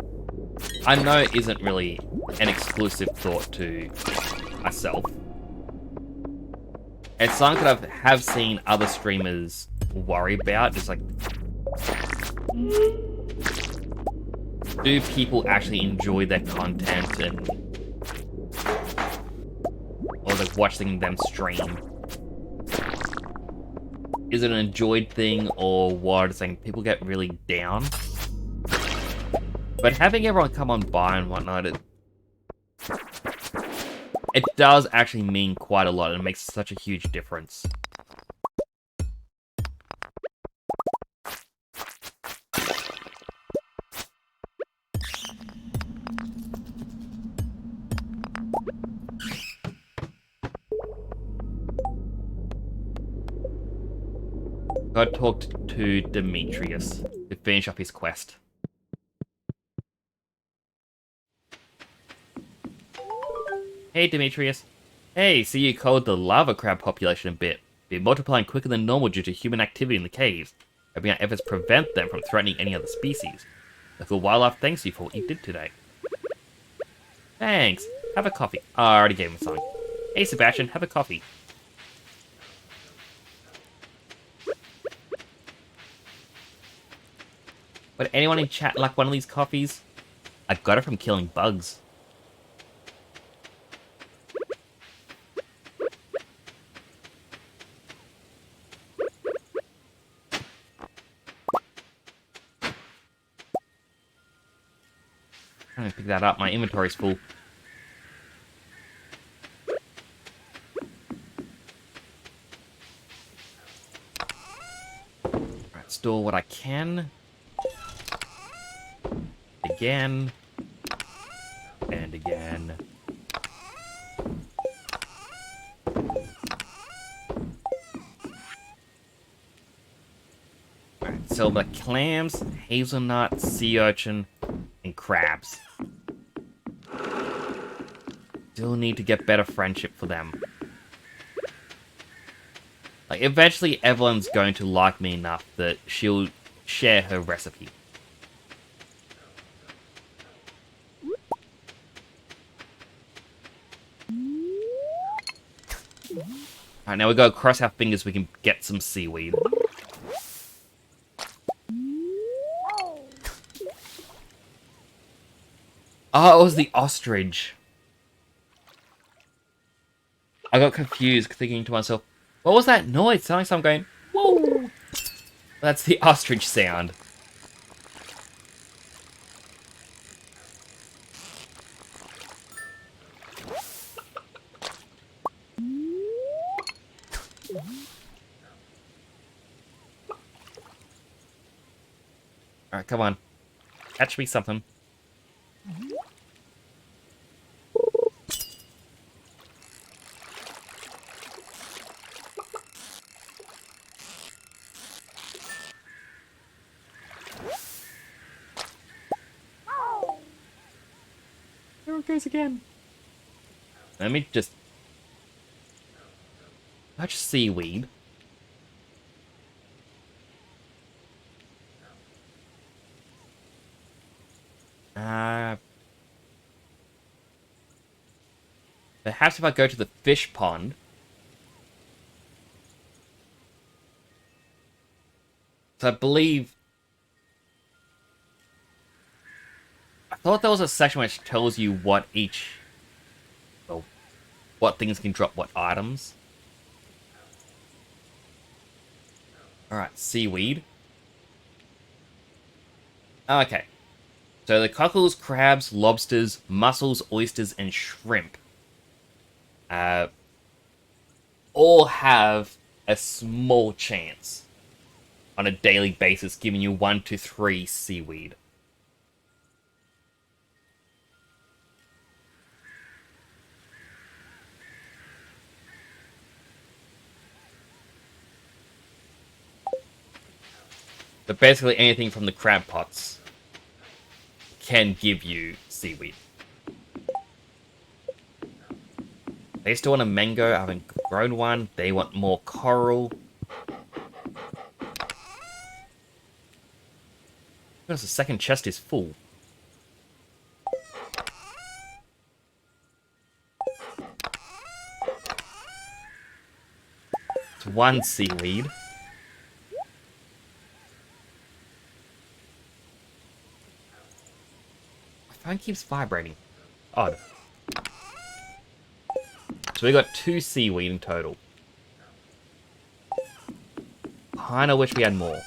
I know isn't really an exclusive thought to myself. It's something that I have seen other streamers worry about, just like, do people actually enjoy their content, and or the watching them stream. Is it an enjoyed thing or what? It's like people get really down. But having everyone come on by and whatnot, it does actually mean quite a lot and it makes such a huge difference. Got talked to Demetrius to finish up his quest. Hey Demetrius. Hey, see you culled the lava crab population a bit. They're multiplying quicker than normal due to human activity in the caves. Hoping our efforts prevent them from threatening any other species. Local wildlife thanks you for what you did today. Thanks. Have a coffee. Oh, I already gave him something. Hey Sebastian, have a coffee. Would anyone in chat like one of these coffees? I got it from killing bugs. I'm gonna pick that up, my inventory's full. Alright, store what I can. Again. And again. Alright, so the clams, hazelnut, sea urchin, and crabs. Still need to get better friendship for them. Like, eventually Evelyn's going to like me enough that she'll share her recipe. Alright, now we gotta cross our fingers we can get some seaweed. Oh, it was the ostrich. I got confused, thinking to myself, what was that noise? Sounding like something going, whoa! That's the ostrich sound. Alright, come on. Catch me something. There it goes again. Let me just touch seaweed. Perhaps if I go to the fish pond. So I believe... I thought there was a section which tells you what each... Well, what things can drop what items. Alright, seaweed. Okay. So the cockles, crabs, lobsters, mussels, oysters, and shrimp all have a small chance on a daily basis, giving you 1 to 3 seaweed. But basically anything from the crab pots can give you seaweed. They still want a mango. I haven't grown one. They want more coral. Because the second chest is full. It's 1 seaweed. My phone keeps vibrating. Odd. So we got 2 seaweed in total. Kinda wish we had more.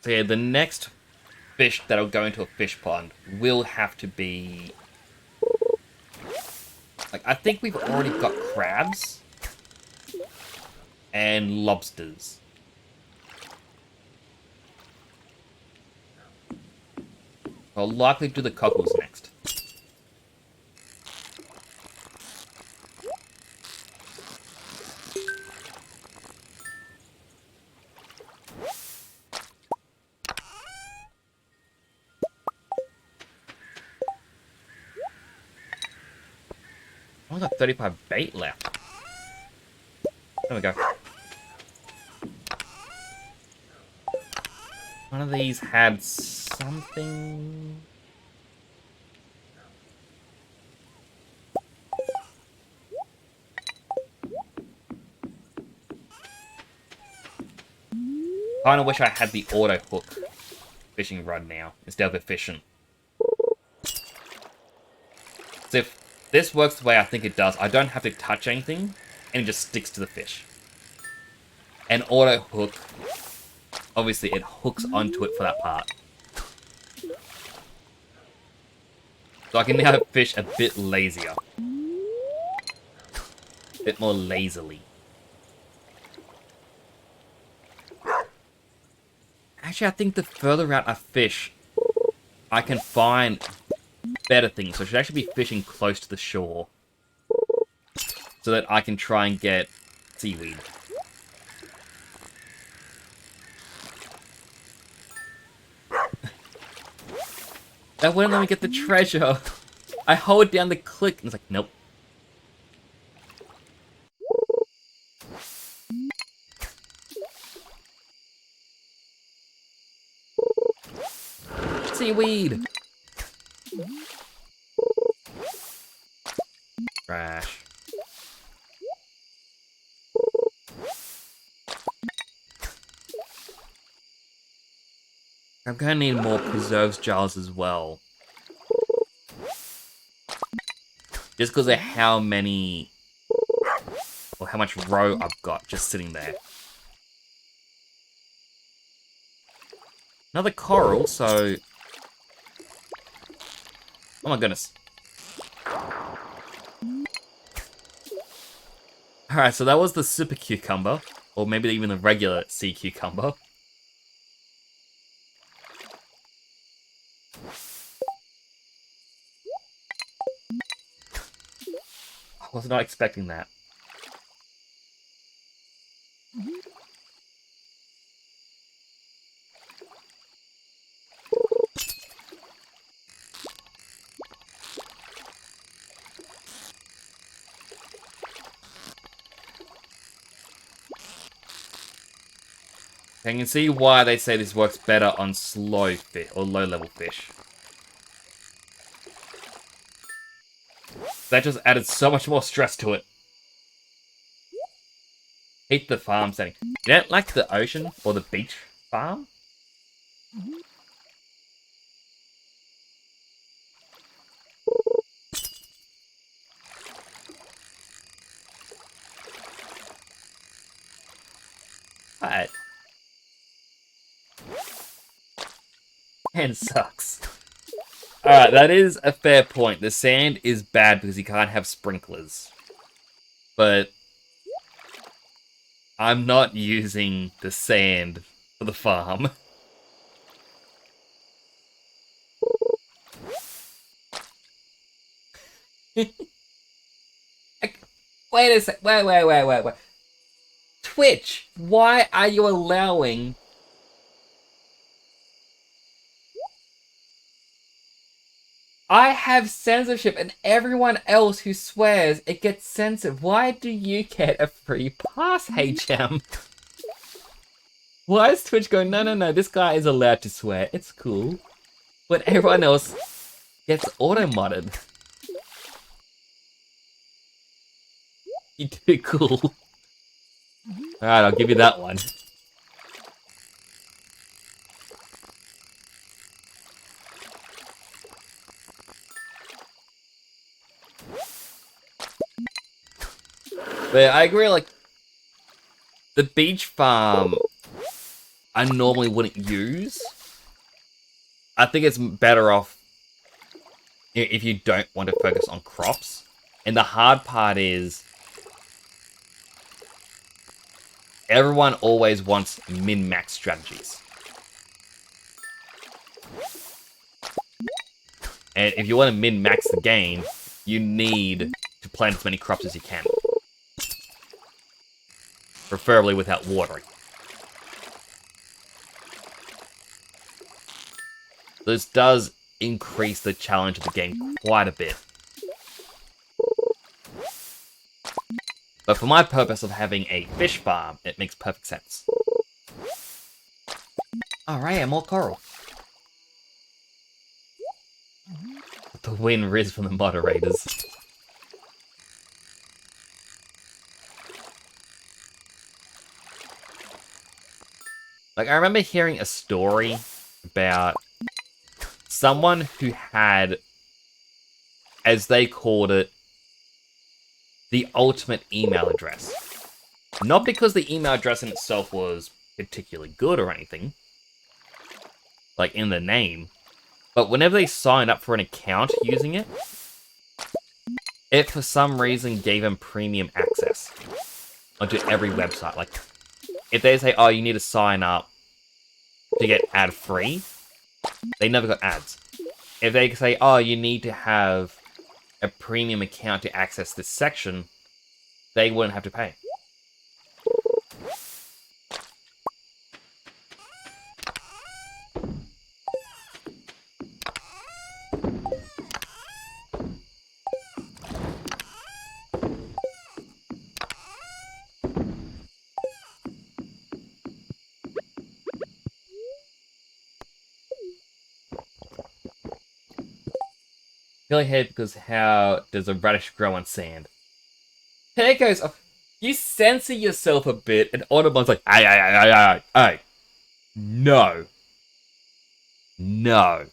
So yeah, the next fish that'll go into a fish pond will have to be... Like, I think we've already got crabs and lobsters. I'll likely do the cockles next. I've got 35 bait left. There we go. One of these had something... Kinda wish I had the auto hook fishing rod now, instead of efficient. So if this works the way I think it does, I don't have to touch anything, and it just sticks to the fish. And auto hook, obviously it hooks onto it for that part. So I can now fish a bit lazier. A bit more lazily. Actually, I think the further out I fish, I can find better things. So I should actually be fishing close to the shore. So that I can try and get seaweed. That wouldn't let me get the treasure. I hold down the click and it's like, nope. Seaweed! Trash. I'm gonna need more preserves jars as well. Just because of how many... or how much roe I've got just sitting there. Another coral, so... Oh my goodness. Alright, so that was the super cucumber. Or maybe even the regular sea cucumber. I was not expecting that. I can see why they say this works better on slow fish or low-level fish. That just added so much more stress to it. Hate the farm setting. You don't like the ocean or the beach farm? Alright. And sucks. Alright, that is a fair point. The sand is bad because you can't have sprinklers. But I'm not using the sand for the farm. Wait a sec. Wait. Twitch, why are you allowing... I have censorship and everyone else who swears it gets censored. Why do you get a free pass, HM? Why is Twitch going, no, this guy is allowed to swear, it's cool. But everyone else gets auto-modded. You do cool. Alright, I'll give you that one. But I agree, like, the beach farm I normally wouldn't use. I think it's better off if you don't want to focus on crops. And the hard part is everyone always wants min-max strategies. And if you want to min-max the game, you need to plant as many crops as you can. Preferably without watering. This does increase the challenge of the game quite a bit. But for my purpose of having a fish farm, it makes perfect sense. Alright, more coral. The win riz from the moderators. Like, I remember hearing a story about someone who had, as they called it, the ultimate email address. Not because the email address in itself was particularly good or anything, like in the name, but whenever they signed up for an account using it, it for some reason gave them premium access onto every website. Like, if they say, oh, you need to sign up to get ad-free, they never got ads. If they say, oh, you need to have a premium account to access this section, they wouldn't have to pay. Go ahead, because how does a radish grow on sand? Here goes. You censor yourself a bit, and Audubon's like, ay. No. No.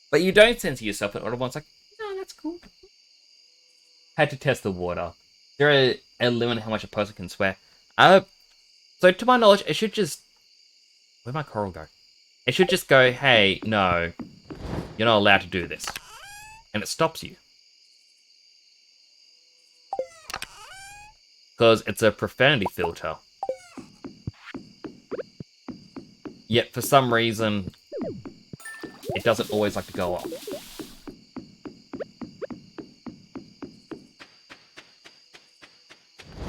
But you don't censor yourself, and Audubon's like, no, that's cool. Had to test the water. There are a limit how much a person can swear. So to my knowledge, it should just... Where'd my coral go? It should just go, hey, no, you're not allowed to do this. And it stops you. Because it's a profanity filter. Yet, for some reason, it doesn't always like to go off.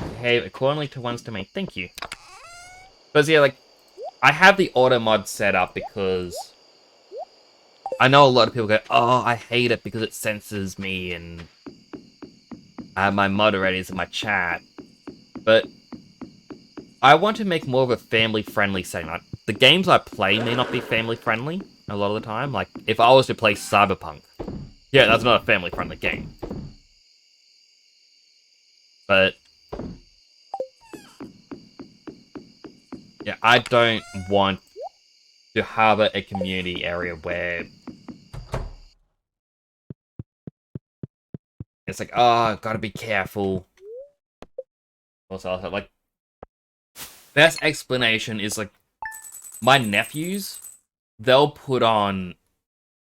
Behave accordingly to one's domain. Thank you. But yeah, like, I have the auto mod set up because I know a lot of people go, oh, I hate it because it censors me and my moderators in my chat. But I want to make more of a family-friendly setting. Like, the games I play may not be family-friendly a lot of the time. Like, if I was to play Cyberpunk, yeah, that's not a family-friendly game. But yeah, I don't want to harbor a community area where it's like, oh, gotta be careful. Also, like, best explanation is, like, my nephews, they'll put on...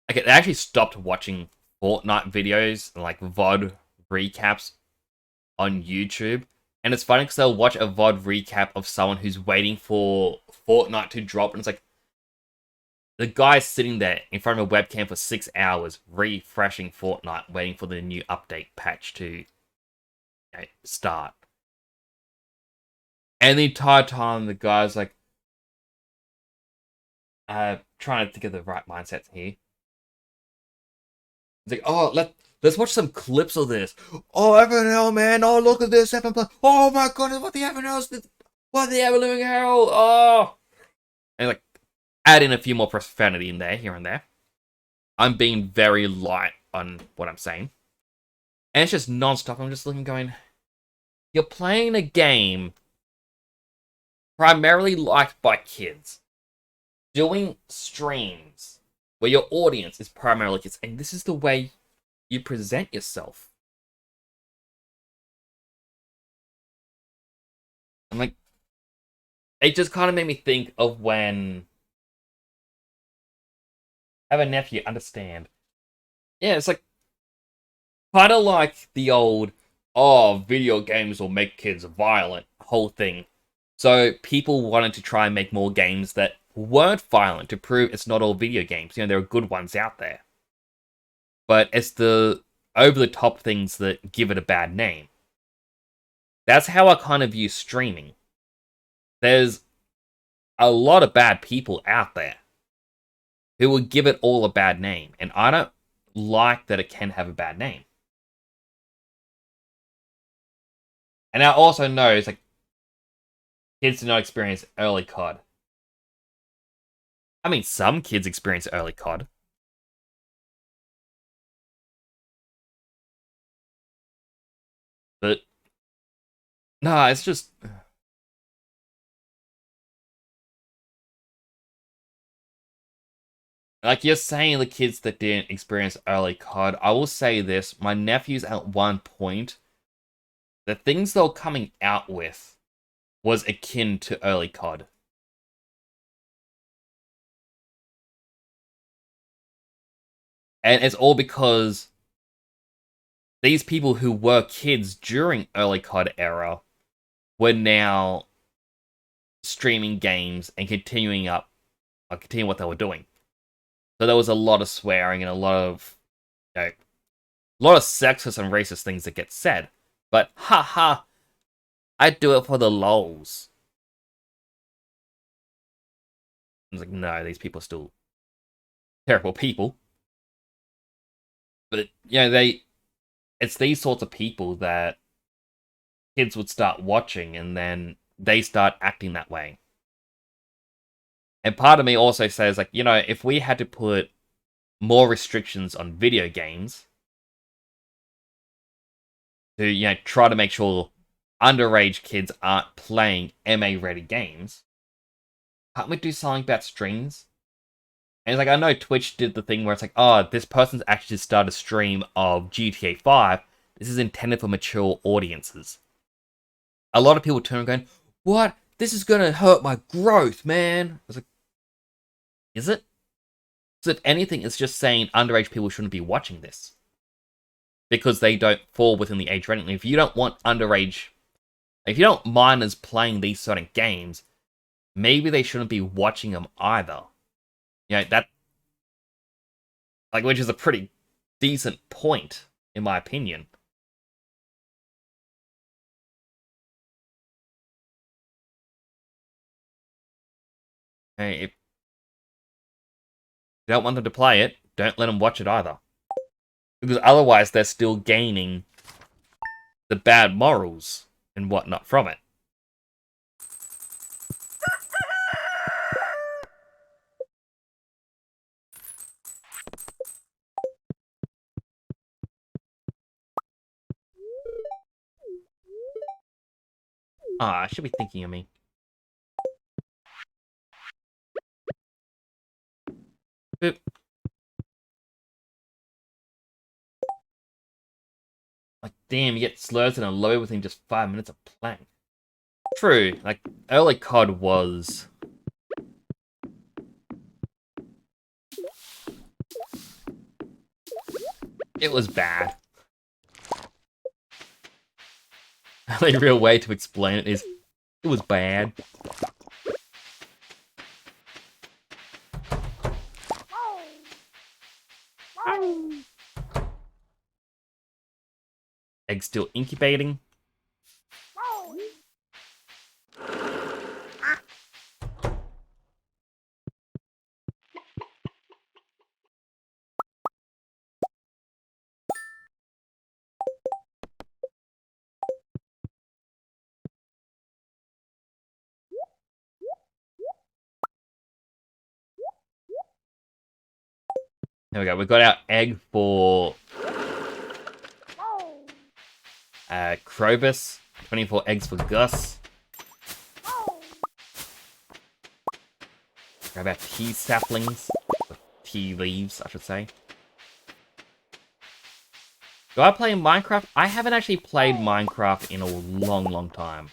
Okay, they actually stopped watching Fortnite videos and, like, VOD recaps on YouTube. And it's funny because they'll watch a VOD recap of someone who's waiting for Fortnite to drop, and it's like, the guy's sitting there in front of a webcam for 6 hours, refreshing Fortnite, waiting for the new update patch to start. And the entire time, the guy's like, trying to think of the right mindset here. It's like, oh, let's watch some clips of this. Oh, FNL, man. Oh, look at this. Oh my god, what the FNL? What the ever living hell? Oh. And like, add in a few more profanity in there, here and there. I'm being very light on what I'm saying. And it's just non-stop. I'm just looking, going, you're playing a game primarily liked by kids. Doing streams where your audience is primarily kids, and this is the way you present yourself. I'm like, it just kind of made me think of when I have a nephew, understand. Yeah, it's like, kind of like the old, oh, video games will make kids violent whole thing. So people wanted to try and make more games that weren't violent to prove it's not all video games. You know, there are good ones out there. But it's the over-the-top things that give it a bad name. That's how I kind of view streaming. There's a lot of bad people out there who will give it all a bad name. And I don't like that it can have a bad name. And I also know it's like kids do not experience early COD. I mean, some kids experience early COD. But nah, it's just like you're saying the kids that didn't experience early COD. I will say this: my nephews at one point, the things they were coming out with was akin to early COD. And it's all because these people who were kids during early COD era were now streaming games and continuing what they were doing. So there was a lot of swearing and a lot of, a lot of sexist and racist things that get said. But haha, I do it for the lols. I was like, no, these people are still terrible people. But it's these sorts of people that kids would start watching, and then they start acting that way. And part of me also says, like, if we had to put more restrictions on video games to, try to make sure underage kids aren't playing MA-ready games, can't we do something about streams? And it's like, I know Twitch did the thing where it's like, oh, this person's actually just started a stream of GTA 5. This is intended for mature audiences. A lot of people turn and going, what? This is going to hurt my growth, man. I was like, is it? So if anything, it's just saying underage people shouldn't be watching this. Because they don't fall within the age rating. If you don't want minors playing these sort of games, maybe they shouldn't be watching them either. That, like, which is a pretty decent point, in my opinion. Hey, if you don't want them to play it, don't let them watch it either. Because otherwise, they're still gaining the bad morals and whatnot from it. Ah, I should be thinking of me. Boop. Like, damn, you get slurs and a low within just 5 minutes of playing. True, like, early COD was... It was bad. The only real way to explain it is, it was bad. Egg still incubating. There we go. We've got our egg for Krobus. 24 eggs for Gus. Grab our tea saplings. Tea leaves, I should say. Do I play Minecraft? I haven't actually played Minecraft in a long time.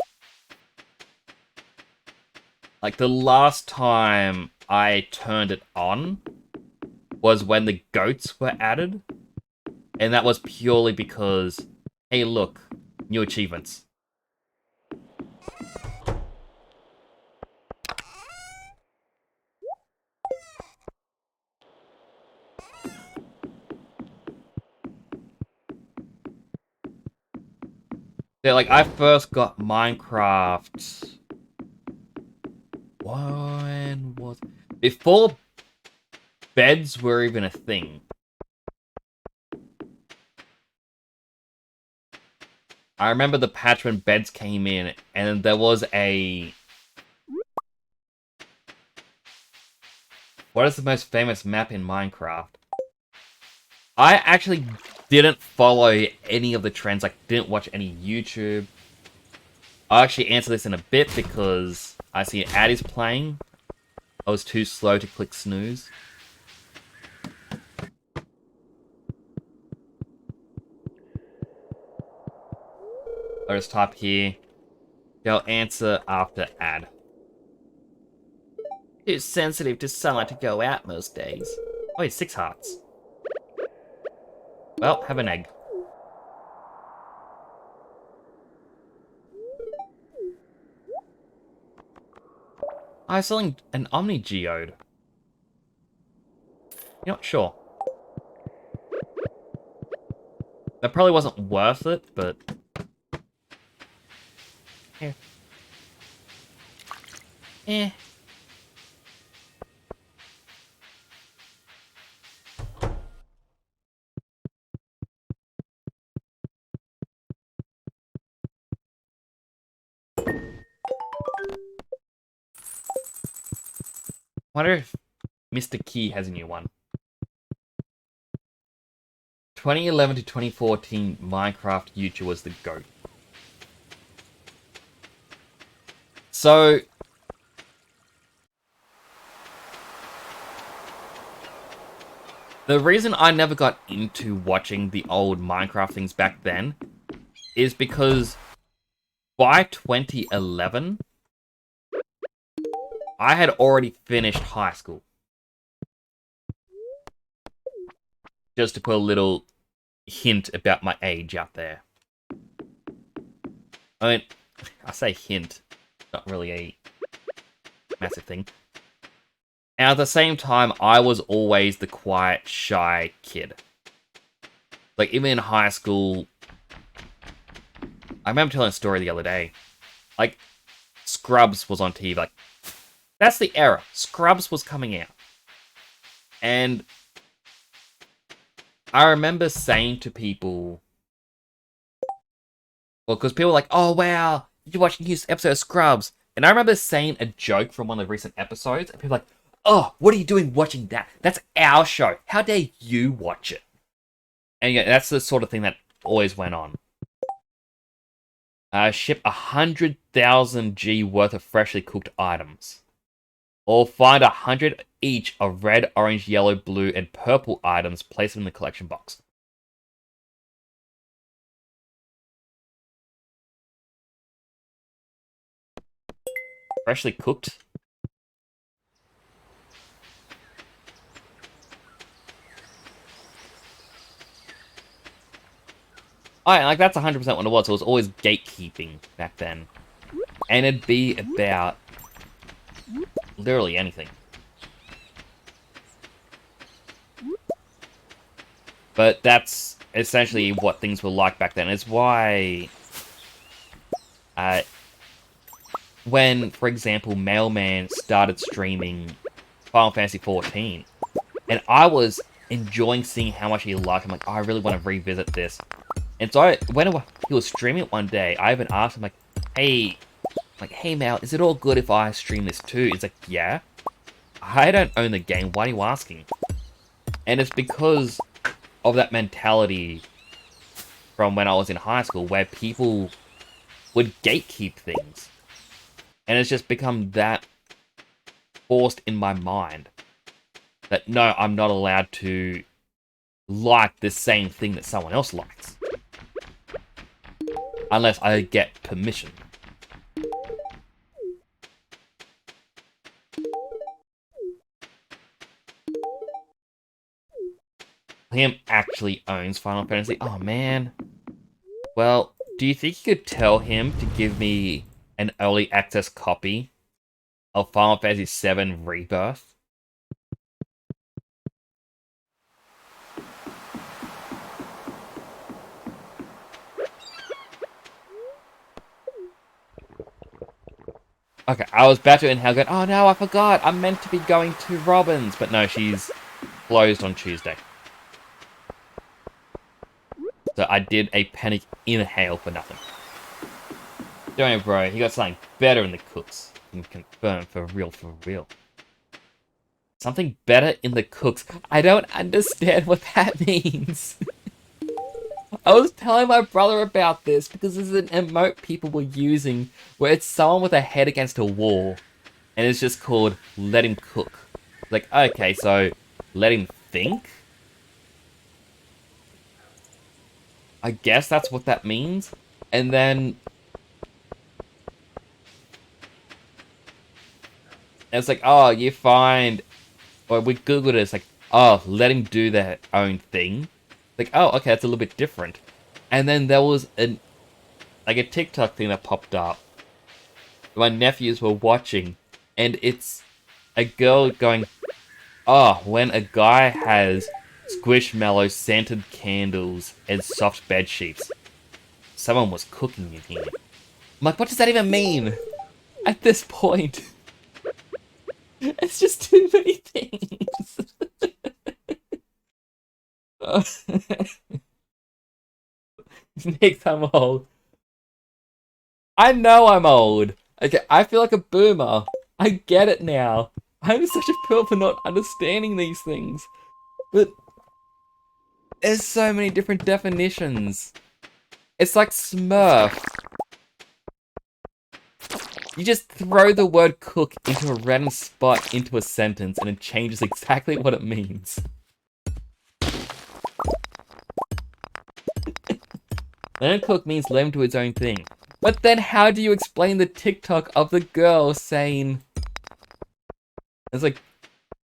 Like, the last time I turned it on was when the goats were added. And that was purely because, hey look, new achievements. Yeah, like, I first got Minecraft... When was... Before beds were even a thing. I remember the patch when beds came in, and there was a... What is the most famous map in Minecraft? I actually didn't follow any of the trends, like, didn't watch any YouTube. I'll actually answer this in a bit because I see an ad is playing. I was too slow to click snooze. I'll just type here. I'll answer after ad. Too sensitive to sunlight to go out most days. Oh, wait, 6 hearts. Well, have an egg. I was selling an Omni Geode. You're not sure. That probably wasn't worth it, but... Eh. Eh. Wonder if Mr. Key has a new one. 2011 to 2014 Minecraft YouTube was the GOAT. So... The reason I never got into watching the old Minecraft things back then is because by 2011, I had already finished high school. Just to put a little hint about my age out there. I mean, I say hint, not really a massive thing. And at the same time, I was always the quiet, shy kid. Like, even in high school, I remember telling a story the other day. Like, Scrubs was on TV. Like, that's the era. Scrubs was coming out. And I remember saying to people... Well, because people were like, oh, wow, did you watch the new episode of Scrubs? And I remember saying a joke from one of the recent episodes, and people were like, oh, what are you doing watching that? That's our show. How dare you watch it? And yeah, that's the sort of thing that always went on. Ship 100,000 G worth of freshly cooked items. Or find 100 each of red, orange, yellow, blue, and purple items. Place them in the collection box. Freshly cooked? Like, that's 100% what it was. It was always gatekeeping back then. And it'd be about literally anything. But that's essentially what things were like back then. It's why... when, for example, Mailman started streaming Final Fantasy XIV, and I was enjoying seeing how much he liked. I'm like, oh, I really want to revisit this. And so when he was streaming it one day, I even asked him, like, hey, Mal, is it all good if I stream this too? He's like, yeah. I don't own the game. Why are you asking? And it's because of that mentality from when I was in high school, where people would gatekeep things. And it's just become that forced in my mind that no, I'm not allowed to like the same thing that someone else likes. Unless I get permission. Liam actually owns Final Fantasy. Oh man. Well, do you think you could tell him to give me an early access copy of Final Fantasy VII Rebirth? Okay, I was about to inhale going, oh no, I forgot, I'm meant to be going to Robin's. But no, she's closed on Tuesday. So I did a panic inhale for nothing. Don't worry, bro, he got something better in the cooks. Can confirm for real, for real. Something better in the cooks. I don't understand what that means. I was telling my brother about this because this is an emote people were using where it's someone with a head against a wall. And it's just called let him cook. Like, okay, so let him think? I guess that's what that means. And then it's like, oh, you find, or we googled it, it's like, oh, let him do their own thing. Like, oh, okay, that's a little bit different. And then there was a TikTok thing that popped up. My nephews were watching, and it's a girl going, oh, when a guy has squishmallow scented candles and soft bed sheets, someone was cooking in here. I'm like, what does that even mean? At this point, it's just too many things. Nick, I'm old. I know I'm old. Okay, I feel like a boomer. I get it now. I'm such a fool for not understanding these things. But there's so many different definitions. It's like Smurf. You just throw the word cook into a random spot into a sentence and it changes exactly what it means. Let him cook means let him do his own thing. But then how do you explain the TikTok of the girl saying... It's like,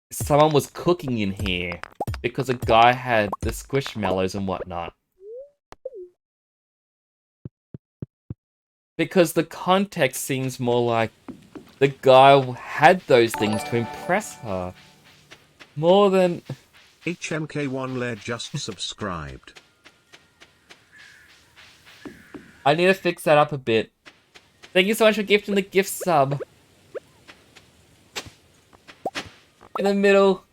someone was cooking in here because a guy had the squishmallows and whatnot. Because the context seems more like the guy had those things to impress her. More than... HMK1 Lair just subscribed. I need to fix that up a bit. Thank you so much for gifting the gift sub. In the middle.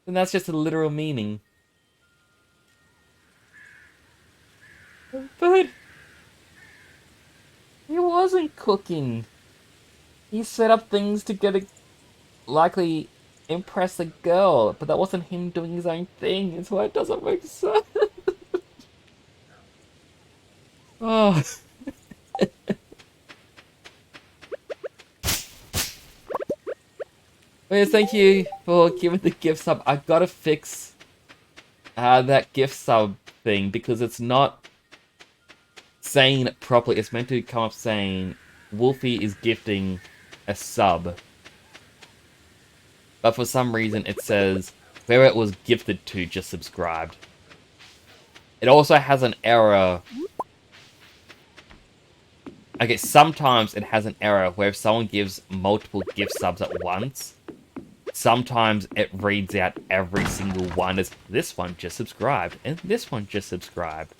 And that's just a literal meaning. But... he wasn't cooking. He set up things to get a... likely impress a girl. But that wasn't him doing his own thing. It's why it doesn't make sense. Oh... Yes, thank you for giving the gift sub. I've got to fix that gift sub thing because it's not saying it properly. It's meant to come up saying Wolfie is gifting a sub. But for some reason it says where it was gifted to just subscribed. It also has an error. Okay, sometimes it has an error where if someone gives multiple gift subs at once, sometimes it reads out every single one as this one just subscribed, and this one just subscribed.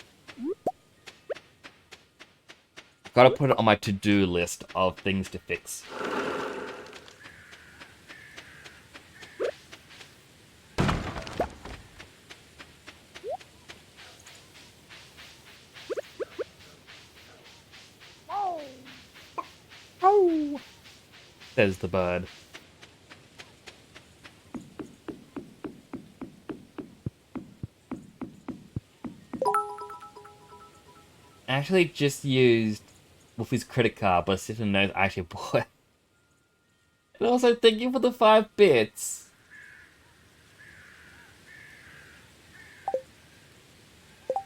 I've got to put it on my to-do list of things to fix. Oh, says the bird. I actually just used Wolfie's credit card, but the system knows I actually bought it. And also, thank you for the 5 bits.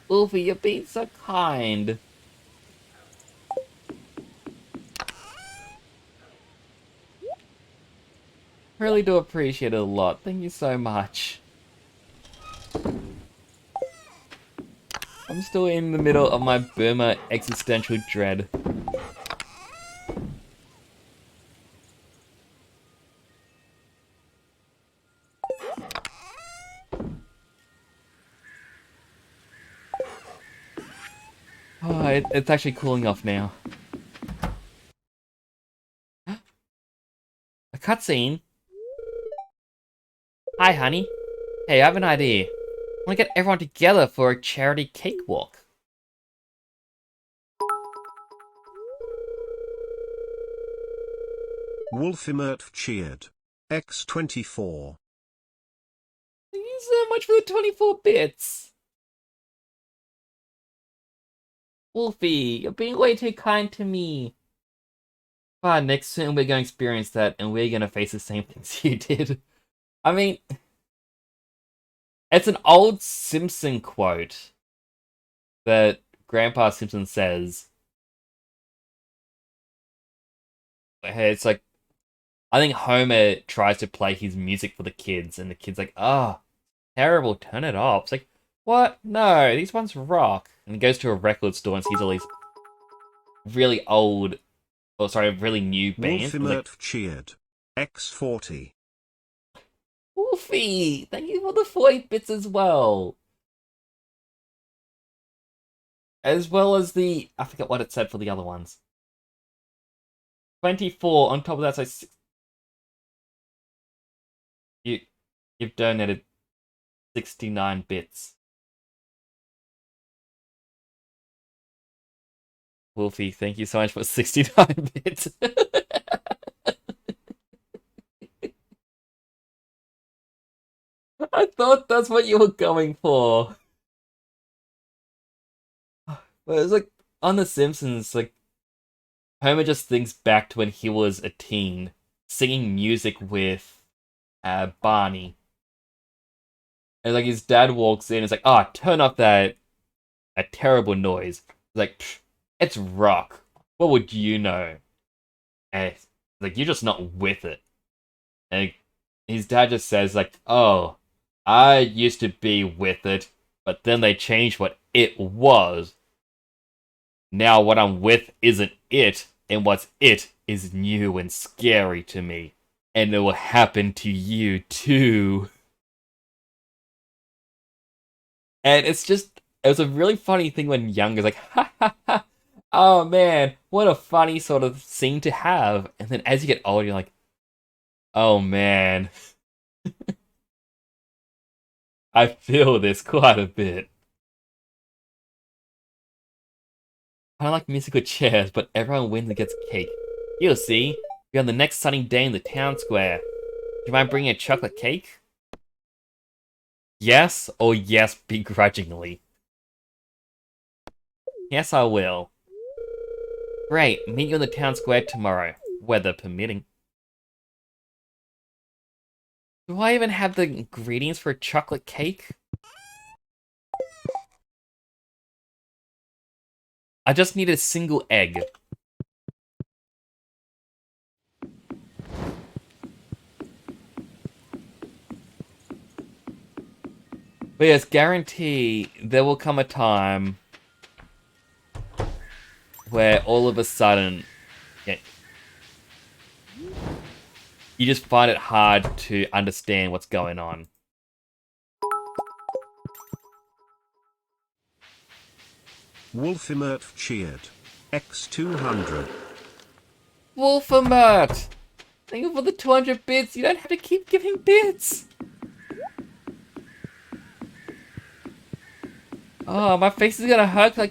Wolfie, you're being so kind. Really do appreciate it a lot. Thank you so much. I'm still in the middle of my Burma existential dread. Oh, it's actually cooling off now. A cutscene? Hi, honey. Hey, I have an idea. I want to get everyone together for a charity cakewalk. Wolfimert cheered. X24. Thank you so much for the 24 bits. Wolfie, you're being way too kind to me. Ah, next soon we're going to experience that, and we're going to face the same things you did. I mean, it's an old Simpson quote that Grandpa Simpson says. It's like, I think Homer tries to play his music for the kids, and the kid's like, oh, terrible, turn it off. It's like, what? No, these ones rock. And he goes to a record store and sees all these really old, or sorry, really new bands. He's like, Wolfimert cheered. X40. Wolfie, thank you for the 40 bits as well. As well as the, I forget what it said for the other ones. 24 on top of that, so you've donated 69 bits. Wolfie, thank you so much for 69 bits. I thought that's what you were going for. But it's like, on The Simpsons, like, Homer just thinks back to when he was a teen, singing music with Barney. And like his dad walks in and is like, ah, turn off that a terrible noise. He's like, it's rock. What would you know? And it's like, you're just not with it. And his dad just says like, oh, I used to be with it, but then they changed what it was. Now what I'm with isn't it, and what's it is new and scary to me. And it will happen to you too. And it's just, it was a really funny thing when Young is like, ha ha ha, oh man, what a funny sort of scene to have. And then as you get older, you're like, oh man, I feel this quite a bit. I don't like musical chairs, but everyone wins and gets cake. You'll see, we're on the next sunny day in the town square. Do you mind bringing a chocolate cake? Yes, or yes begrudgingly. Yes, I will. Great, meet you in the town square tomorrow, weather permitting. Do I even have the ingredients for a chocolate cake? I just need a single egg. But yes, guarantee there will come a time where all of a sudden, yeah, you just find it hard to understand what's going on. Wolfimert cheered. X200. Wolfamert! Thank you for the 200 bits. You don't have to keep giving bits. Oh, my face is gonna hurt 'cause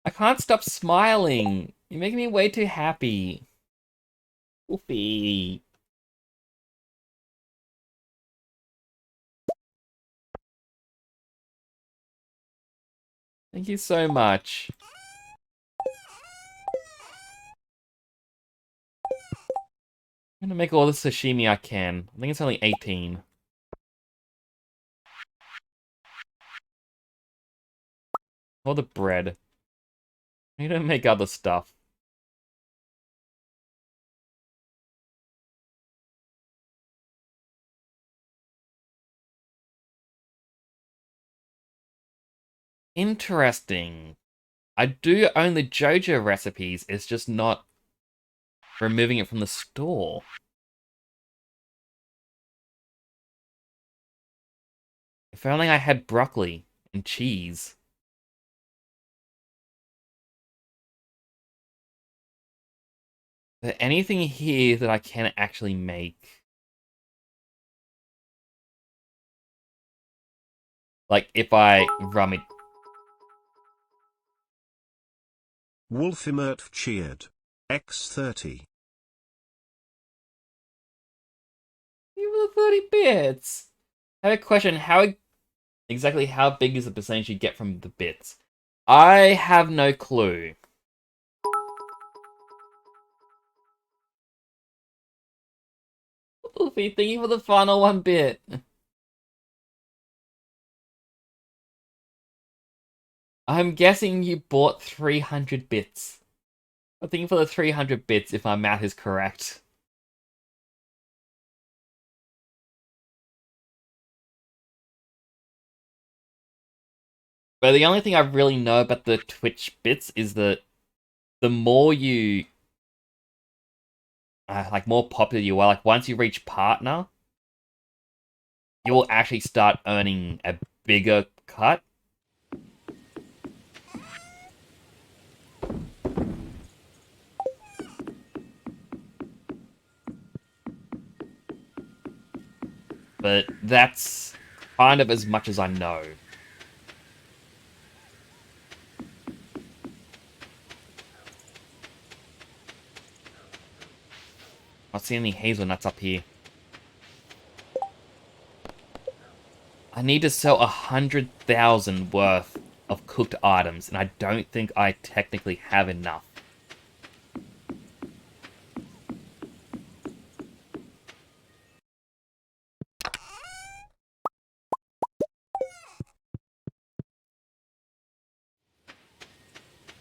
I can't stop smiling. You're making me way too happy. Wolfie. Thank you so much. I'm gonna make all the sashimi I can. I think it's only 18. All the bread. I need to make other stuff. Interesting. I do own the JoJo recipes, it's just not removing it from the store. If only I had broccoli and cheese. Is there anything here that I can actually make? Like, if I rummage... Wolfimert cheered. X30. Even the 30 bits! I have a question, exactly how big is the percentage you get from the bits? I have no clue. Wolfie, thank you for the final 1 bit. I'm guessing you bought 300 bits. I'm thinking for the 300 bits if my math is correct. But the only thing I really know about the Twitch bits is that the more you... more popular you are, like once you reach partner, you will actually start earning a bigger cut. But that's kind of as much as I know. Not seeing any hazelnuts up here. I need to sell 100,000 worth of cooked items, and I don't think I technically have enough.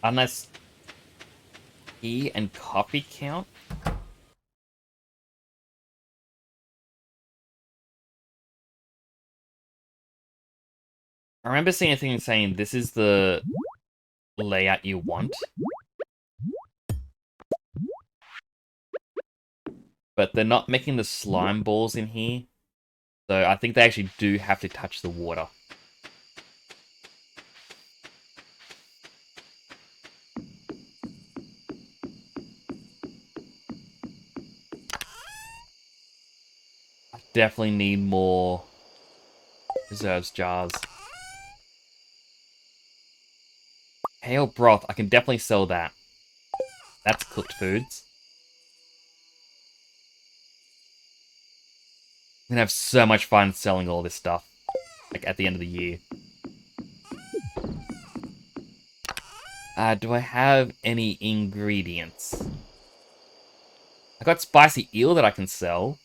Unless tea and coffee count? I remember seeing a thing saying this is the layout you want. But they're not making the slime balls in here. So I think they actually do have to touch the water. I definitely need more reserves jars. Kale broth, I can definitely sell that. That's cooked foods. I'm gonna have so much fun selling all this stuff. Like at the end of the year. Do I have any ingredients? I got spicy eel that I can sell.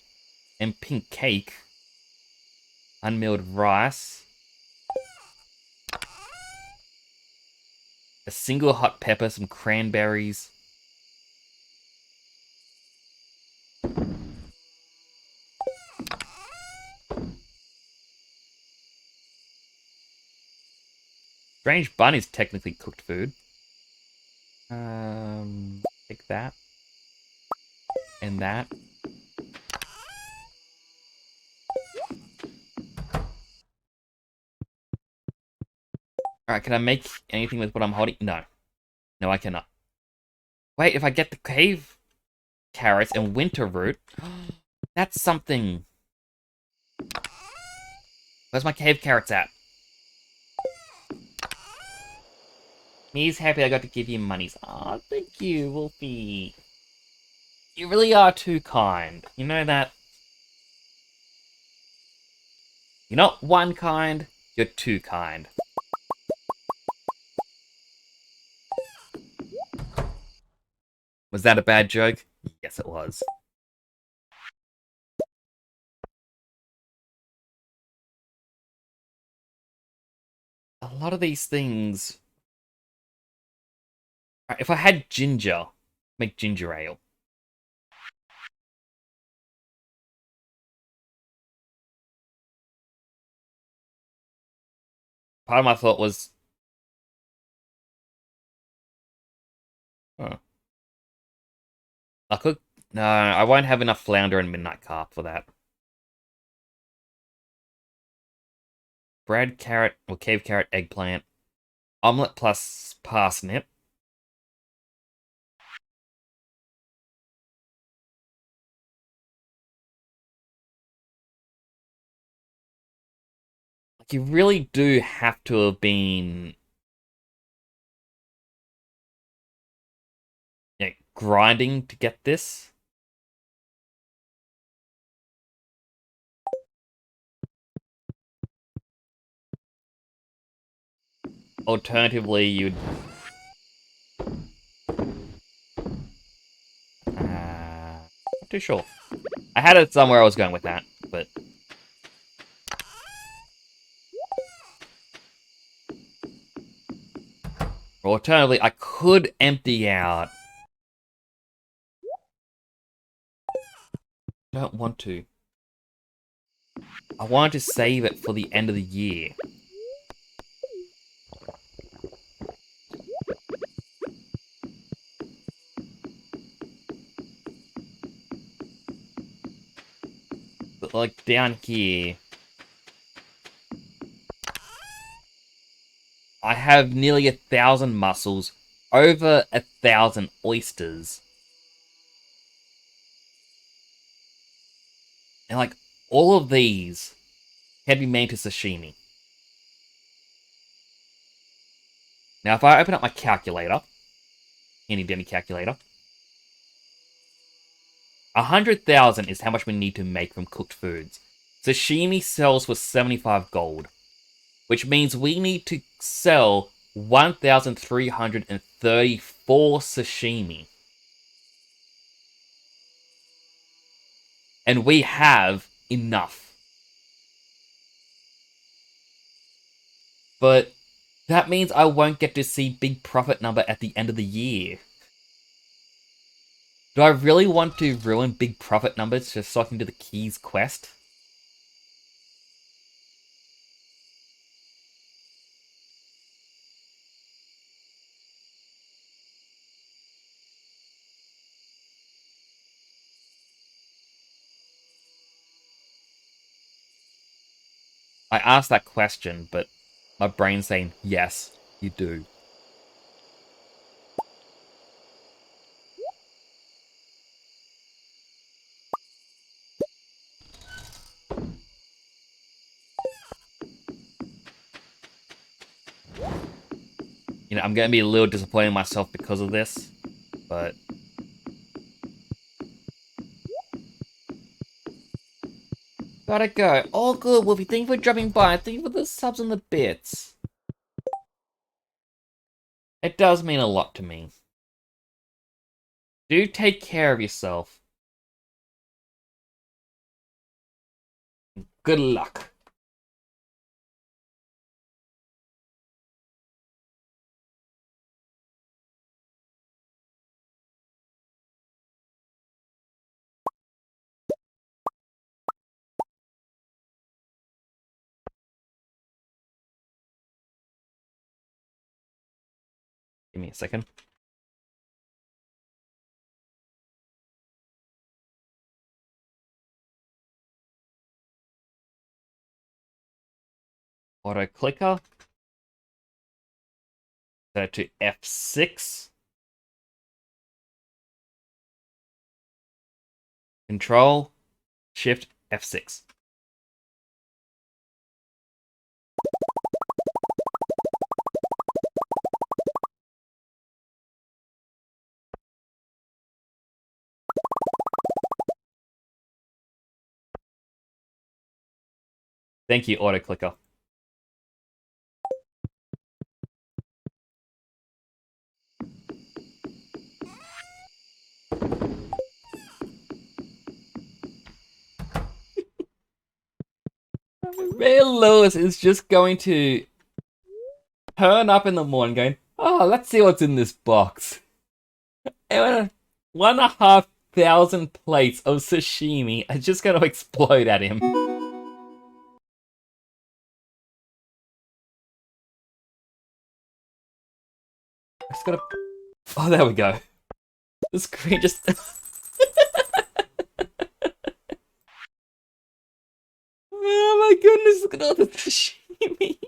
And pink cake. Unmilled rice. A single hot pepper, some cranberries. Strange bun is technically cooked food. Take that. And that. Alright, can I make anything with what I'm holding? No. No, I cannot. Wait, if I get the cave carrots and winter root, that's something. Where's my cave carrots at? Me's happy I got to give you monies. Aw, thank you, Wolfie. You really are too kind. You know that? You're not one kind, you're too kind. Was that a bad joke? Yes, it was. lot of these things... If I had ginger, make ginger ale. Part of my thought was... Huh. I could... No, I won't have enough flounder and midnight carp for that. Bread, carrot, or cave carrot, eggplant. Omelette plus parsnip. Like, you really do have to have been... Yeah, grinding to get this. Alternatively, you'd... Not too sure. I had it somewhere I was going with that, but... Alternatively, I could empty out... Don't want to. I wanted to save it for the end of the year. But like down here, I have nearly 1,000 mussels, over 1,000 oysters. And like, all of these can be made to sashimi. Now, if I open up my calculator, handy dandy calculator, 100,000 is how much we need to make from cooked foods. Sashimi sells for 75 gold, which means we need to sell 1,334 sashimi. And we have enough. But that means I won't get to see big profit number at the end of the year. Do I really want to ruin big profit numbers just so I can do the Keys quest? I asked that question, but my brain's saying, yes, you do. You know, I'm going to be a little disappointed in myself because of this, but... Gotta go. All good, Wolfie. Thank you for dropping by. Thank you for the subs and the bits. It does mean a lot to me. Do take care of yourself. Good luck. Give me a second. Auto clicker. Set it to F6. Control, Shift, F6. Thank you, auto clicker. Ray Lewis is just going to turn up in the morning going, oh, let's see what's in this box. And 1,500 plates of sashimi are just going to explode at him. I just gotta... Oh, there we go. The screen just... Oh my goodness, look at all the sashimi.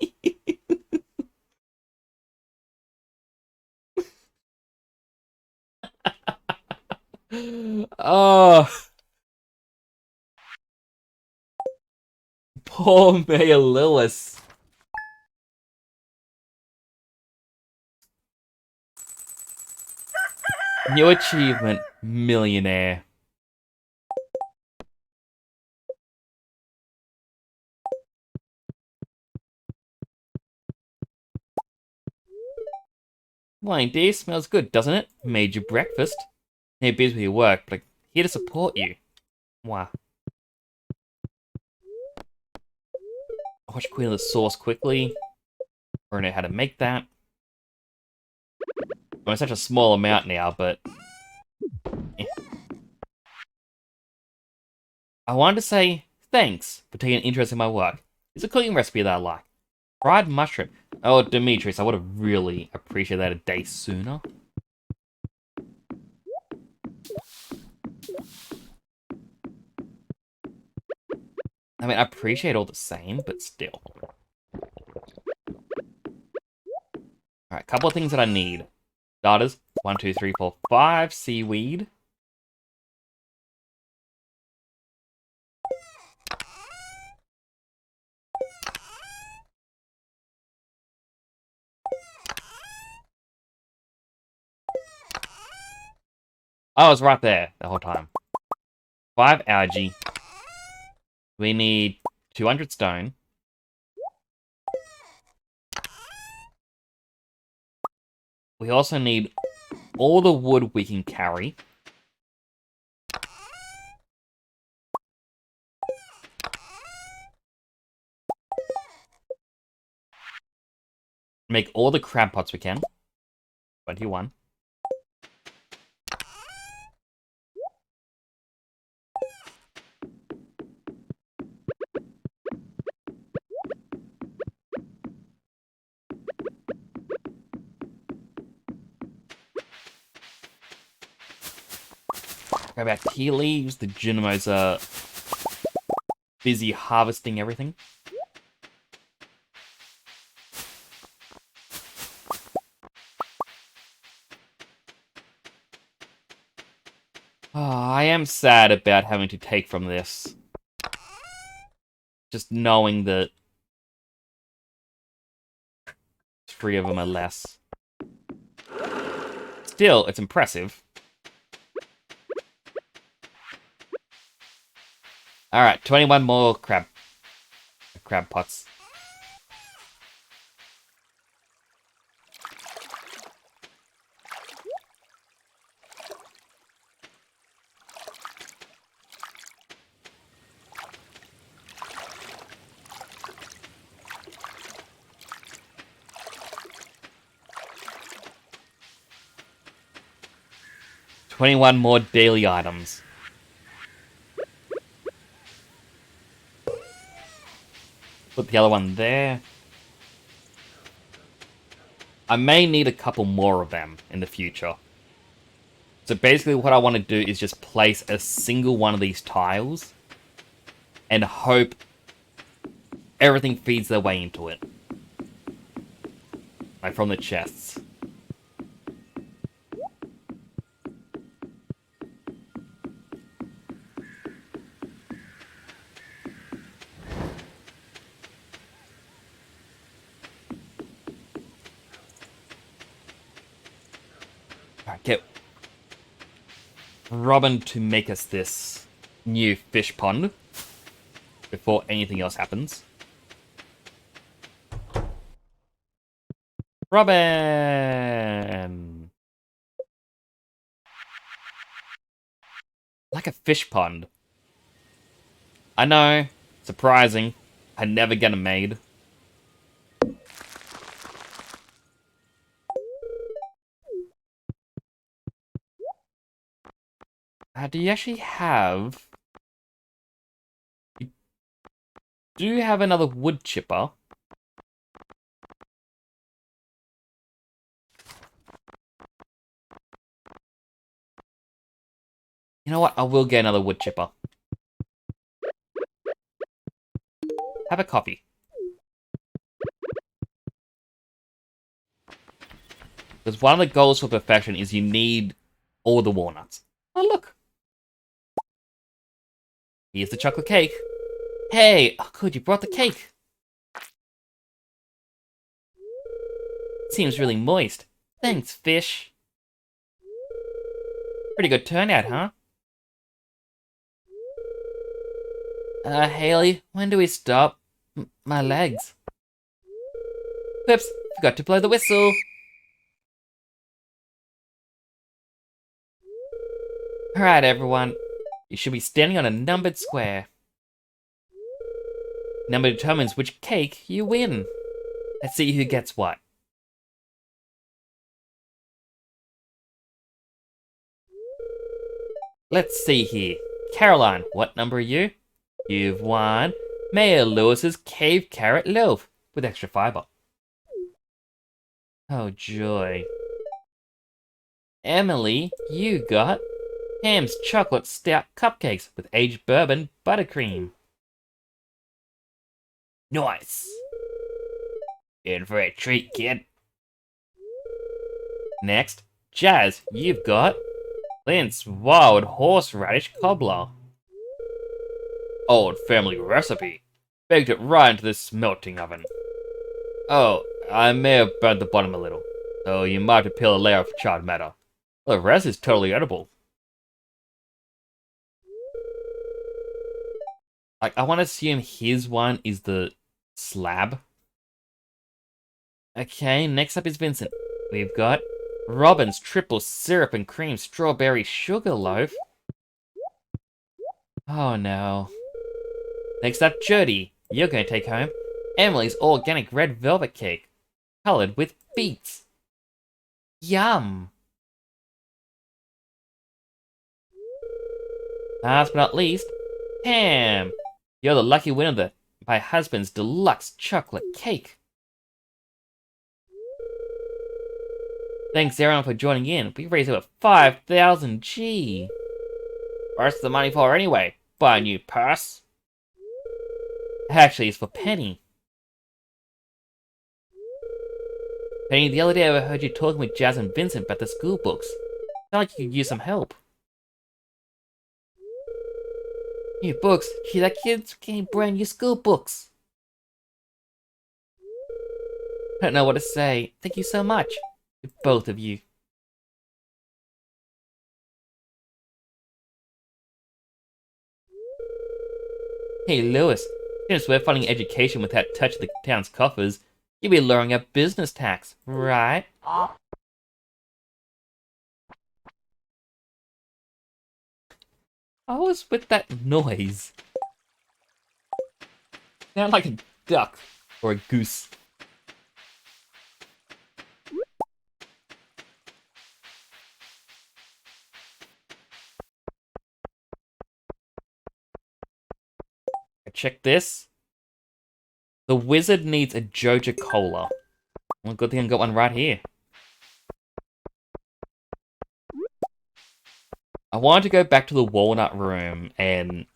Oh, poor Mayor Lillis. New achievement, millionaire. Wine dear, smells good, doesn't it? Made you breakfast. Hey, busy with your work, but I'm here to support you. Wow. I watch Queen of the Sauce quickly. Or know how to make that. I'm such a small amount now, but... eh. I wanted to say thanks for taking an interest in my work. It's a cooking recipe that I like. Fried mushroom. Oh, Demetrius, I would have really appreciated that a day sooner. I mean, I appreciate all the same, but still. Alright, couple of things that I need. Starters. 1, 2, 3, 4, 5. Seaweed. Oh, I was right there the whole time. 5 algae. We need 200 stone. We also need all the wood we can carry. Make all the crab pots we can. 21. Grab our tea leaves. The Junimos are busy harvesting everything. Oh, I am sad about having to take from this. Just knowing that 3 of them are less. Still, it's impressive. Alright, 21 more crab pots. $21 more daily items. Put the other one there. I may need a couple more of them in the future. So basically what I want to do is just place a single one of these tiles and hope everything feeds their way into it. Like from the chests. Alright, get Robin to make us this new fish pond before anything else happens. Robin! Like a fish pond. I know, surprising. I never get them made. Do you actually have... You do have another wood chipper. You know what? I will get another wood chipper. Have a coffee. Because one of the goals for perfection is you need all the walnuts. Oh, look. Here's the chocolate cake. Hey, oh, good, you brought the cake. Seems really moist. Thanks, fish. Pretty good turnout, huh? Haley, when do we stop? My legs. Whoops, forgot to blow the whistle. Alright, everyone. You should be standing on a numbered square. Number determines which cake you win. Let's see who gets what. Let's see here. Caroline, what number are you? You've won Mayor Lewis's Cave Carrot Loaf with extra fiber. Oh, joy. Emily, you got Ham's Chocolate Stout Cupcakes with aged bourbon buttercream. Nice. In for a treat, kid. Next, Jazz, you've got Clint's Wild Horseradish Cobbler. Old family recipe. Baked it right into this smelting oven. Oh, I may have burnt the bottom a little, so you might have to peel a layer of charred matter. The rest is totally edible. Like, I want to assume his one is the slab. Okay, next up is Vincent. We've got Robin's Triple Syrup and Cream Strawberry Sugar Loaf. Oh no. Next up, Jody. You're going to take home Emily's Organic Red Velvet Cake, colored with beets. Yum! Last but not least, Pam. You're the lucky winner of my husband's deluxe chocolate cake. Thanks everyone for joining in. We raised over 5,000 G. Where's the money for anyway? Buy a new purse? Actually, it's for Penny. Penny, the other day I heard you talking with Jazz and Vincent about the school books. Sound like you could use some help. New books? Gee, that kid's getting brand new school books. I don't know what to say. Thank you so much. Both of you. Hey, Lewis. Since we're funding education without touching the town's coffers, you'll be lowering our business tax, right? I was with that noise. Sound like a duck or a goose. Check this. The wizard needs a Joja Cola. Well, good thing I got one right here. I wanted to go back to the Walnut room and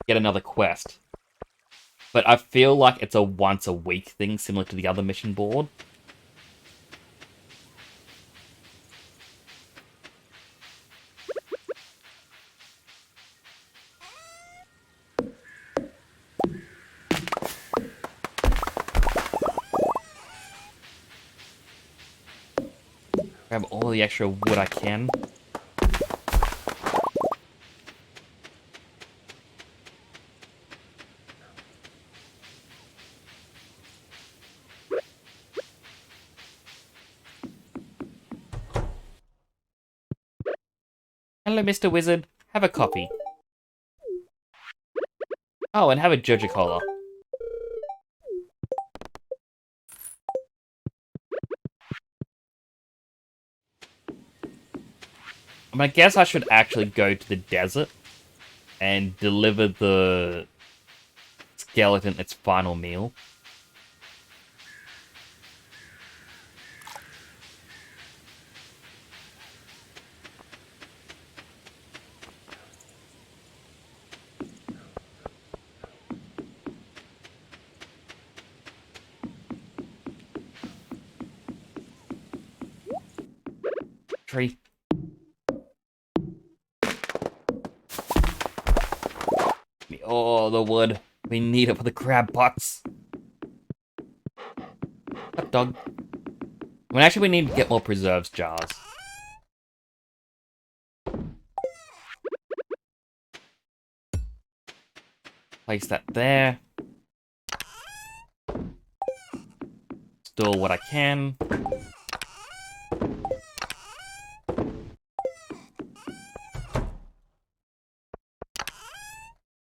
get another quest. But I feel like it's a once a week thing, similar to the other mission board. Grab all the extra wood I can. Hello, Mr. Wizard. Have a coffee. Oh, and have a Joja Cola. I mean, I guess I should actually go to the desert and deliver the skeleton its final meal. Tree. Oh, the wood. We need it for the crab pots. Hot dog. I mean, actually, we need to get more preserves jars. Place that there. Store what I can.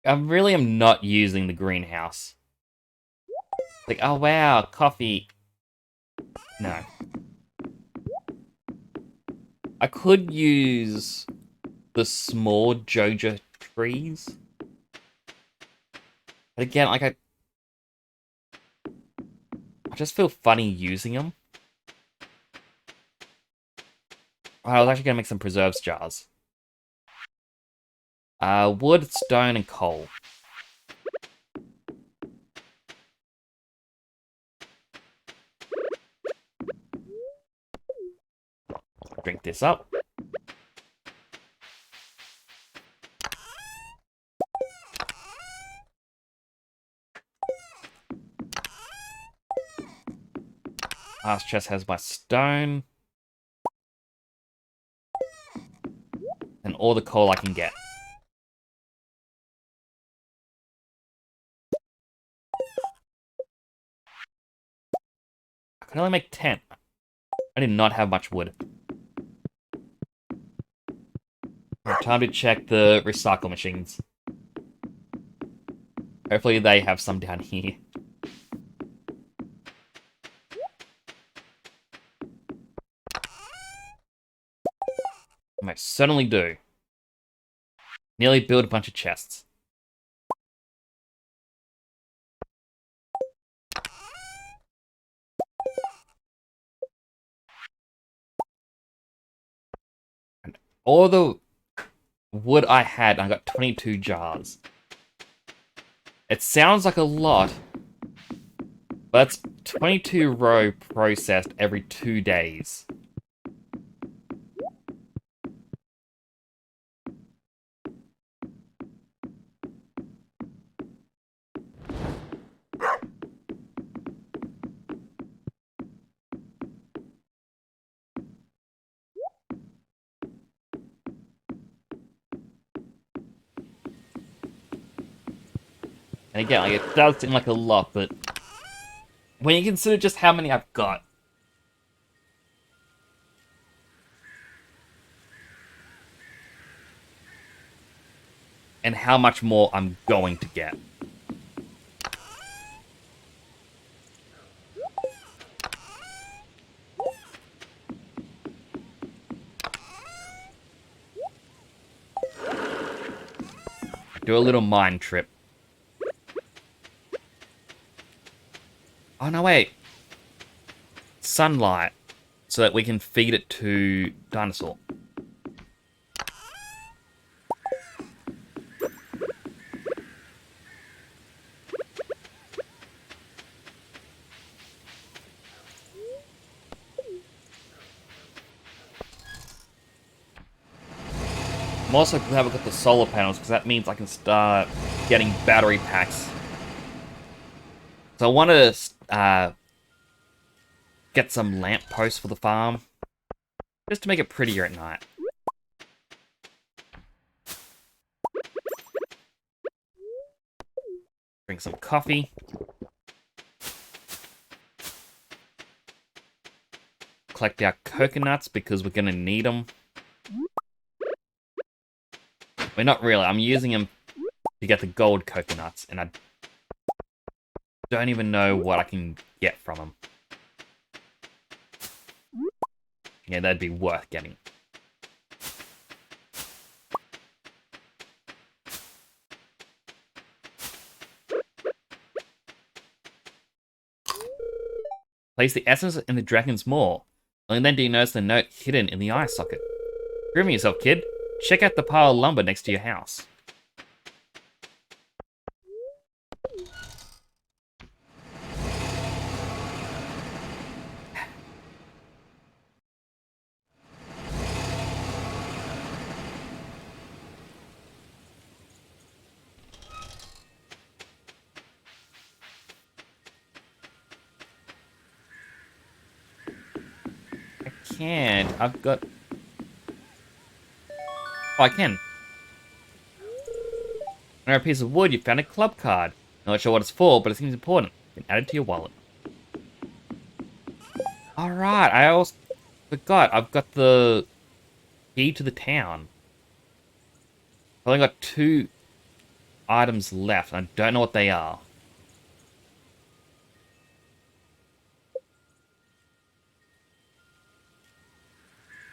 I really am not using the greenhouse. Like, oh wow, coffee. No. I could use the small Joja trees. But again, like, I just feel funny using them. I was actually going to make some preserves jars. Wood, stone, and coal. Drink this up. Last chest has my stone. And all the coal I can get. I can only make 10. I did not have much wood. Time to check the recycle machines. Hopefully they have some down here. I most certainly do. Nearly built a bunch of chests. And all the wood I had, I got 22 jars. It sounds like a lot, but that's 22 row processed every 2 days. And again, like, it does seem like a lot, but when you consider just how many I've got, and how much more I'm going to get. Do a little mine trip. Oh, no, wait. Sunlight. So that we can feed it to dinosaur. I'm also glad we got the solar panels, because that means I can start getting battery packs. So I want to get some lamp posts for the farm, just to make it prettier at night. Drink some coffee. Collect our coconuts, because we're going to need them. Well, not really. I'm using them to get the gold coconuts, and I don't even know what I can get from them. Yeah, that'd be worth getting. Place the essence in the dragon's maw. Only then do you notice the note hidden in the eye socket. Grooming yourself, kid. Check out the pile of lumber next to your house. I can't. I've got... Oh, I can. On a piece of wood, you found a club card. Not sure what it's for, but it seems important. You can add it to your wallet. Alright, I also forgot. I've got the key to the town. I've only got 2 items left. I don't know what they are.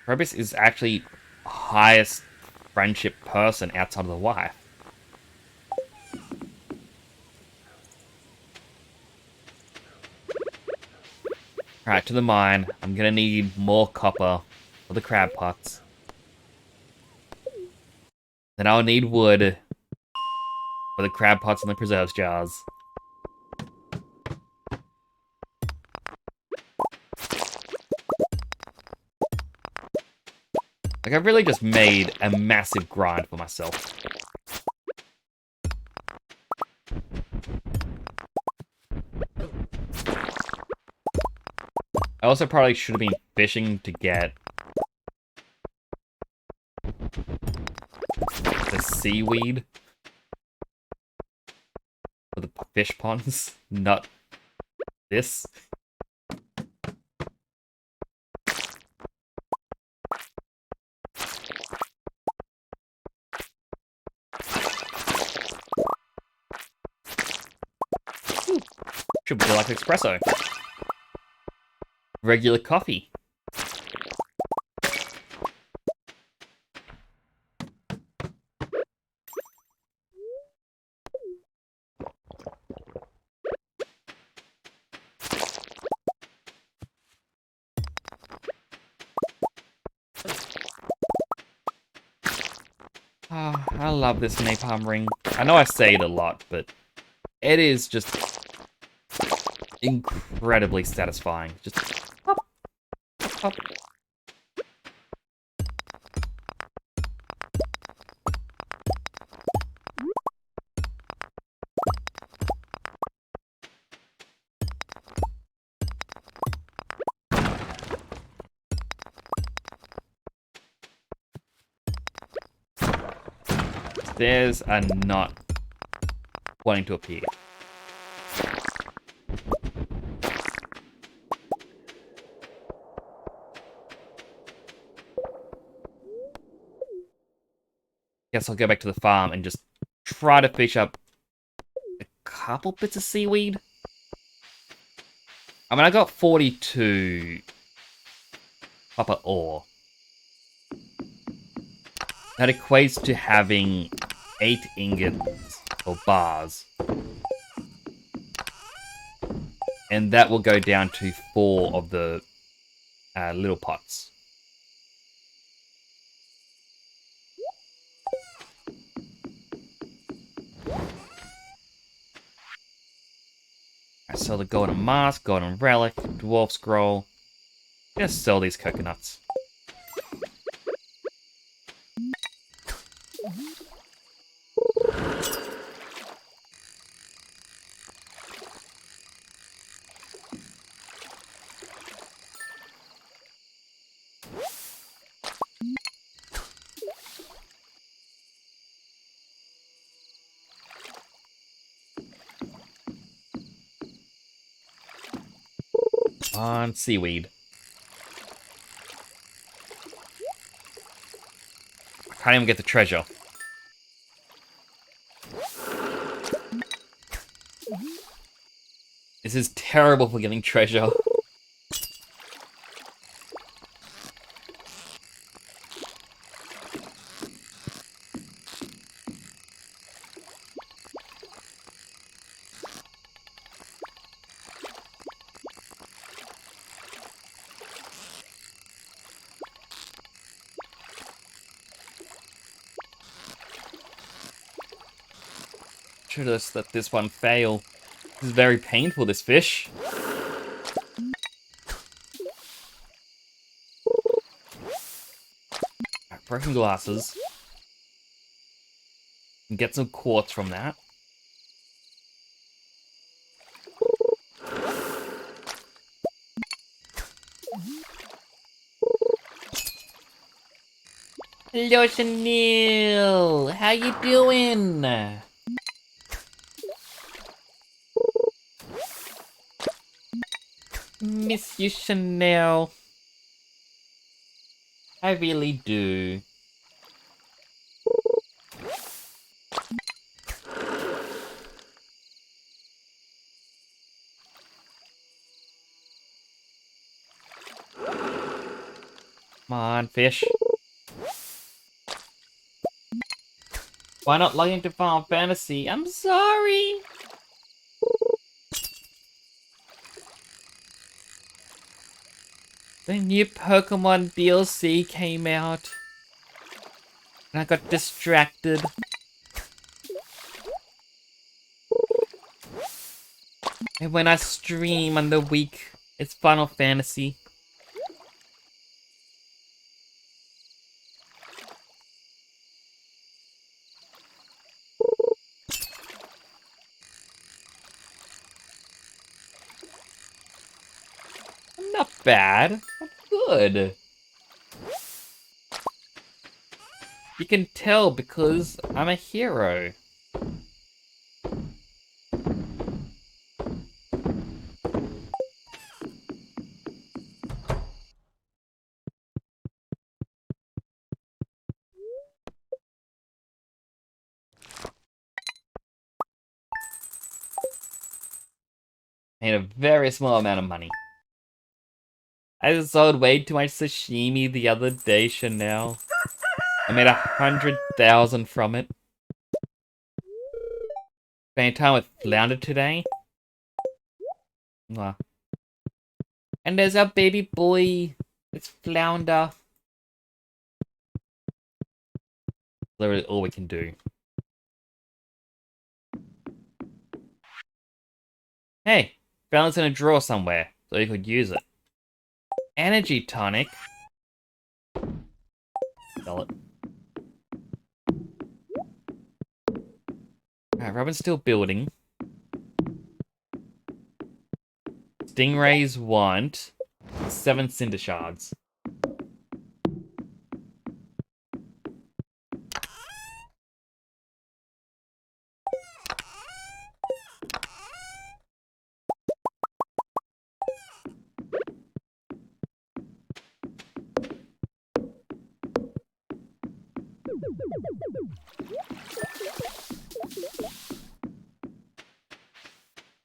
Probus is actually highest friendship person outside of the wife. Alright, to the mine. I'm gonna need more copper for the crab pots. Then I'll need wood for the crab pots and the preserves jars. Like, I've really just made a massive grind for myself. I also probably should have been fishing to get the seaweed for the fish ponds, not this. Should be like espresso. Regular coffee. Oh, I love this napalm ring. I know I say it a lot, but it is just incredibly satisfying. Just pop, pop. Stairs are not wanting to appear. Guess I'll go back to the farm and just try to fish up a couple bits of seaweed. I mean, I got 42 copper ore. That equates to having 8 ingots or bars. And that will go down to 4 of the little pots. I sell the golden mask, golden relic, dwarf scroll. Just sell these coconuts. On seaweed. I can't even get the treasure. This is terrible for getting treasure. should have let this one fail. This is very painful, this fish. Right, broken glasses. And get some quartz from that. Hello, Chanel. How you doing? Miss you, Chanel. I really do. Come on, fish. Why not log into Final Fantasy? I'm sorry. The new Pokemon DLC came out. And I got distracted. And when I stream on the week, it's Final Fantasy. Not bad. That's good. You can tell because I'm a hero. Made a very small amount of money. I sold way too much sashimi the other day, Chanel. I made 100,000 from it. Spending time with Flounder today. Mwah. And there's our baby boy. It's Flounder. Literally all we can do. Hey, Flounder's in a drawer somewhere, so you could use it. Energy tonic. Sell it. Alright, Robin's still building. Stingrays want 7 cinder shards.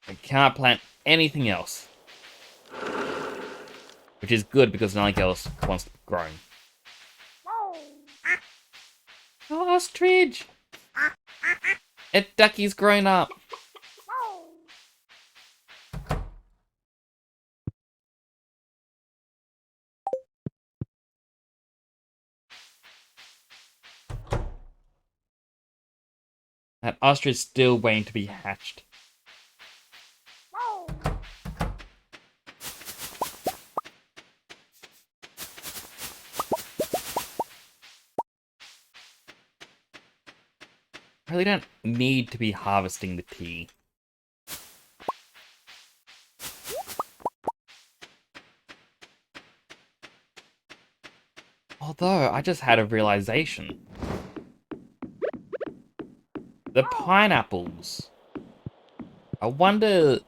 I can't plant anything else. Which is good because nothing else wants to grow. Oh, ostrich! A ducky's grown up. That ostrich is still waiting to be hatched. I really don't need to be harvesting the tea. Although, I just had a realization. The pineapples. I wonder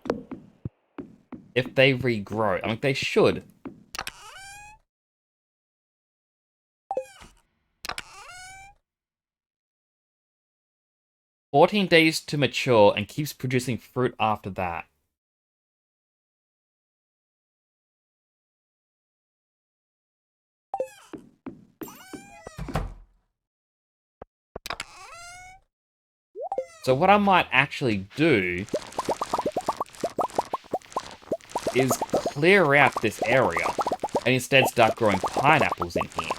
if they regrow. I mean, they should. "14 days to mature and keeps producing fruit after that." So what I might actually do is clear out this area and instead start growing pineapples in here.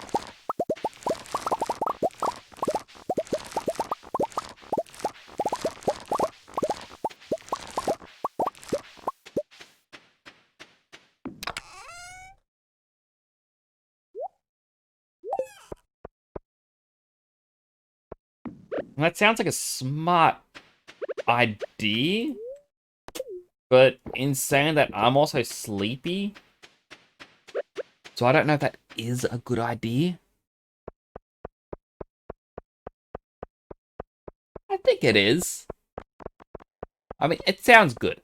That sounds like a smart idea, but in saying that, I'm also sleepy, so I don't know if that is a good idea. I think it is. I mean, it sounds good.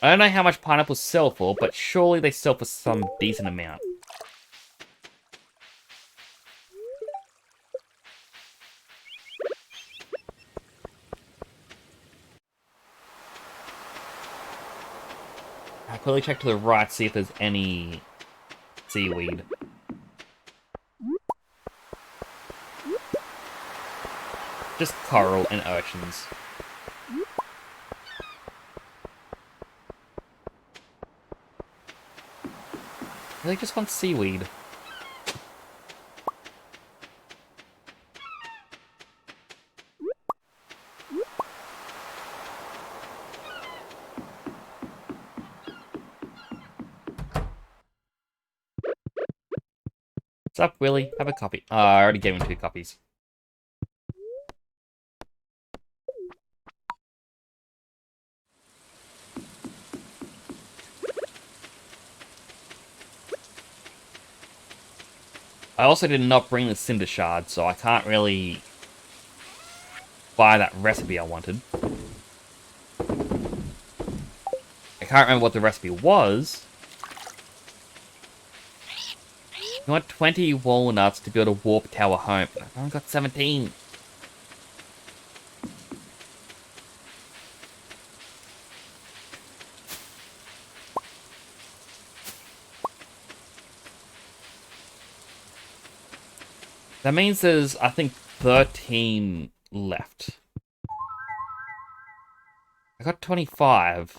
I don't know how much pineapples sell for, but surely they sell for some decent amount. I'll quickly check to the right, see if there's any seaweed. Just coral and urchins. I really just want seaweed. What's up, Willy? Have a copy. Oh, I already gave him 2 copies. I also did not bring the cinder shard, so I can't really buy that recipe I wanted. I can't remember what the recipe was. You want 20 walnuts to build a warp tower home. I've only got 17. That means there's, I think, 13 left. I got 25.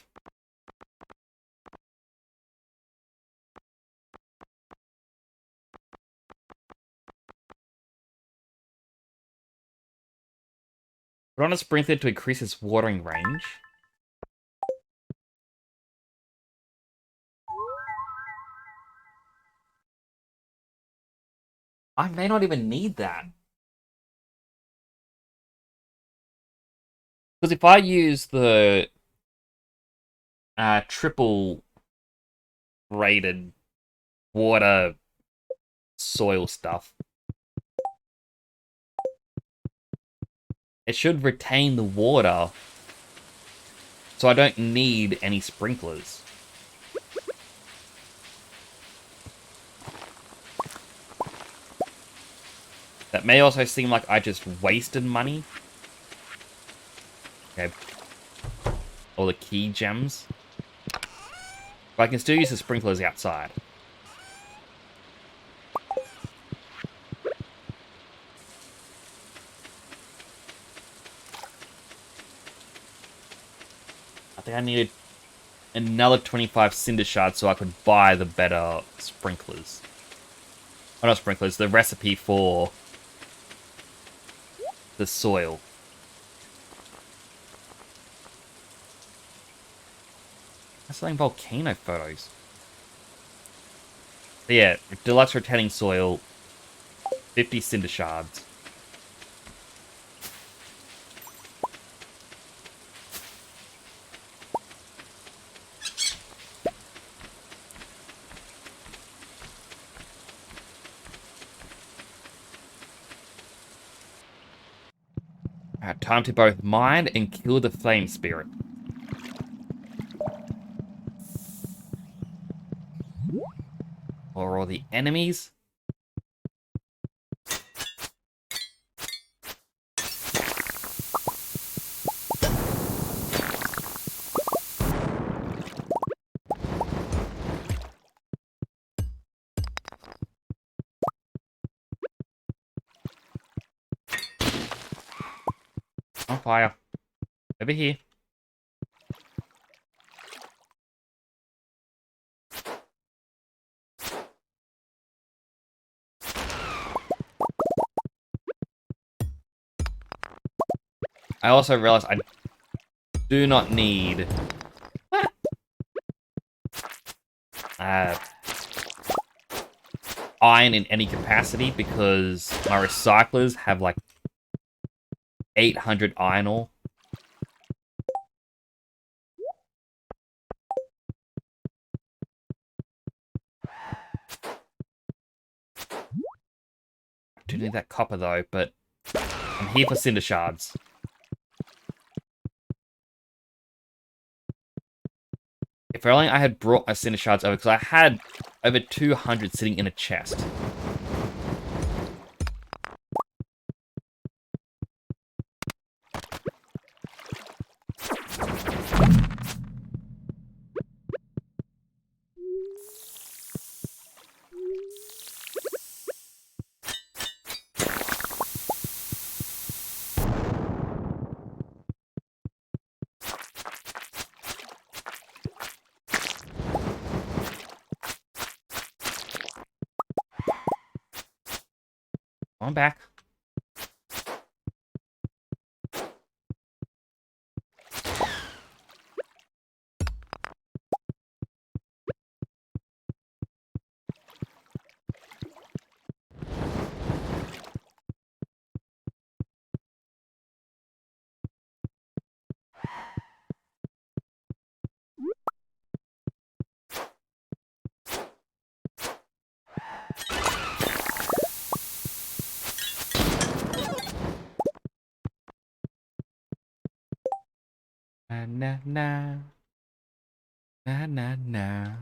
Put on a sprinkler to increase its watering range. I may not even need that. Because if I use the triple rated water soil stuff, it should retain the water, so I don't need any sprinklers. That may also seem like I just wasted money. Okay. All the key gems. But I can still use the sprinklers outside. I think I needed another 25 cinder shards so I could buy the better sprinklers. Oh, not sprinklers, the recipe for the soil. I'm selling volcano photos. But yeah, deluxe retaining soil, 50 cinder shards. Alright, time to both mine and kill the flame spirit. Or all the enemies. On fire. Over here. I also realized I do not need iron in any capacity because my recyclers have like 800 iron ore. I do need that copper though, but I'm here for cinder shards. If only I had brought my cinder shards over, because I had over 200 sitting in a chest. I'm back. Na na na. Na na na.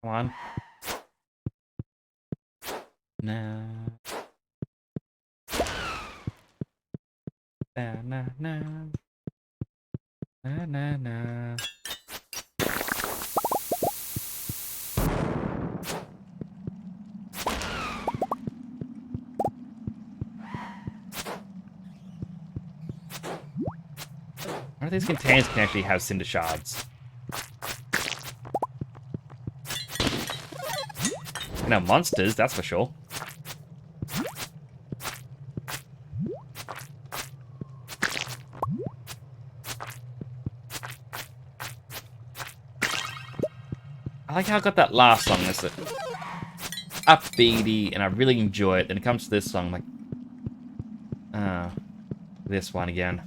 Come on. Na. Na na na. Na na na. One of these containers can actually have cinder shards. No monsters, that's for sure. I like how I got that last song. That's it. Upbeaty, and I really enjoy it. Then it comes to this song, like, this one again.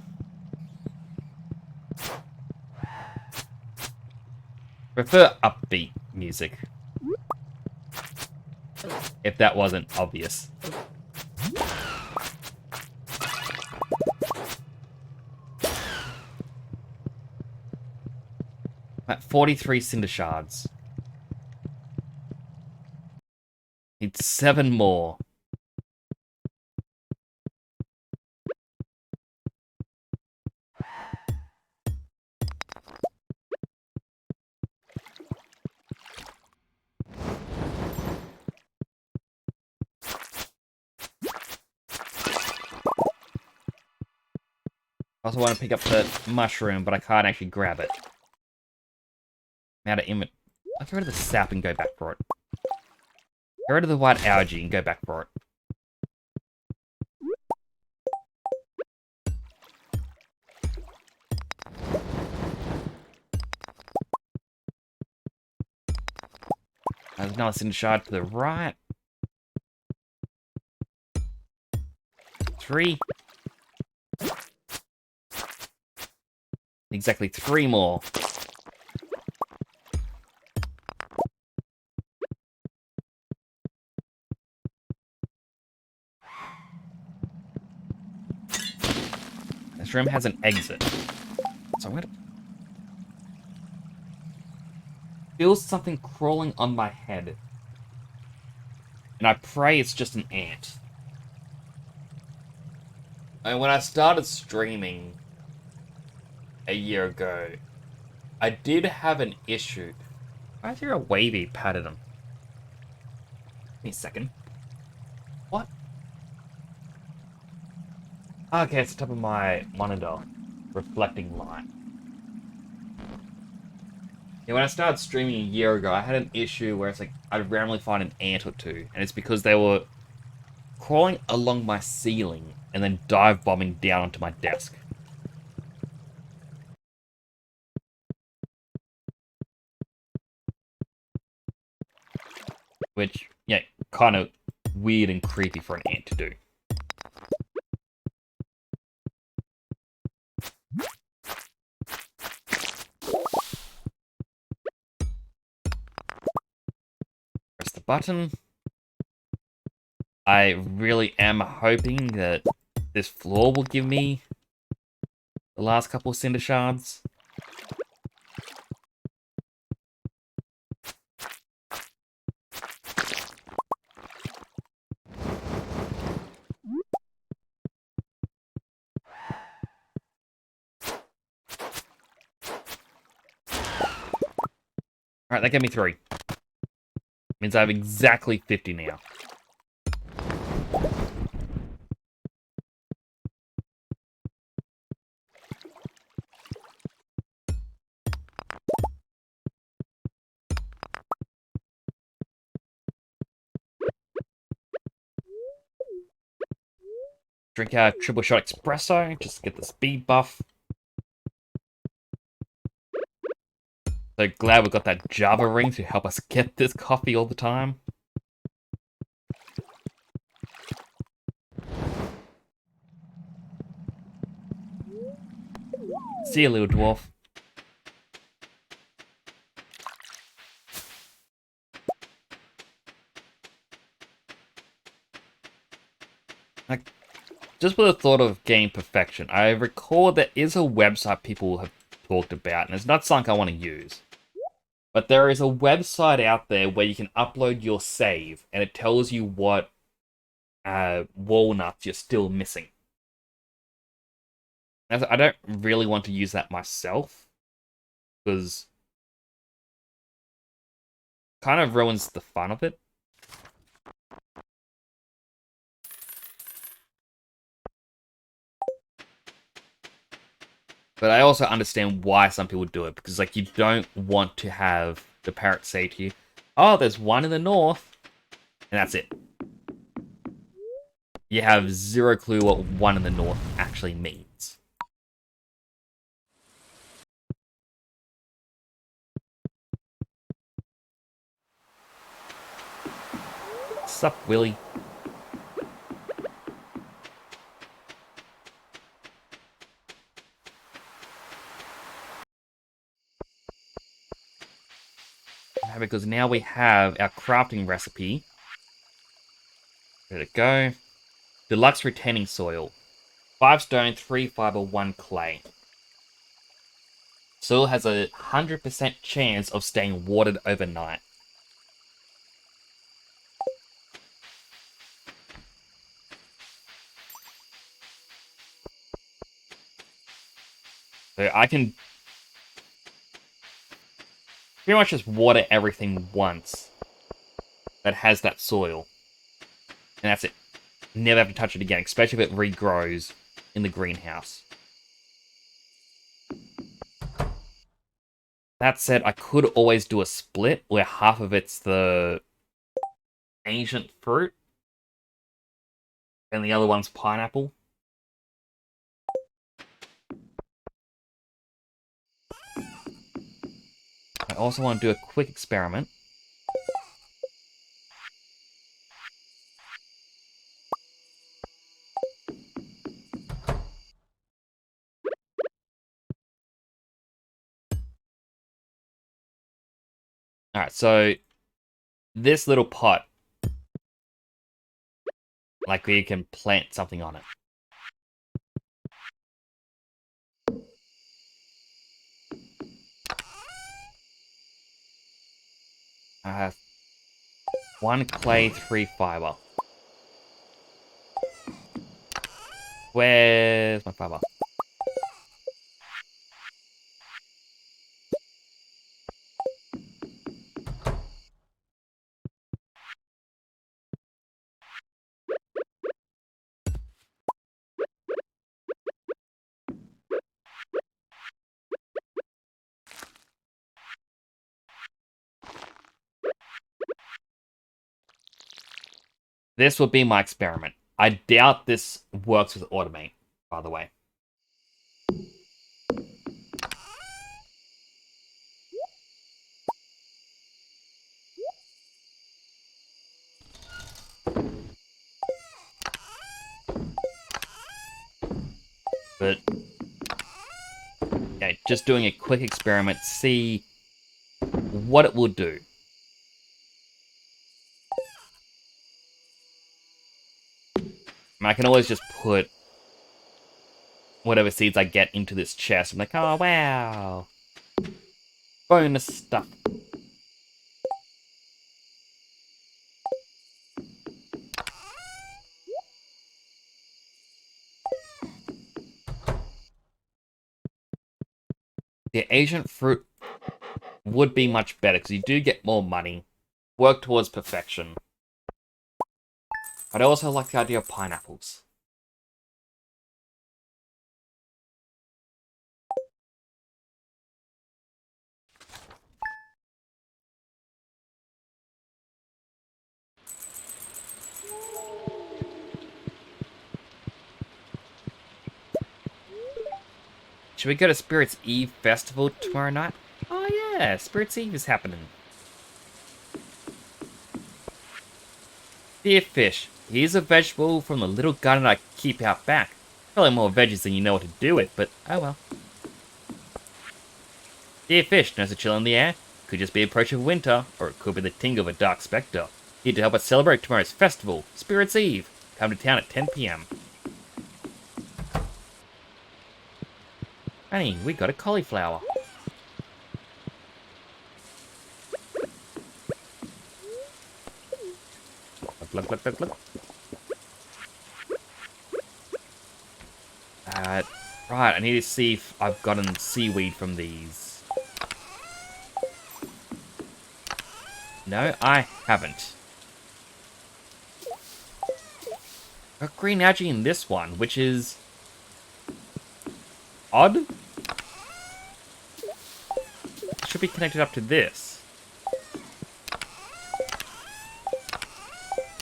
Prefer upbeat music. If that wasn't obvious. At 43 cinder shards. Need 7 more. I also want to pick up the mushroom, but I can't actually grab it. Now to I'll get rid of the sap and go back for it. Get rid of the white algae and go back for it. There's another cinder shard to the right. 3. Exactly 3 more. This room has an exit. So I'm gonna feel something crawling on my head. And I pray it's just an ant. And when I started streaming a year ago, I did have an issue. Why is there a wavy pattern? Give me a second. What? Okay, it's the top of my monitor. Reflecting light. Yeah, when I started streaming a year ago, I had an issue where it's like, I'd randomly find an ant or two. And it's because they were crawling along my ceiling and then dive bombing down onto my desk. Which, yeah, kind of weird and creepy for an ant to do. Press the button. I really am hoping that this floor will give me the last couple of cinder shards. Alright, that gave me 3. Means I have exactly 50 now. Drink a triple shot espresso, just to get the speed buff. So glad we got that Java ring to help us get this coffee all the time. See you, little dwarf. Like, just with the thought of game perfection, I recall there is a website people have talked about, and it's not something I want to use. But there is a website out there where you can upload your save, and it tells you what walnuts you're still missing. I don't really want to use that myself, because kind of ruins the fun of it. But I also understand why some people do it, because like you don't want to have the parrot say to you, "Oh, there's one in the north," and that's it. You have zero clue what one in the north actually means. Sup, Willy? Because now we have our crafting recipe. There it go. Deluxe retaining soil. 5 stone, 3 fiber, 1 clay. Soil has a 100% chance of staying watered overnight. So I can pretty much just water everything once that has that soil. And that's it. Never have to touch it again, especially if it regrows in the greenhouse. That said, I could always do a split where half of it's the ancient fruit and the other one's pineapple. I also want to do a quick experiment. Alright, so this little pot, like you can plant something on it. I have 1 clay, 3 fiber. Where's my fiber? This would be my experiment. I doubt this works with automate, by the way. But yeah, just doing a quick experiment, see what it will do. I can always just put whatever seeds I get into this chest. I'm like, oh wow, bonus stuff. The Asian fruit would be much better because you do get more money. Work towards perfection. But I also like the idea of pineapples. Should we go to Spirits Eve Festival tomorrow night? Oh yeah, Spirits Eve is happening. Dear fish, here's a vegetable from the little garden I keep out back. Probably more veggies than you know what to do with, but oh well. Dear fish, notice a chill in the air? Could just be approach of winter, or it could be the tingle of a dark spectre. Here to help us celebrate tomorrow's festival, Spirits Eve. Come to town at 10 PM. Honey, we got a cauliflower. Look, look, look, look. Right, I need to see if I've gotten seaweed from these. No, I haven't. Got green algae in this one, which is odd. Should be connected up to this.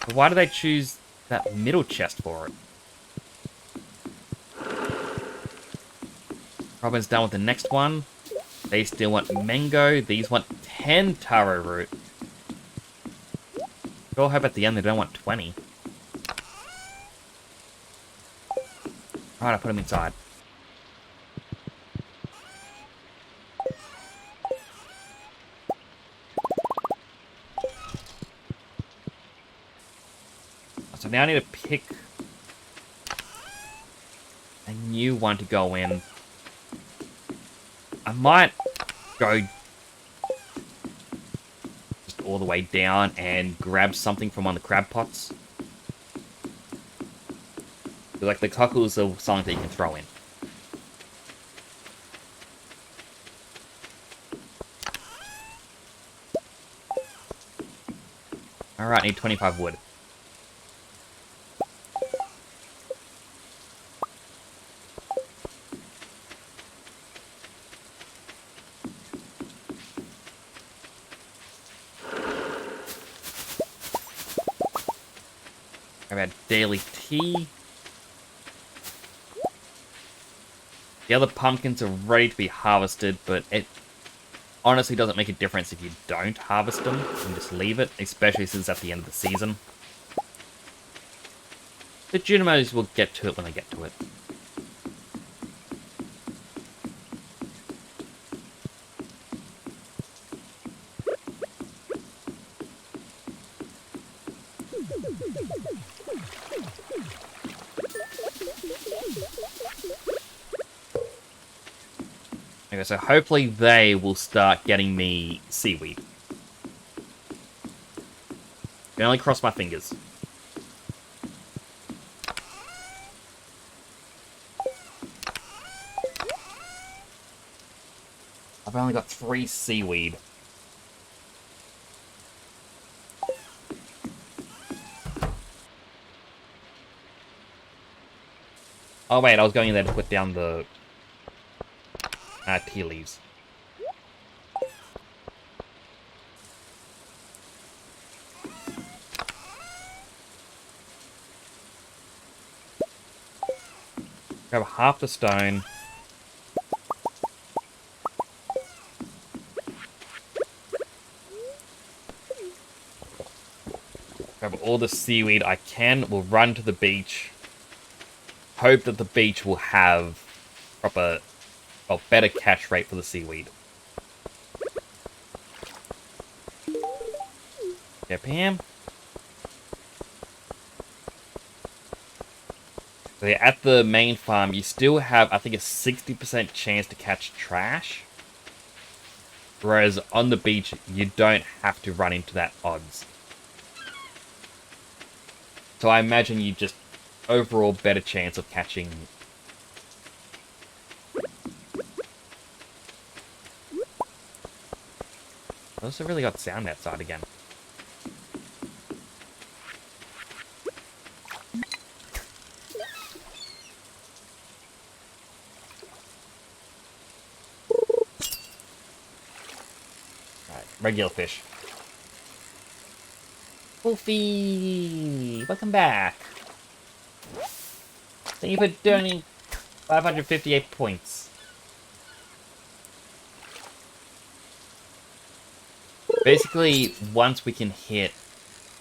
But why do they choose that middle chest for it? Robin's done with the next one. They still want mango. These want 10 taro root. Sure hope at the end they don't want 20. Alright, I put them inside. So now I need to pick a new one to go in. I might go just all the way down and grab something from one of the crab pots. Like the cockles are something that you can throw in. Alright, need 25 wood. I've had daily tea. The other pumpkins are ready to be harvested, but it honestly doesn't make a difference if you don't harvest them and just leave it, especially since it's at the end of the season. The Junimos will get to it when they get to it. Okay, so hopefully they will start getting me seaweed. Can only cross my fingers. I've only got 3 seaweed. Oh wait, I was going in there to put down the tea leaves. Grab half the stone. Grab all the seaweed I can. We'll run to the beach. Hope that the beach will have proper, well, better catch rate for the seaweed. Yeah, Pam. So yeah, at the main farm, you still have, I think, a 60% chance to catch trash. Whereas on the beach, you don't have to run into that odds. So I imagine you just overall better chance of catching. I also really got sound outside again. Alright, regular fish. Wolfie! Welcome back! Thank you for donating 558 points. Basically, once we can hit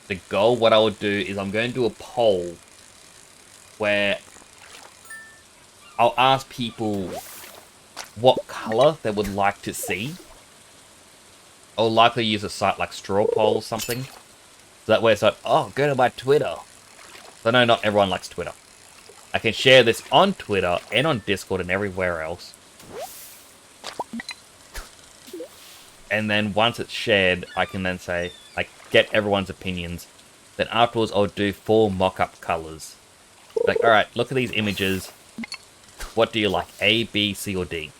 the goal, what I will do is I'm going to do a poll where I'll ask people what color they would like to see. I'll likely use a site like Straw Poll or something. So that way it's like, oh, go to my Twitter. So no, not everyone likes Twitter. I can share this on Twitter and on Discord and everywhere else. And then once it's shared, I can then say, like, get everyone's opinions. Then afterwards, I'll do 4 mock-up colors. Like, alright, look at these images. What do you like? A, B, C, or D?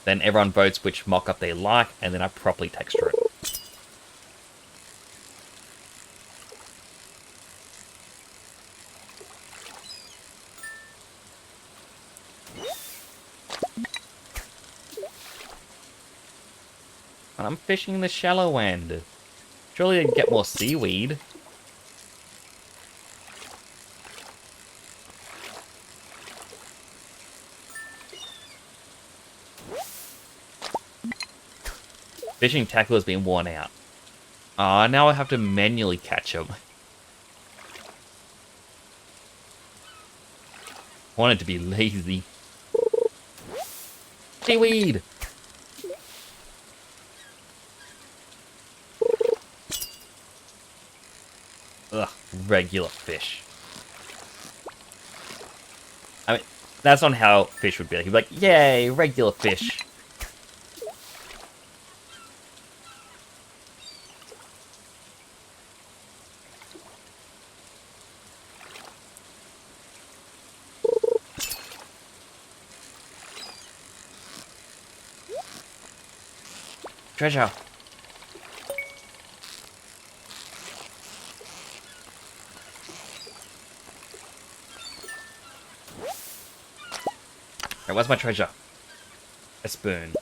Then everyone votes which mock-up they like, and then I properly texture it. And I'm fishing in the shallow end. Surely I can get more seaweed. Fishing tackle has been worn out. Ah, now I have to manually catch them. Wanted to be lazy. Seaweed! Ugh, regular fish. I mean, that's not how fish would be. He'd be like, yay, regular fish. Treasure. Alright, where's my treasure? A spoon.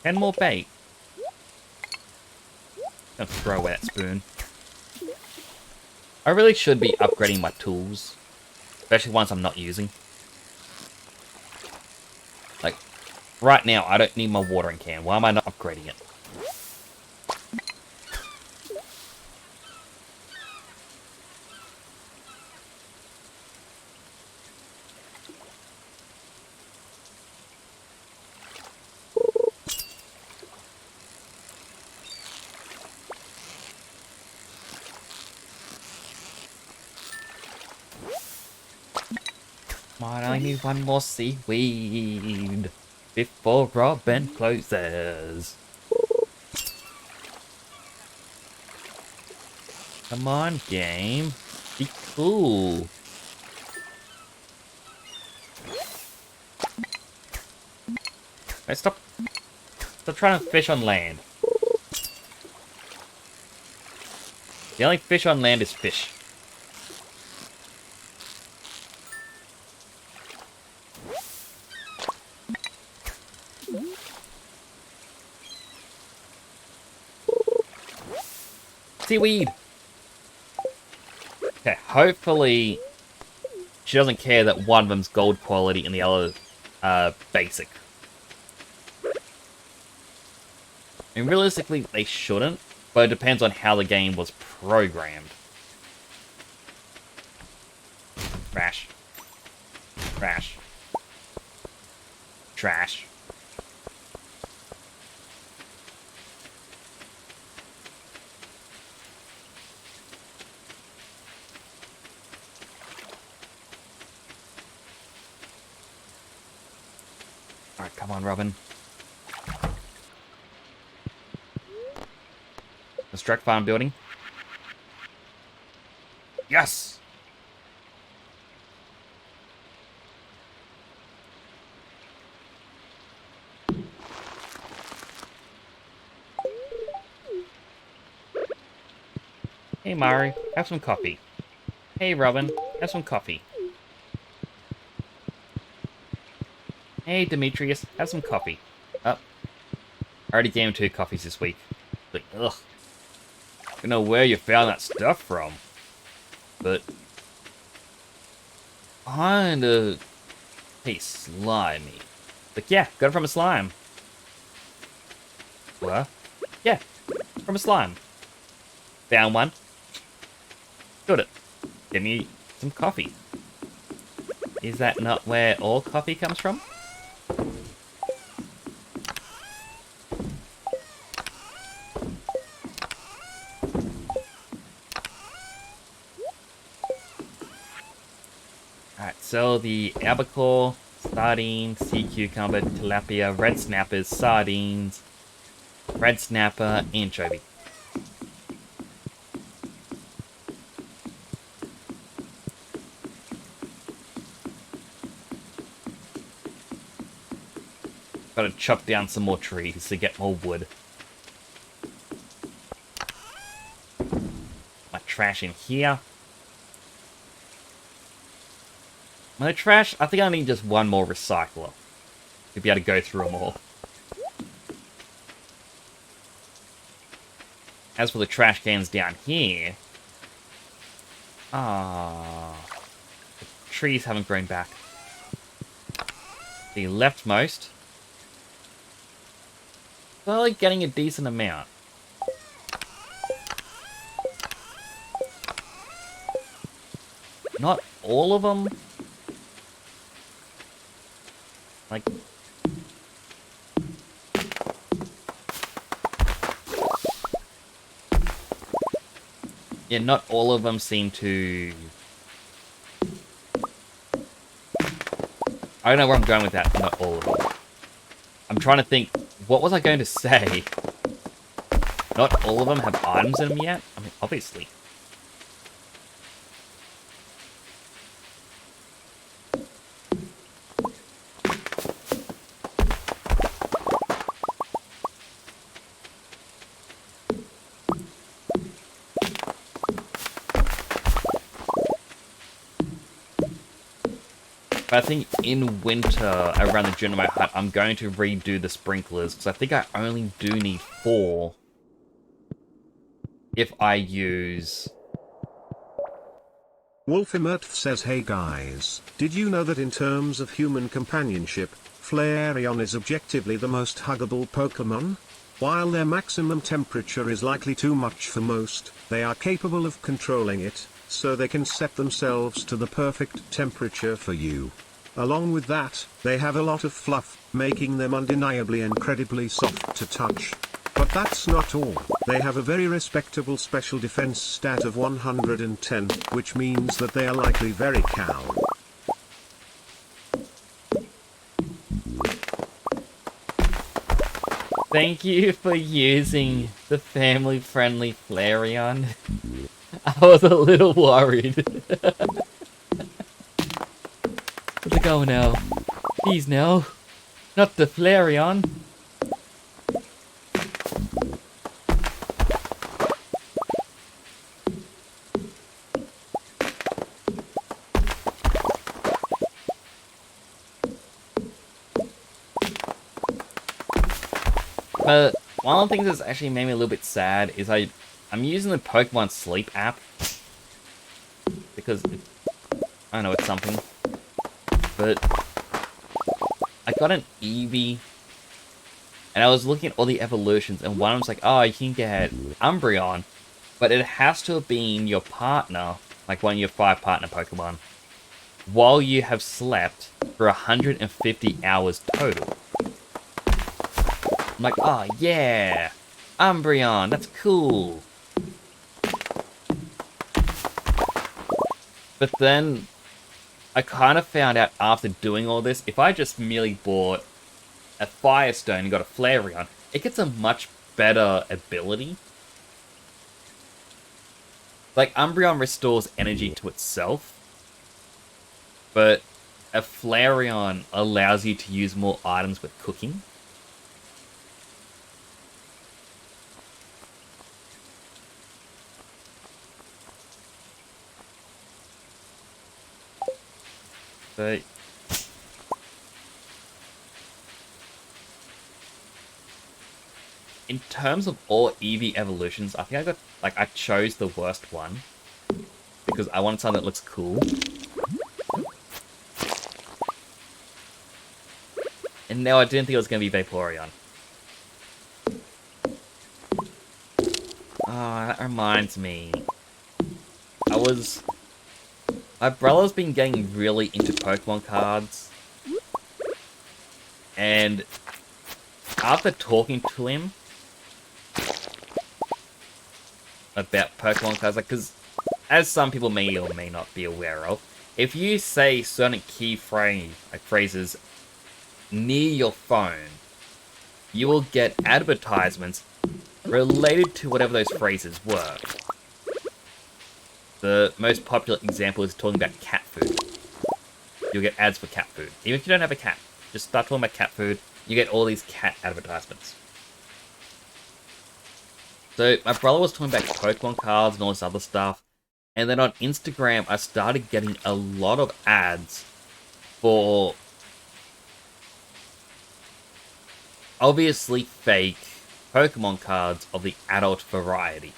And more bait. Gonna throw away that spoon. I really should be upgrading my tools. Especially ones I'm not using. Like, right now, I don't need my watering can. Why am I not upgrading it? Come on, I need one more seaweed before Robin closes. Come on, game. Be cool. Hey, stop trying to fish on land. The only fish on land is fish. Seaweed! Okay, hopefully she doesn't care that one of them's gold quality and the other basic. And realistically, they shouldn't, but it depends on how the game was programmed. Trash. Trash. Trash. Alright, come on, Robin. Construct farm building. Yes! Hey, Mari, have some coffee. Hey, Robin, have some coffee. Hey, Demetrius, have some coffee. Oh, I already gave him 2 coffees this week. Like, ugh. I don't know where you found that stuff from. But kinda tastes slimy. Like, yeah, got it from a slime. What? Yeah, from a slime. Found one. Got it. Give me some coffee. Is that not where all coffee comes from? Alright, so the albacore, sardines, sea cucumber, tilapia, red snappers, sardines, red snapper, anchovy. Gotta chop down some more trees to get more wood. My trash in here. My trash, I think I need just one more recycler to be able to go through them all. As for the trash cans down here, the trees haven't grown back. The leftmost, slowly getting a decent amount. Not all of them. Like, yeah, not all of them seem to... I don't know where I'm going with that, not all of them. I'm trying to think, what was I going to say? Not all of them have items in them yet? I mean, obviously. But I think in winter, around the gym of my hut, I'm going to redo the sprinklers, because I think I only do need 4 if I use... Wolfimerth says, hey guys, did you know that in terms of human companionship, Flareon is objectively the most huggable Pokemon? While their maximum temperature is likely too much for most, they are capable of controlling it, so they can set themselves to the perfect temperature for you. Along with that, they have a lot of fluff, making them undeniably incredibly soft to touch. But that's not all. They have a very respectable special defense stat of 110, which means that they are likely very cow. Thank you for using the family-friendly Flareon. I was a little worried. Where's it going now? Please no. Not the Flareon. But one of the things that's actually made me a little bit sad is I'm using the Pokemon Sleep app because I know it's something. But I got an Eevee, and I was looking at all the evolutions, and one was like, oh, you can get Umbreon, but it has to have been your partner, like one of your 5 partner Pokemon, while you have slept for 150 hours total. I'm like, oh yeah, Umbreon, that's cool. But then I kind of found out after doing all this, if I just merely bought a Firestone and got a Flareon, it gets a much better ability. Like, Umbreon restores energy to itself, but a Flareon allows you to use more items with cooking. But in terms of all Eevee evolutions, I think I chose the worst one because I wanted something that looks cool. And now I didn't think it was going to be Vaporeon. Ah, that reminds me. My brother's been getting really into Pokemon cards. And after talking to him about Pokemon cards, like, because as some people may or may not be aware of, if you say certain key phrases near your phone, you will get advertisements related to whatever those phrases were. The most popular example is talking about cat food. You'll get ads for cat food. Even if you don't have a cat, just start talking about cat food, you get all these cat advertisements. So my brother was talking about Pokemon cards and all this other stuff, and then on Instagram I started getting a lot of ads for obviously fake Pokemon cards of the adult variety.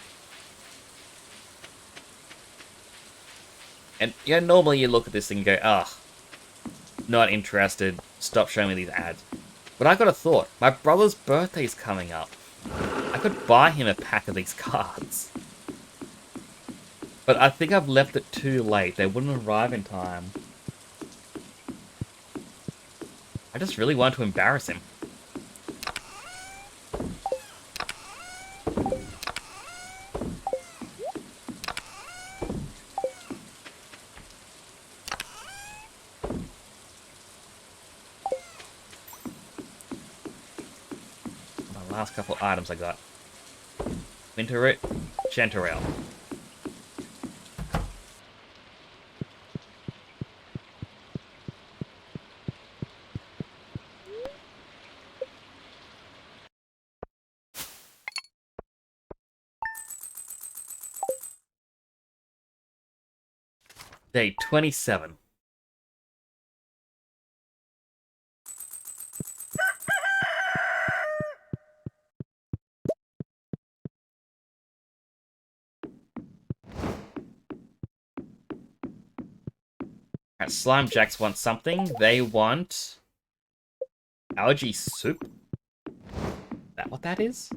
And normally you look at this thing and go, ugh, not interested, stop showing me these ads. But I got a thought, my brother's birthday's coming up. I could buy him a pack of these cards. But I think I've left it too late, they wouldn't arrive in time. I just really want to embarrass him. My last couple items I got. Winterroot, Chanterelle. Day 27. Alright, Slime Jacks want something. They want algae soup. Is that what that is?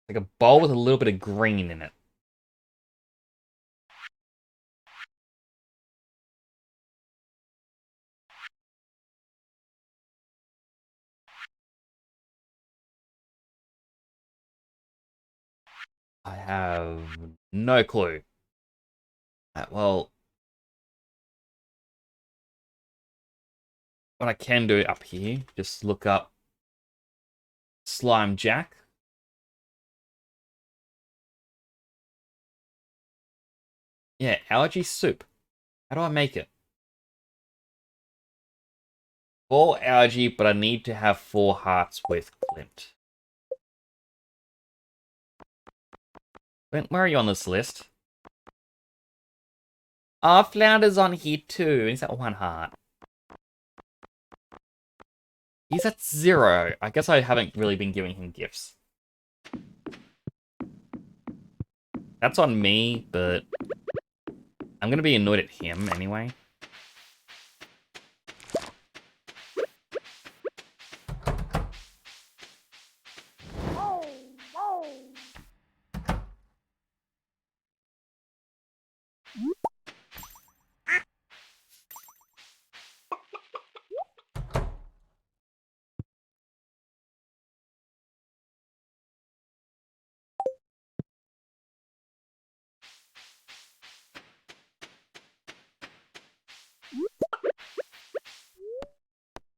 Like a bowl with a little bit of green in it. I have no clue. Well, what I can do up here, just look up Slime Jack. Yeah, algae soup. How do I make it? 4 algae, but I need to have 4 hearts with Clint. Clint, where are you on this list? Ah, Flounder's on here too. He's at 1 heart. He's at 0. I guess I haven't really been giving him gifts. That's on me, but I'm gonna be annoyed at him anyway.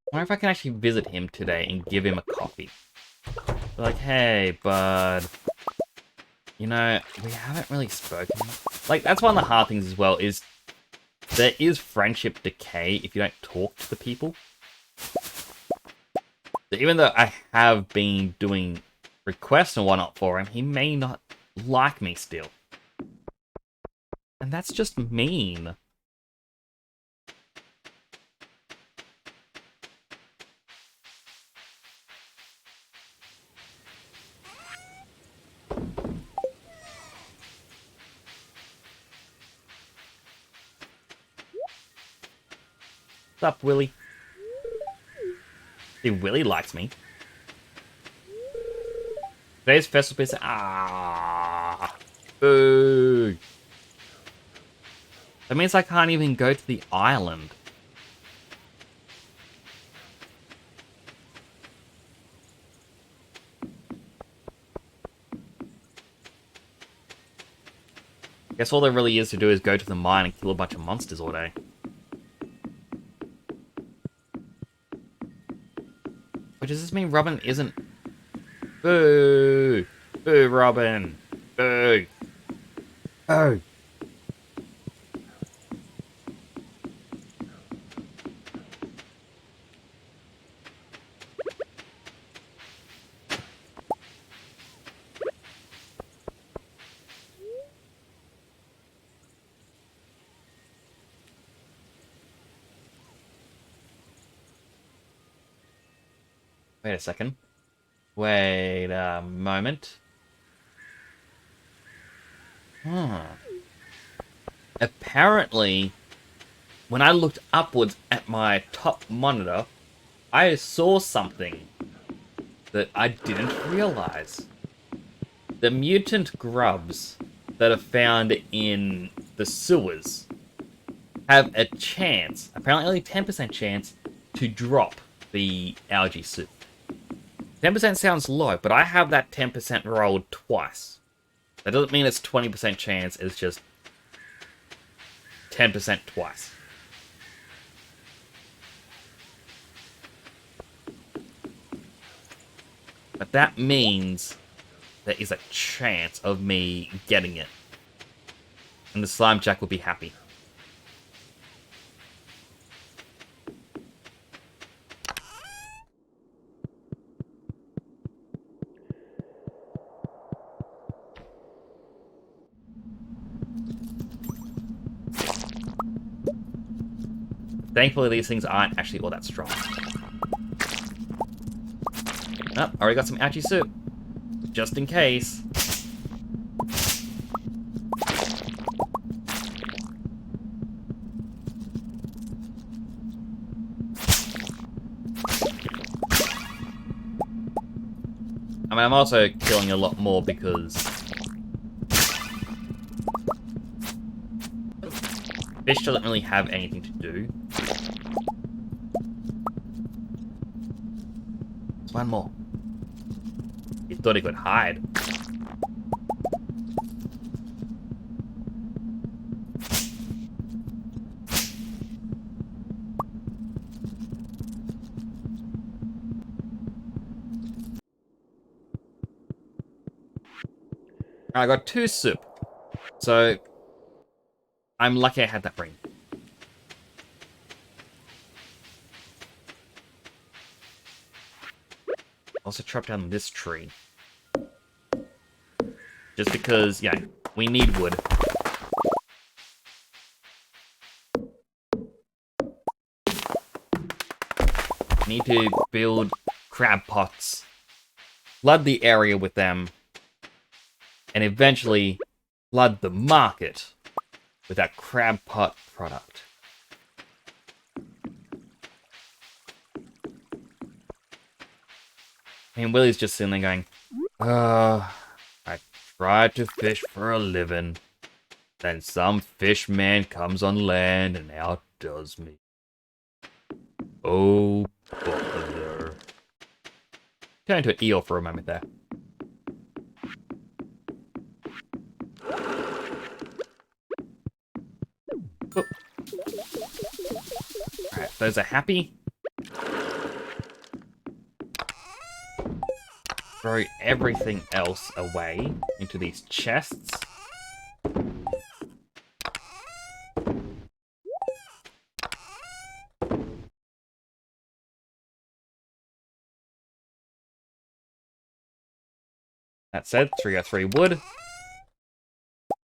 I wonder if I can actually visit him today and give him a coffee. Like, hey, bud. You know, we haven't really spoken. Like, that's one of the hard things as well, is there is friendship decay if you don't talk to the people. So even though I have been doing requests and whatnot for him, he may not like me still. And that's just mean. What's up, Willy? See, Willy likes me. Today's festival is... Ah. Boo. That means I can't even go to the island. Guess all there really is to do is go to the mine and kill a bunch of monsters all day. But does this mean Robin isn't... Boo! Boo, Robin! Boo! Oh! Wait a second. Wait a moment. Apparently, when I looked upwards at my top monitor, I saw something that I didn't realize. The mutant grubs that are found in the sewers have a chance, apparently only 10% chance, to drop the algae soup. 10% sounds low, but I have that 10% rolled twice. That doesn't mean it's 20% chance, it's just 10% twice. But that means there is a chance of me getting it. And the Slime Jack will be happy. Thankfully, these things aren't actually all that strong. Oh, already got some algae soup. Just in case. I mean, I'm also killing a lot more because fish doesn't really have anything to do. There's one more. He thought he could hide. I got 2 soup. So, I'm lucky I had that ring. Also chop down this tree. Just because, yeah, we need wood. Need to build crab pots. Flood the area with them. And eventually flood the market with our crab pot product. And Willie's just sitting there going, I tried to fish for a living. Then some fish man comes on land and outdoes me. Oh, bother. Turn into an eel for a moment there. Oop. Alright, those are happy. Throw everything else away into these chests. That said, 303 wood.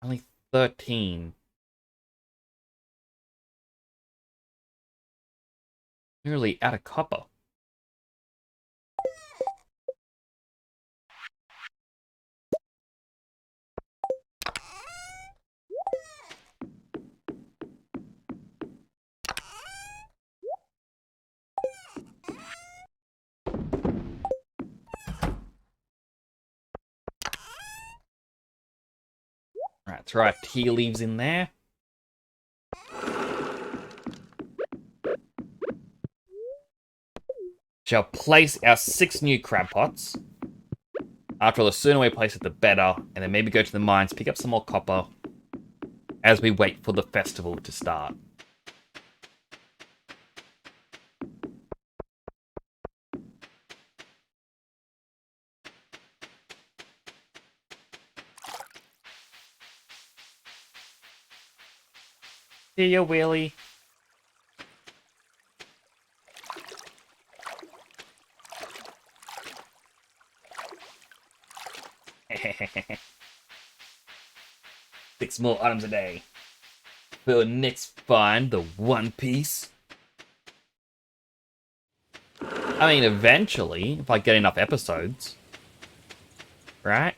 Only 13. Nearly out of copper. Alright, throw our tea leaves in there. Shall place our 6 new crab pots. After all, the sooner we place it, the better. And then maybe go to the mines, pick up some more copper as we wait for the festival to start. See ya, Willie. Six more items a day. We'll next find the One Piece. I mean, eventually, if I get enough episodes. Right?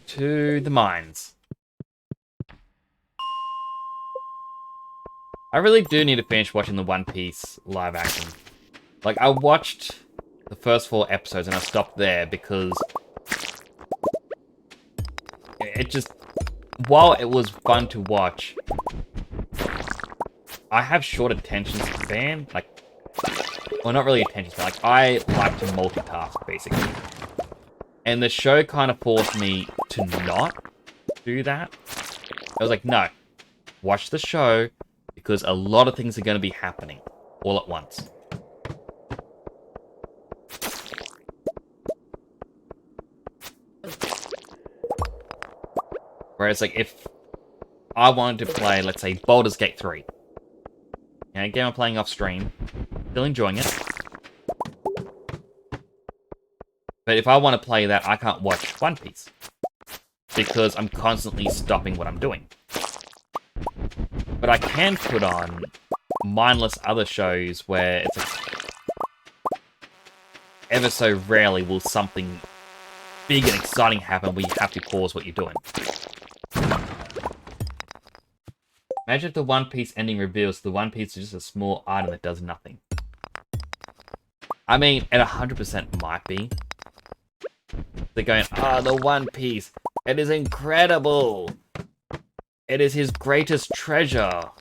To the mines. I really do need to finish watching the One Piece live action. Like, I watched the first 4 episodes and I stopped there because it just, while it was fun to watch, I have short attention span. Like, well, not really attention span. Like, I like to multitask, basically. And the show kind of forced me to not do that. I was like, no, watch the show because a lot of things are going to be happening all at once. Whereas, like, if I wanted to play, let's say, Baldur's Gate 3. Yeah, game I'm playing off stream. Still enjoying it. But if I want to play that, I can't watch One Piece. Because I'm constantly stopping what I'm doing. But I can put on mindless other shows where it's like, ever so rarely will something big and exciting happen where you have to pause what you're doing. Imagine if the One Piece ending reveals the One Piece is just a small item that does nothing. I mean, it 100% might be. They're going, the One Piece, it is incredible. It is his greatest treasure.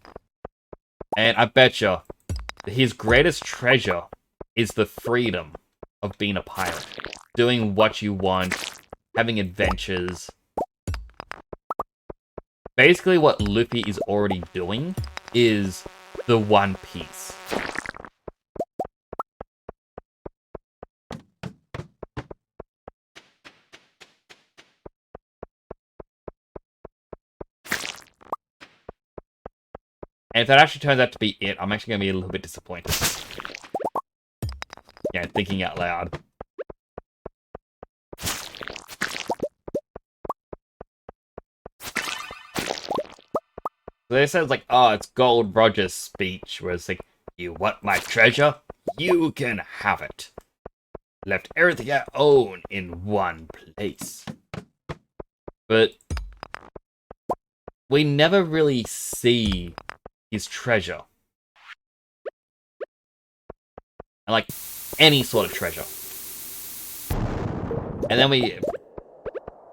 And I bet you, his greatest treasure is the freedom of being a pirate. Doing what you want, having adventures. Basically what Luffy is already doing is the One Piece. And if that actually turns out to be it, I'm actually going to be a little bit disappointed. Yeah, thinking out loud. So it sounds like, oh, it's Gold Roger's speech, where it's like, you want my treasure? You can have it. Left everything I own in one place. But we never really see his treasure. And like, any sort of treasure. And then I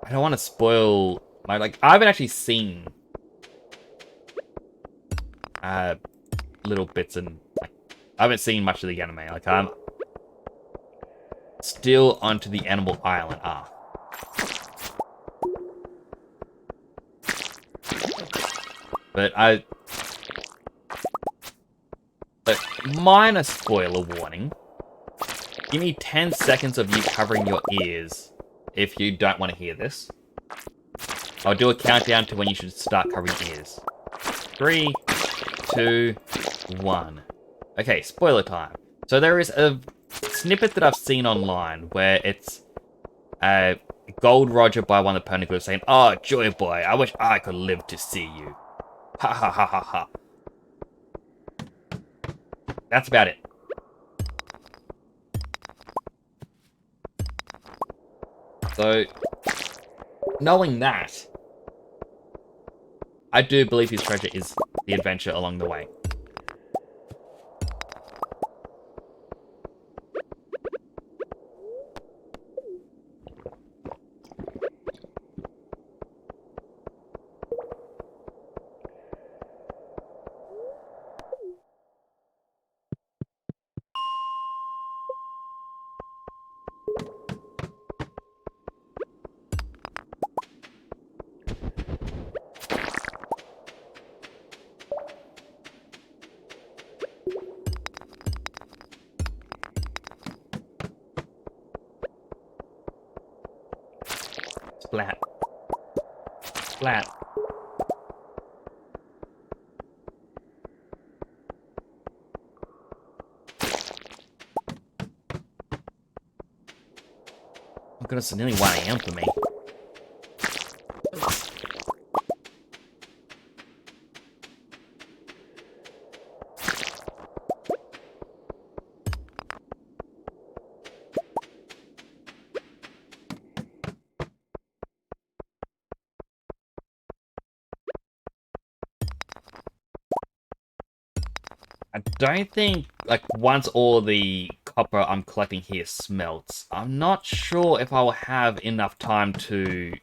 don't want to spoil my, like, I haven't actually seen little bits and, like, I haven't seen much of the anime. Like, I'm still onto the Animal Island arc. But minor spoiler warning. Give me 10 seconds of you covering your ears if you don't want to hear this. I'll do a countdown to when you should start covering your ears. 3, 2, 1. Okay, spoiler time. So there is a snippet that I've seen online where it's Gold Roger by one of the Poneglyphs saying, "Oh, Joy Boy, I wish I could live to see you. Ha ha ha ha ha." That's about it. So, knowing that, I do believe his treasure is the adventure along the way. Splat. Splat. Oh goodness, it's nearly 1 AM for me. I don't think, like, once all the copper I'm collecting here smelts, I'm not sure if I will have enough time to,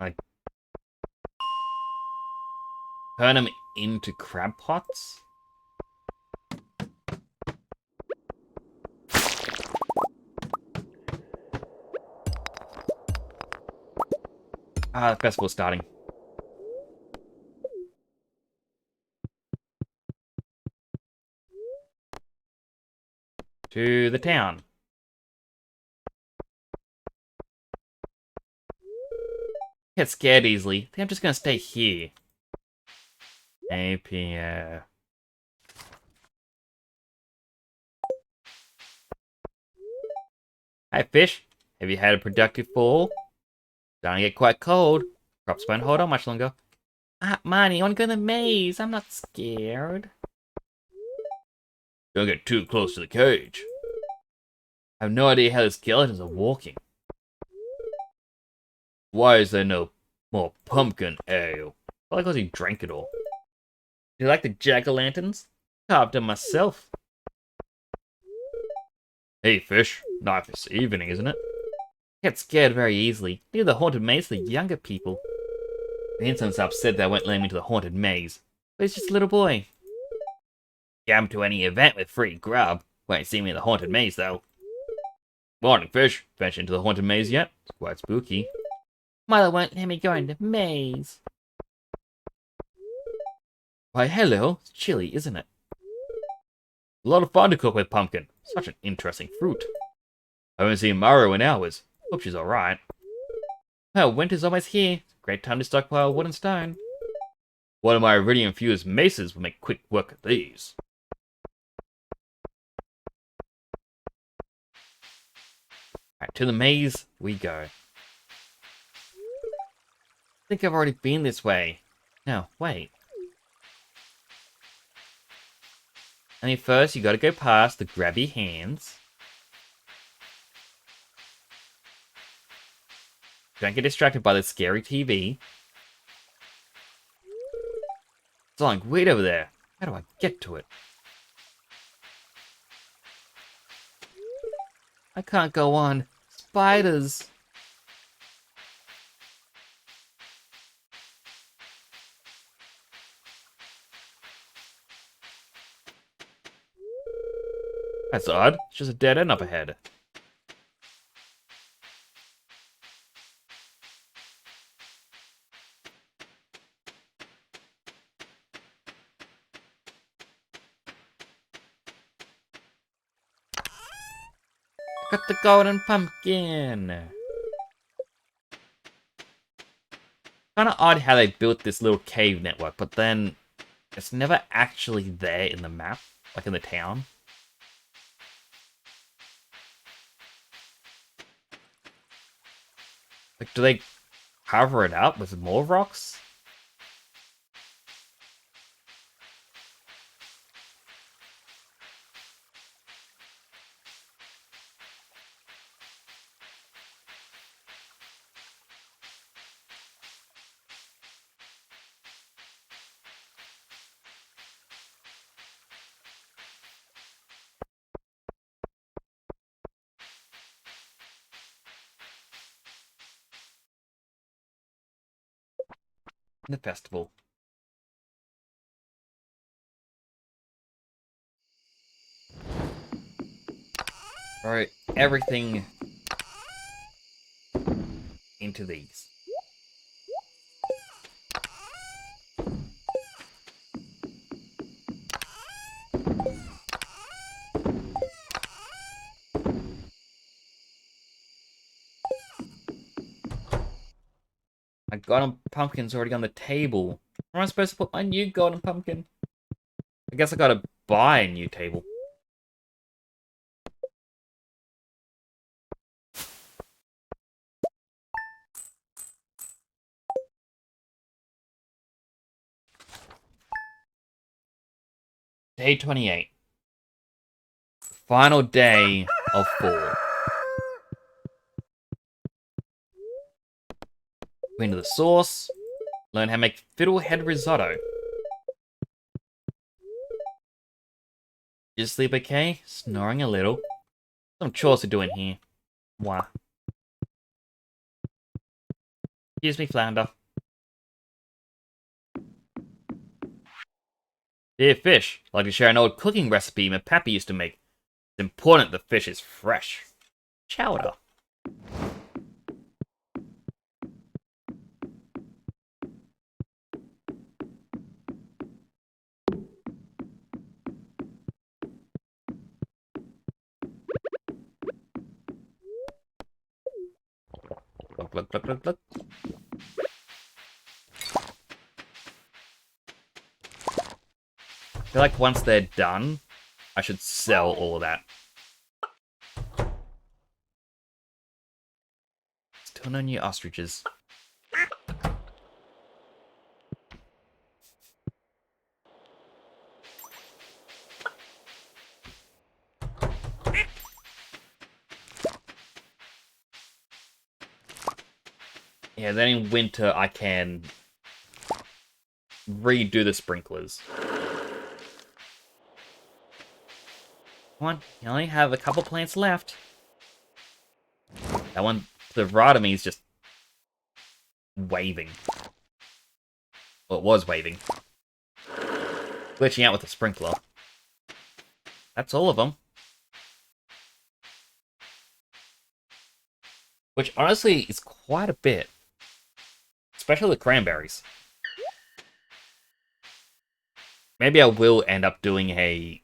like, turn them into crab pots. Ah, the festival's starting. To the town. Get scared easily. I think I'm just gonna stay here. Hey, Pierre. Hey, fish. Have you had a productive fall? Starting to get quite cold. Crops won't hold on much longer. Ah, Marnie, I want to go in the maze. I'm not scared. Don't get too close to the cage. I have no idea how the skeletons are walking. Why is there no more pumpkin ale? Probably because he drank it all. Do you like the jack-o'-lanterns? Carved them myself. Hey, fish. Nice this evening, isn't it? Get scared very easily. Near the haunted maze for younger people. The incense upset that I won't let him into the haunted maze. But he's just a little boy. Come to any event with free grub. Won't see me in the haunted maze, though. Morning, fish. Venture into the haunted maze yet? It's quite spooky. Mother won't let me go in the maze. Why, hello. It's chilly, isn't it? A lot of fun to cook with pumpkin. Such an interesting fruit. I haven't seen Maru in hours. Hope she's alright. Well, winter's almost here. Great time to stockpile wood and stone. One of my iridium-fused maces will make quick work of these. Right, to the maze we go. I think I've already been this way. No, wait. I mean, first you gotta go past the grabby hands. Don't get distracted by the scary TV. It's like, wait over there. How do I get to it? I can't go on. Spiders. That's odd. It's just a dead end up ahead. Got the golden pumpkin. Kind of odd how they built this little cave network, but then it's never actually there in the map, like in the town. Like, do they cover it up with more rocks? In the festival. Throw everything into these. My golden pumpkin's already on the table. Where am I supposed to put my new golden pumpkin? I guess I gotta buy a new table. Day 28. Final day of 4. Go into the sauce. Learn how to make fiddlehead risotto. You sleep okay? Snoring a little. Some chores to do in here. Why? Excuse me, Flounder. Dear fish, I'd like to share an old cooking recipe my pappy used to make. It's important the fish is fresh. Chowder. Glug, glug, glug, glug, glug. I feel like once they're done, I should sell all of that. Still no new ostriches. Yeah, then in winter I can redo the sprinklers. Come on, you only have a couple plants left. That one, the Rotamy is just waving. Well, it was waving. Glitching out with the sprinkler. That's all of them. Which honestly is quite a bit. Especially the cranberries. Maybe I will end up doing a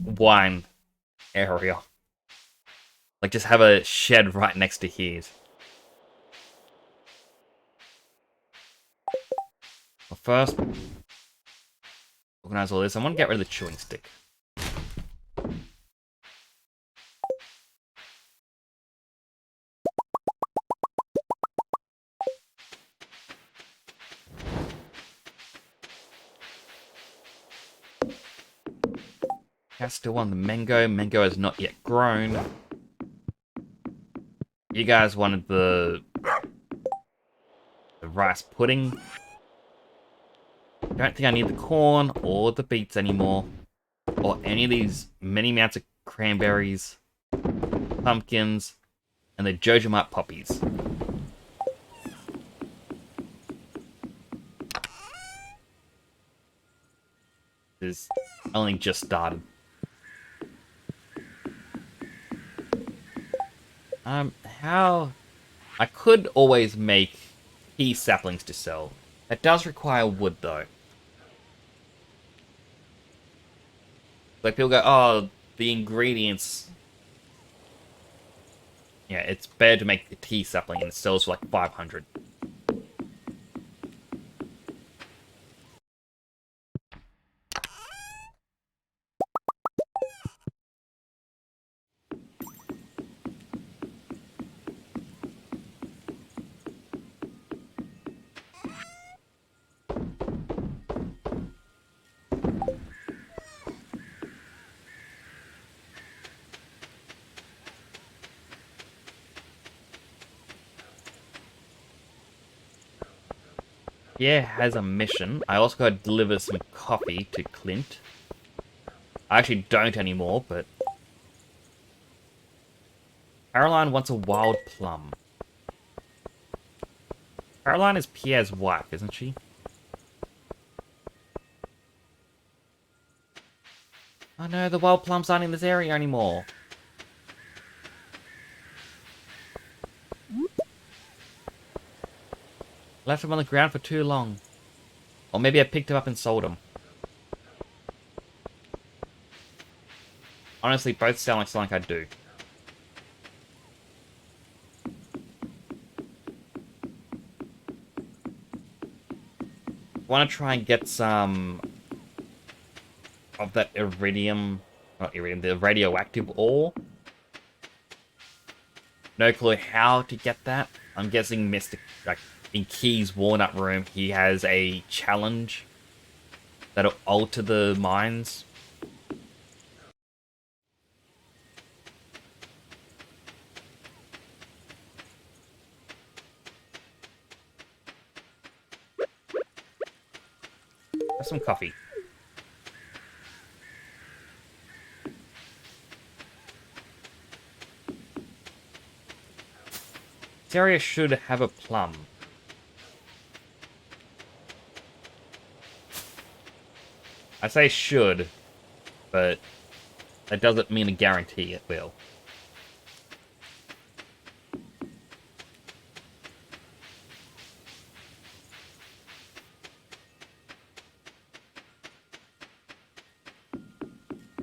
wine area. Like, just have a shed right next to his. Well, first, organize all this. I want to get rid of the chewing stick. That's still on the mango. Mango has not yet grown. You guys wanted the rice pudding. Don't think I need the corn or the beets anymore. Or any of these many amounts of cranberries, pumpkins, and the Jojamite poppies. This only just started. How... I could always make tea saplings to sell. That does require wood, though. Like, people go, oh, the ingredients... Yeah, it's better to make the tea sapling, and it sells for like 500. Yeah, has a mission. I also gotta deliver some coffee to Clint. I actually don't anymore, but... Caroline wants a wild plum. Caroline is Pierre's wife, isn't she? Oh no, the wild plums aren't in this area anymore. Left them on the ground for too long. Or maybe I picked them up and sold them. Honestly, both sound like something I do. Want to try and get some of that iridium, not iridium, the radioactive ore. No clue how to get that. I'm guessing like in Key's Walnut room, he has a challenge that'll alter the mines. Have some coffee. This area should have a plum. I say should, but that doesn't mean a guarantee it will.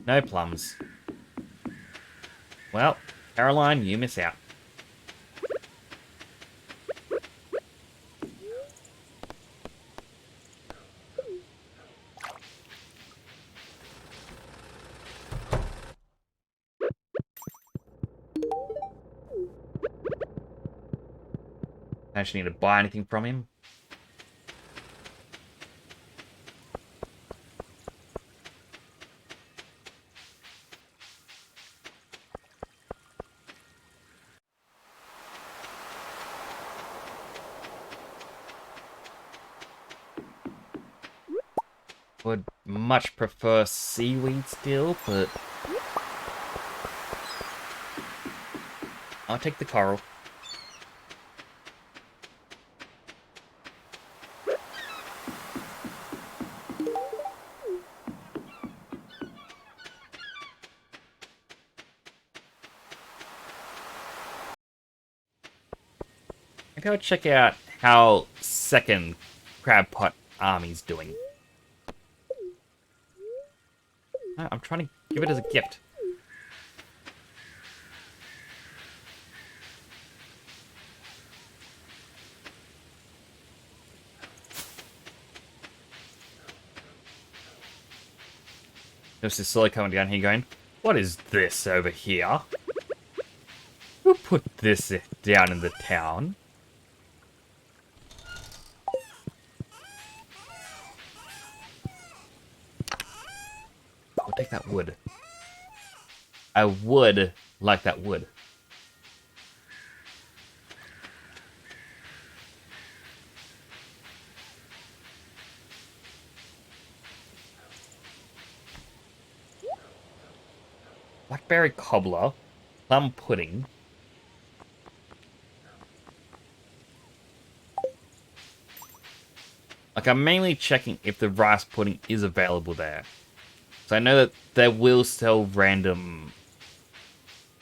No plums. Well, Caroline, you miss out. I actually need to buy anything from him. Would much prefer seaweed still, but I'll take the coral. Maybe I'll check out how second crab pot army's doing. I'm trying to give it as a gift. This is slowly coming down here going, what is this over here? Who put this down in the town? I'll take that wood. I would like that wood. Blackberry cobbler, plum pudding. Like, I'm mainly checking if the rice pudding is available there. So I know that they will sell random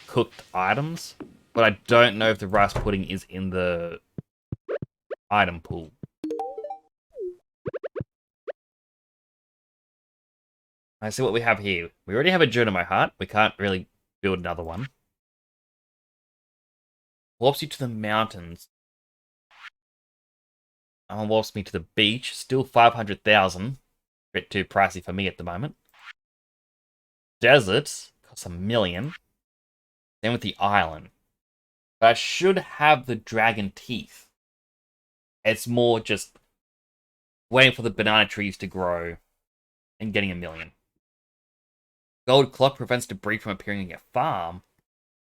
cooked items, but I don't know if the rice pudding is in the item pool. I see what we have here. We already have a Journal My Heart. We can't really build another one. Warps you to the mountains. Warps me to the beach. Still 500,000. Bit too pricey for me at the moment. Desert. Costs 1 million. Then with the island. But I should have the dragon teeth. It's more just waiting for the banana trees to grow and getting 1 million. Gold clock prevents debris from appearing in your farm.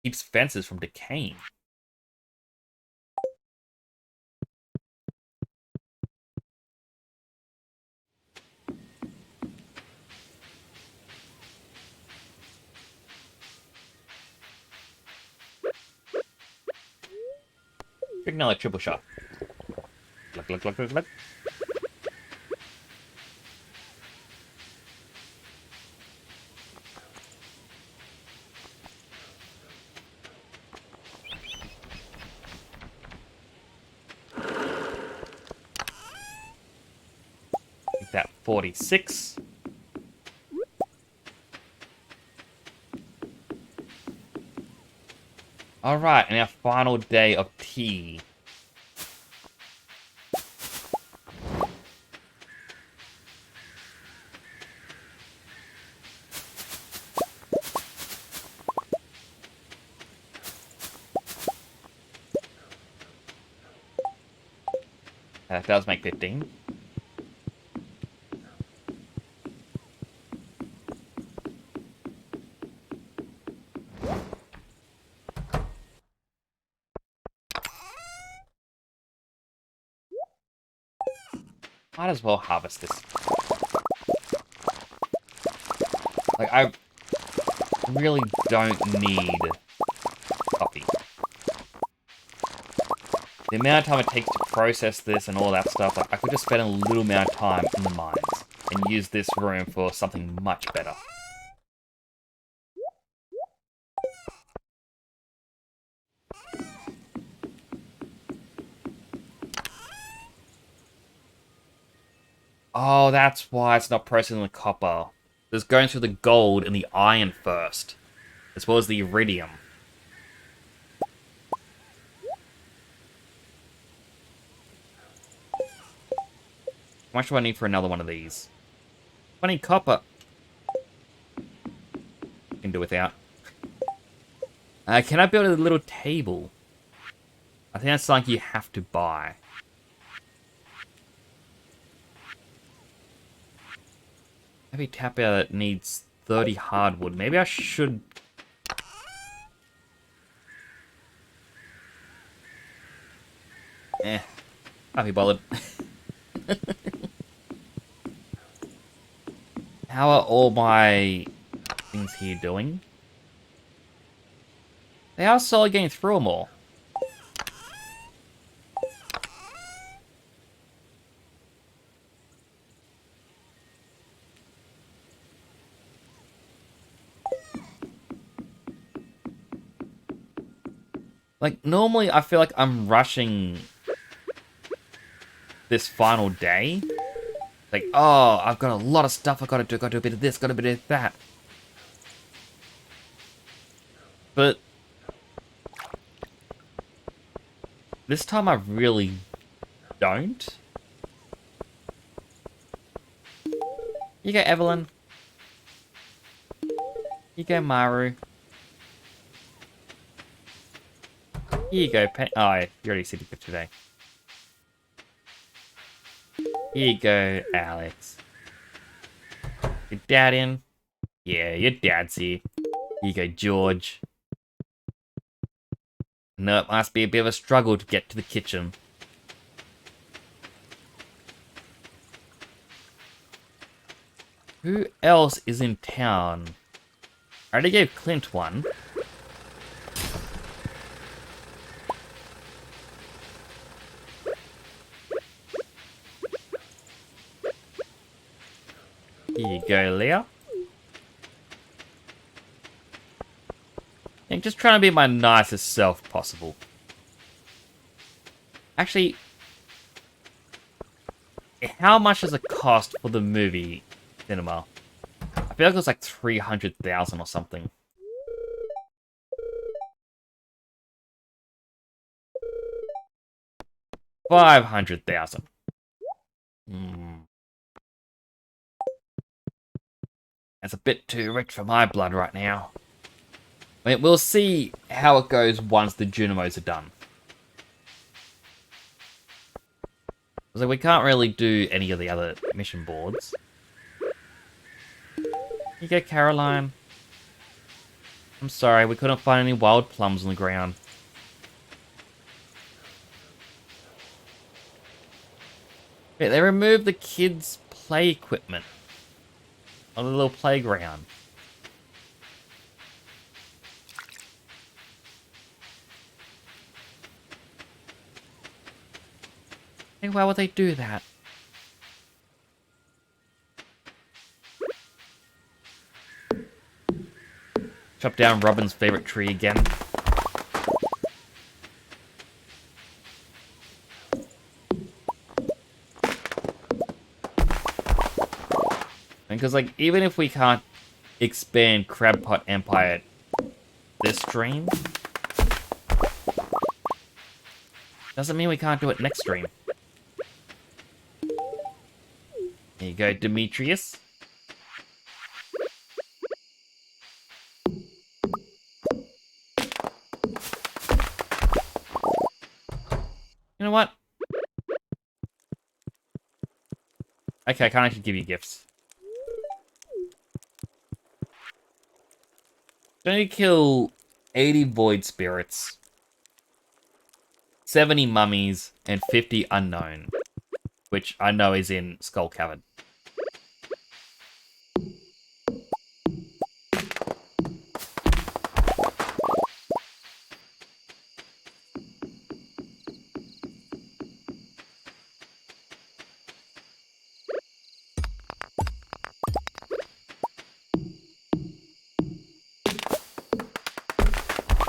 Keeps fences from decaying. Another triple shot. Look, look, look, look, look. Make that 46. Alright, and our final day of tea. That does make 15. Might as well harvest this. Like, I really don't need coffee. The amount of time it takes to process this and all that stuff, like, I could just spend a little amount of time in the mines and use this room for something much better. Oh, that's why it's not processing the copper. It's going through the gold and the iron first, as well as the iridium. How much do I need for another one of these? 20 copper. Can do without. Can I build a little table? I think that's something you have to buy. Maybe tap out needs 30 hardwood. Maybe I should... Can't be bothered. How are all my things here doing? They are slowly getting through them all. Like, normally I feel like I'm rushing this final day. Like, oh, I've got a lot of stuff I gotta do. Gotta do a bit of this, gotta do a bit of that. But this time I really don't. You go, Evelyn. You go, Maru. Here you go, Pen. Oh, you already see the picture today. Here you go, Alex. Your dad in? Yeah, your dad's here. Here you go, George. No, it must be a bit of a struggle to get to the kitchen. Who else is in town? I already gave Clint one. Here you go, Leah. I'm just trying to be my nicest self possible. Actually, how much does it cost for the movie cinema? I feel like it was like 300,000 or something. $500,000. That's a bit too rich for my blood right now. I mean, we'll see how it goes once the Junimos are done. So we can't really do any of the other mission boards. You go, Caroline. I'm sorry, we couldn't find any wild plums on the ground. Wait, they removed the kids' play equipment on the little playground. Hey, why would they do that? Chop down Robin's favorite tree again. Because, like, even if we can't expand Crab Pot Empire this stream, doesn't mean we can't do it next stream. There you go, Demetrius. You know what? Okay, I can't actually give you gifts. Don't you kill 80 void spirits, 70 mummies, and 50 unknown, which I know is in Skull Cavern.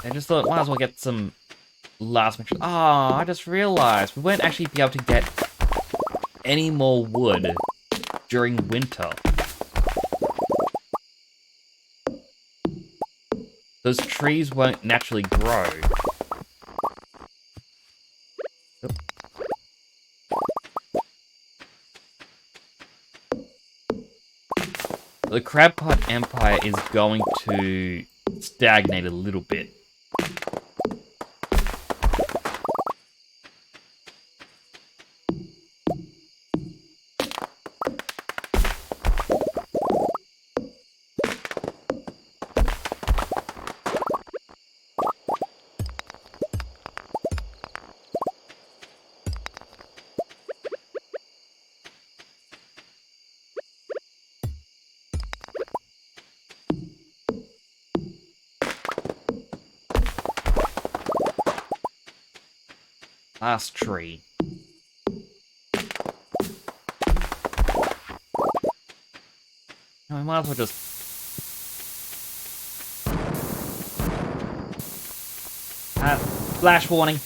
I just thought, might as well get some last mission. Ah, I just realized we won't actually be able to get any more wood during winter. Those trees won't naturally grow. Oop. The Crab Pot Empire is going to stagnate a little bit. Last tree. No, we might as well just... flash warning.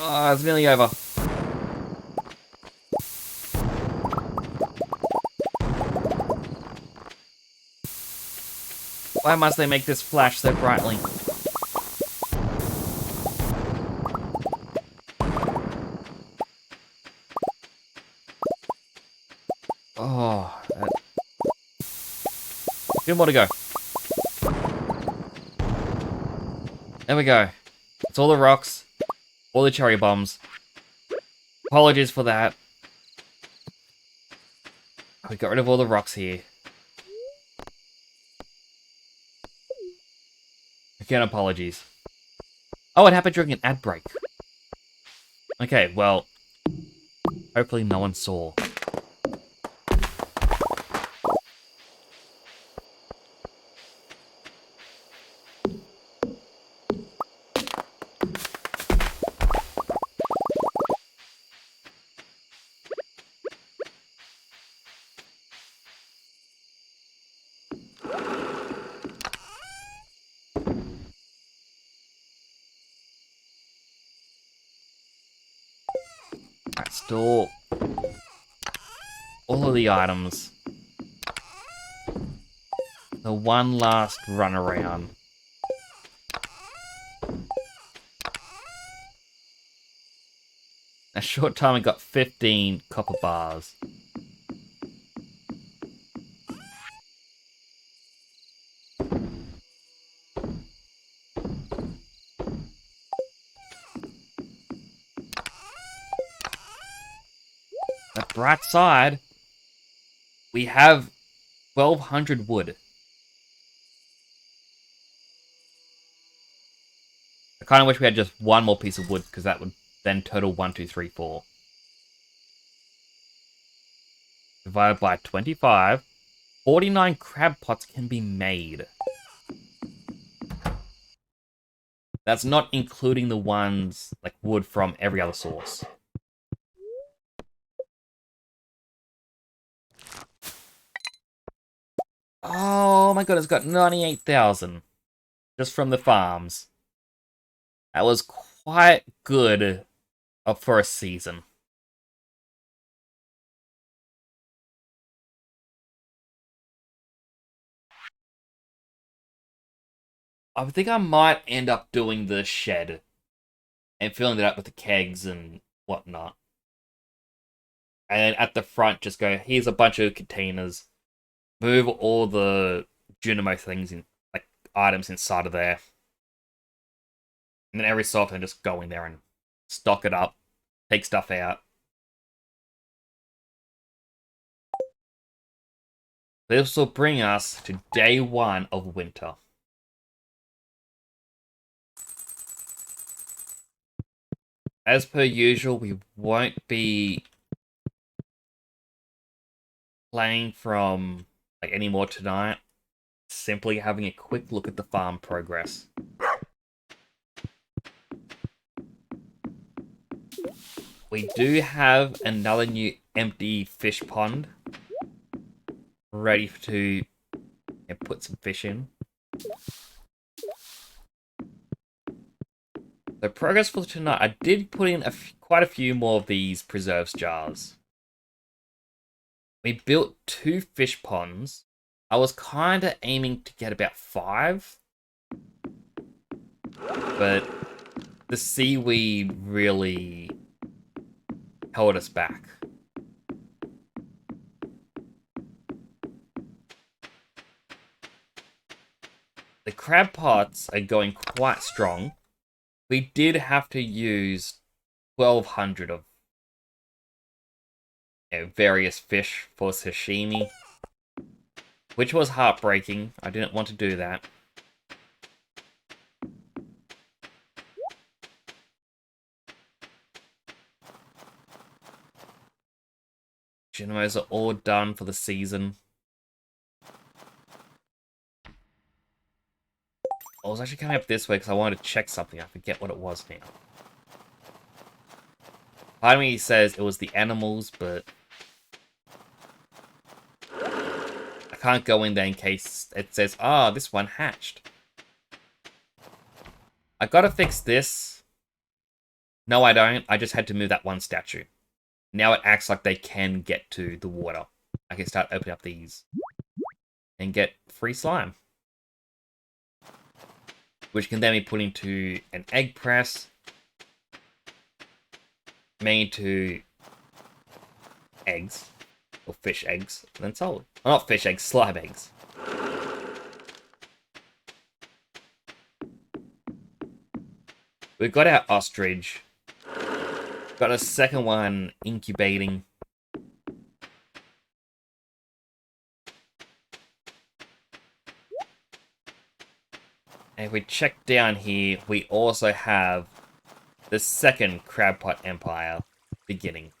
Oh, it's nearly over. Why must they make this flash so brightly? Oh. Two more to go. There we go. It's all the rocks. All the cherry bombs. Apologies for that. We got rid of all the rocks here. Again, apologies. Oh, it happened during an ad break. Okay, well, hopefully no one saw. Alright, store all of the items. The one last run around. A short time, I got 15 copper bars. The bright side, we have 1,200 wood. I kind of wish we had just one more piece of wood, because that would then total 1, 2, 3, 4. Divided by 25, 49 crab pots can be made. That's not including the ones, like wood from every other source. Oh my god, it's got 98,000 just from the farms. That was quite good for a season. I think I might end up doing the shed and filling it up with the kegs and whatnot. And at the front, just go, here's a bunch of containers. Move all the Junimo things in, like items inside of there. And then every so often just go in there and stock it up, take stuff out. This will bring us to day 1 of winter. As per usual, we won't be playing from like any more tonight. Simply having a quick look at the farm progress. We do have another new empty fish pond ready to put some fish in. The progress for tonight, I did put in quite a few more of these preserves jars. We built 2 fish ponds. I was kind of aiming to get about 5. But the seaweed really held us back. The crab pots are going quite strong. We did have to use 1,200 of various fish for sashimi, which was heartbreaking. I didn't want to do that. Junimos are all done for the season. I was actually coming up this way because I wanted to check something. I forget what it was now. Part of me says it was the animals, but I can't go in there in case it says, this one hatched. I gotta fix this. No, I don't. I just had to move that one statue. Now it acts like they can get to the water. I can start opening up these and get free slime, which can then be put into an egg press made to eggs, or fish eggs, and then sold. Well, not fish eggs, slime eggs. We've got our ostrich. Got a second one incubating. And if we check down here, we also have the second Crabpot Empire beginning.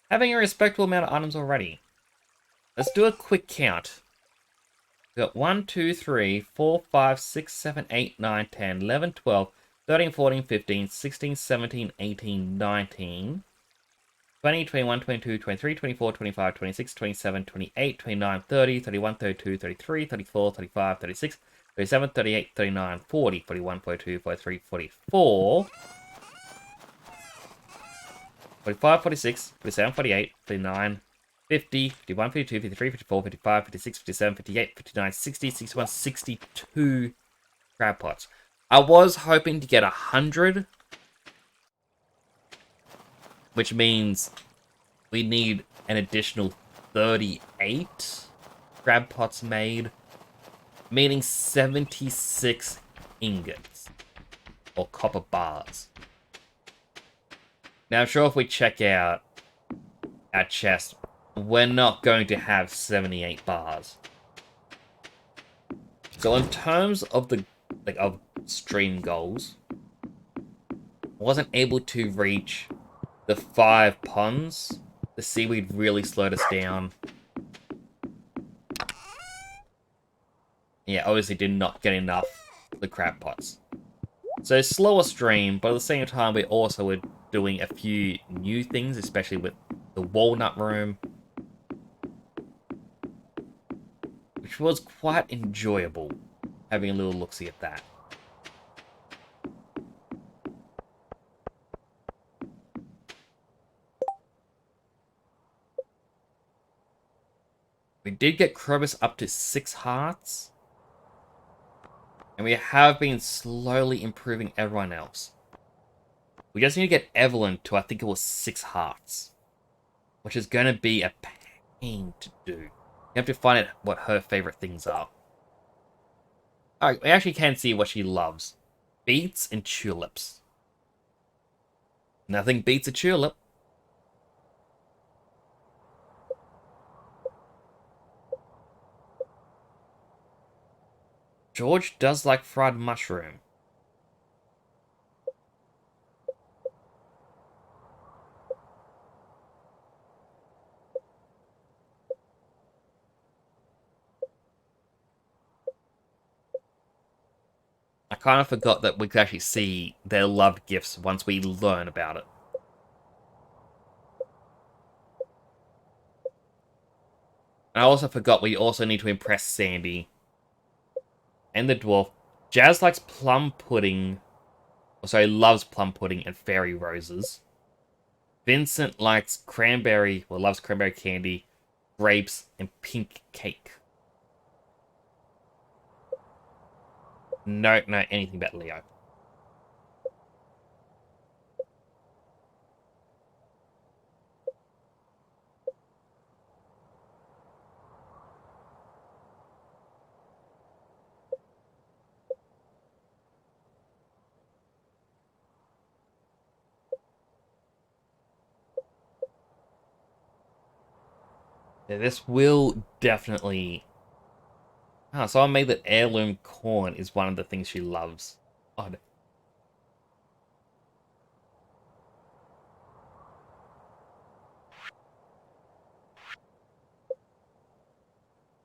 Having a respectable amount of items already. Let's do a quick count. We got 1, 2, 3, 4, 5, 6, 7, 8, 9, 10, 11, 12, 13, 14, 15, 16, 17, 18, 19, 20, 21, 22, 23, 24, 25, 26, 27, 28, 29, 30, 31, 32, 33, 34, 35, 36, 37, 38, 39, 40, 41, 42, 43, 44, 45, 46, 47, 48, 49, 50, 51, 52, 53, 54, 55, 56, 57, 58, 59, 60, 61, 62 crab pots. I was hoping to get 100, which means we need an additional 38 crab pots made, meaning 76 ingots or copper bars. Now, I'm sure if we check out our chest, we're not going to have 78 bars. So in terms of the of stream goals, I wasn't able to reach the 5 ponds. The seaweed really slowed us down. Yeah, obviously did not get enough of the crab pots. So slower stream, but at the same time we also were doing a few new things, especially with the Walnut room, which was quite enjoyable, having a little look-see at that. We did get Krobus up to 6 hearts, and we have been slowly improving everyone else. We just need to get Evelyn to, I think it was 6 hearts, which is going to be a pain to do. You have to find out what her favorite things are. Alright, we actually can see what she loves. Beets and tulips. Nothing beats a tulip. George does like fried mushroom. I kind of forgot that we could actually see their loved gifts once we learn about it. And I also forgot we also need to impress Sandy and the dwarf. Jazz likes plum pudding. Sorry, loves plum pudding and fairy roses. Vincent likes cranberry, well, loves cranberry candy, grapes, and pink cake. No, anything about Leo. Yeah, this will definitely... Ah, someone made that heirloom corn is one of the things she loves. Odd.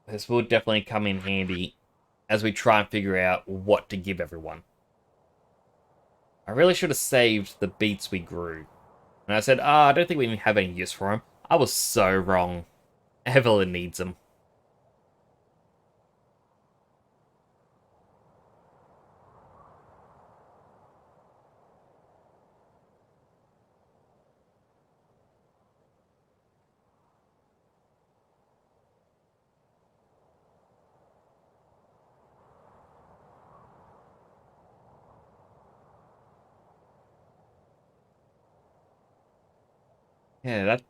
This will definitely come in handy as we try and figure out what to give everyone. I really should have saved the beets we grew. And I said, I don't think we even have any use for them. I was so wrong. Evelyn needs them. Yeah, that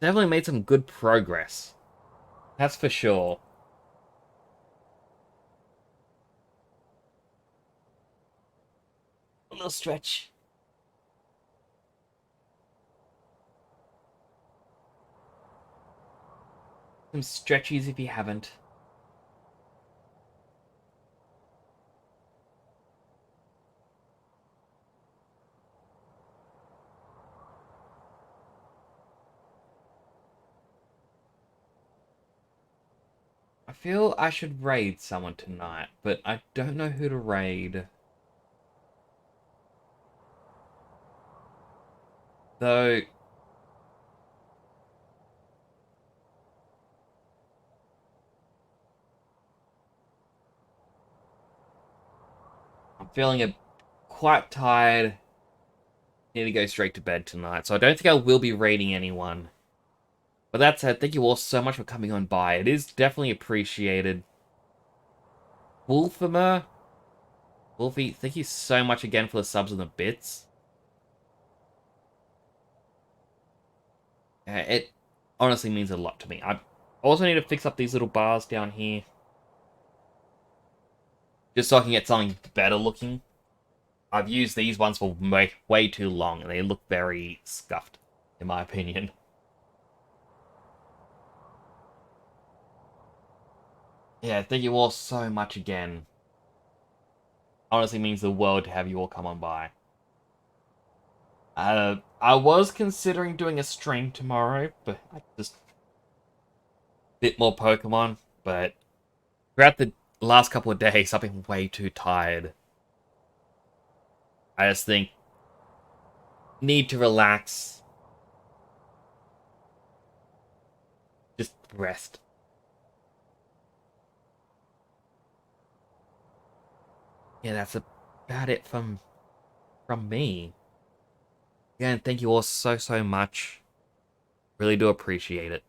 definitely made some good progress. That's for sure. little stretch. Some stretchies if you haven't. I feel I should raid someone tonight, but I don't know who to raid. Though... I'm feeling quite tired. Need to go straight to bed tonight, so I don't think I will be raiding anyone. But that said, thank you all so much for coming on by. It is definitely appreciated. Wolfimer? Wolfie, thank you so much again for the subs and the bits. It honestly means a lot to me. I also need to fix up these little bars down here. Just so I can get something better looking. I've used these ones for way too long, and they look very scuffed, in my opinion. Yeah, thank you all so much again. Honestly means the world to have you all come on by. I was considering doing a stream tomorrow, but I just... bit more Pokemon, but throughout the last couple of days, I've been way too tired. I just think... need to relax. Just rest. Yeah, that's about it from me. Again, thank you all so much. Really do appreciate it.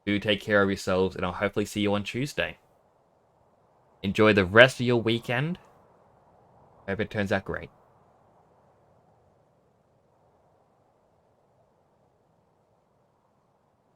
Do take care of yourselves, and I'll hopefully see you on Tuesday. Enjoy the rest of your weekend. Hope it turns out great.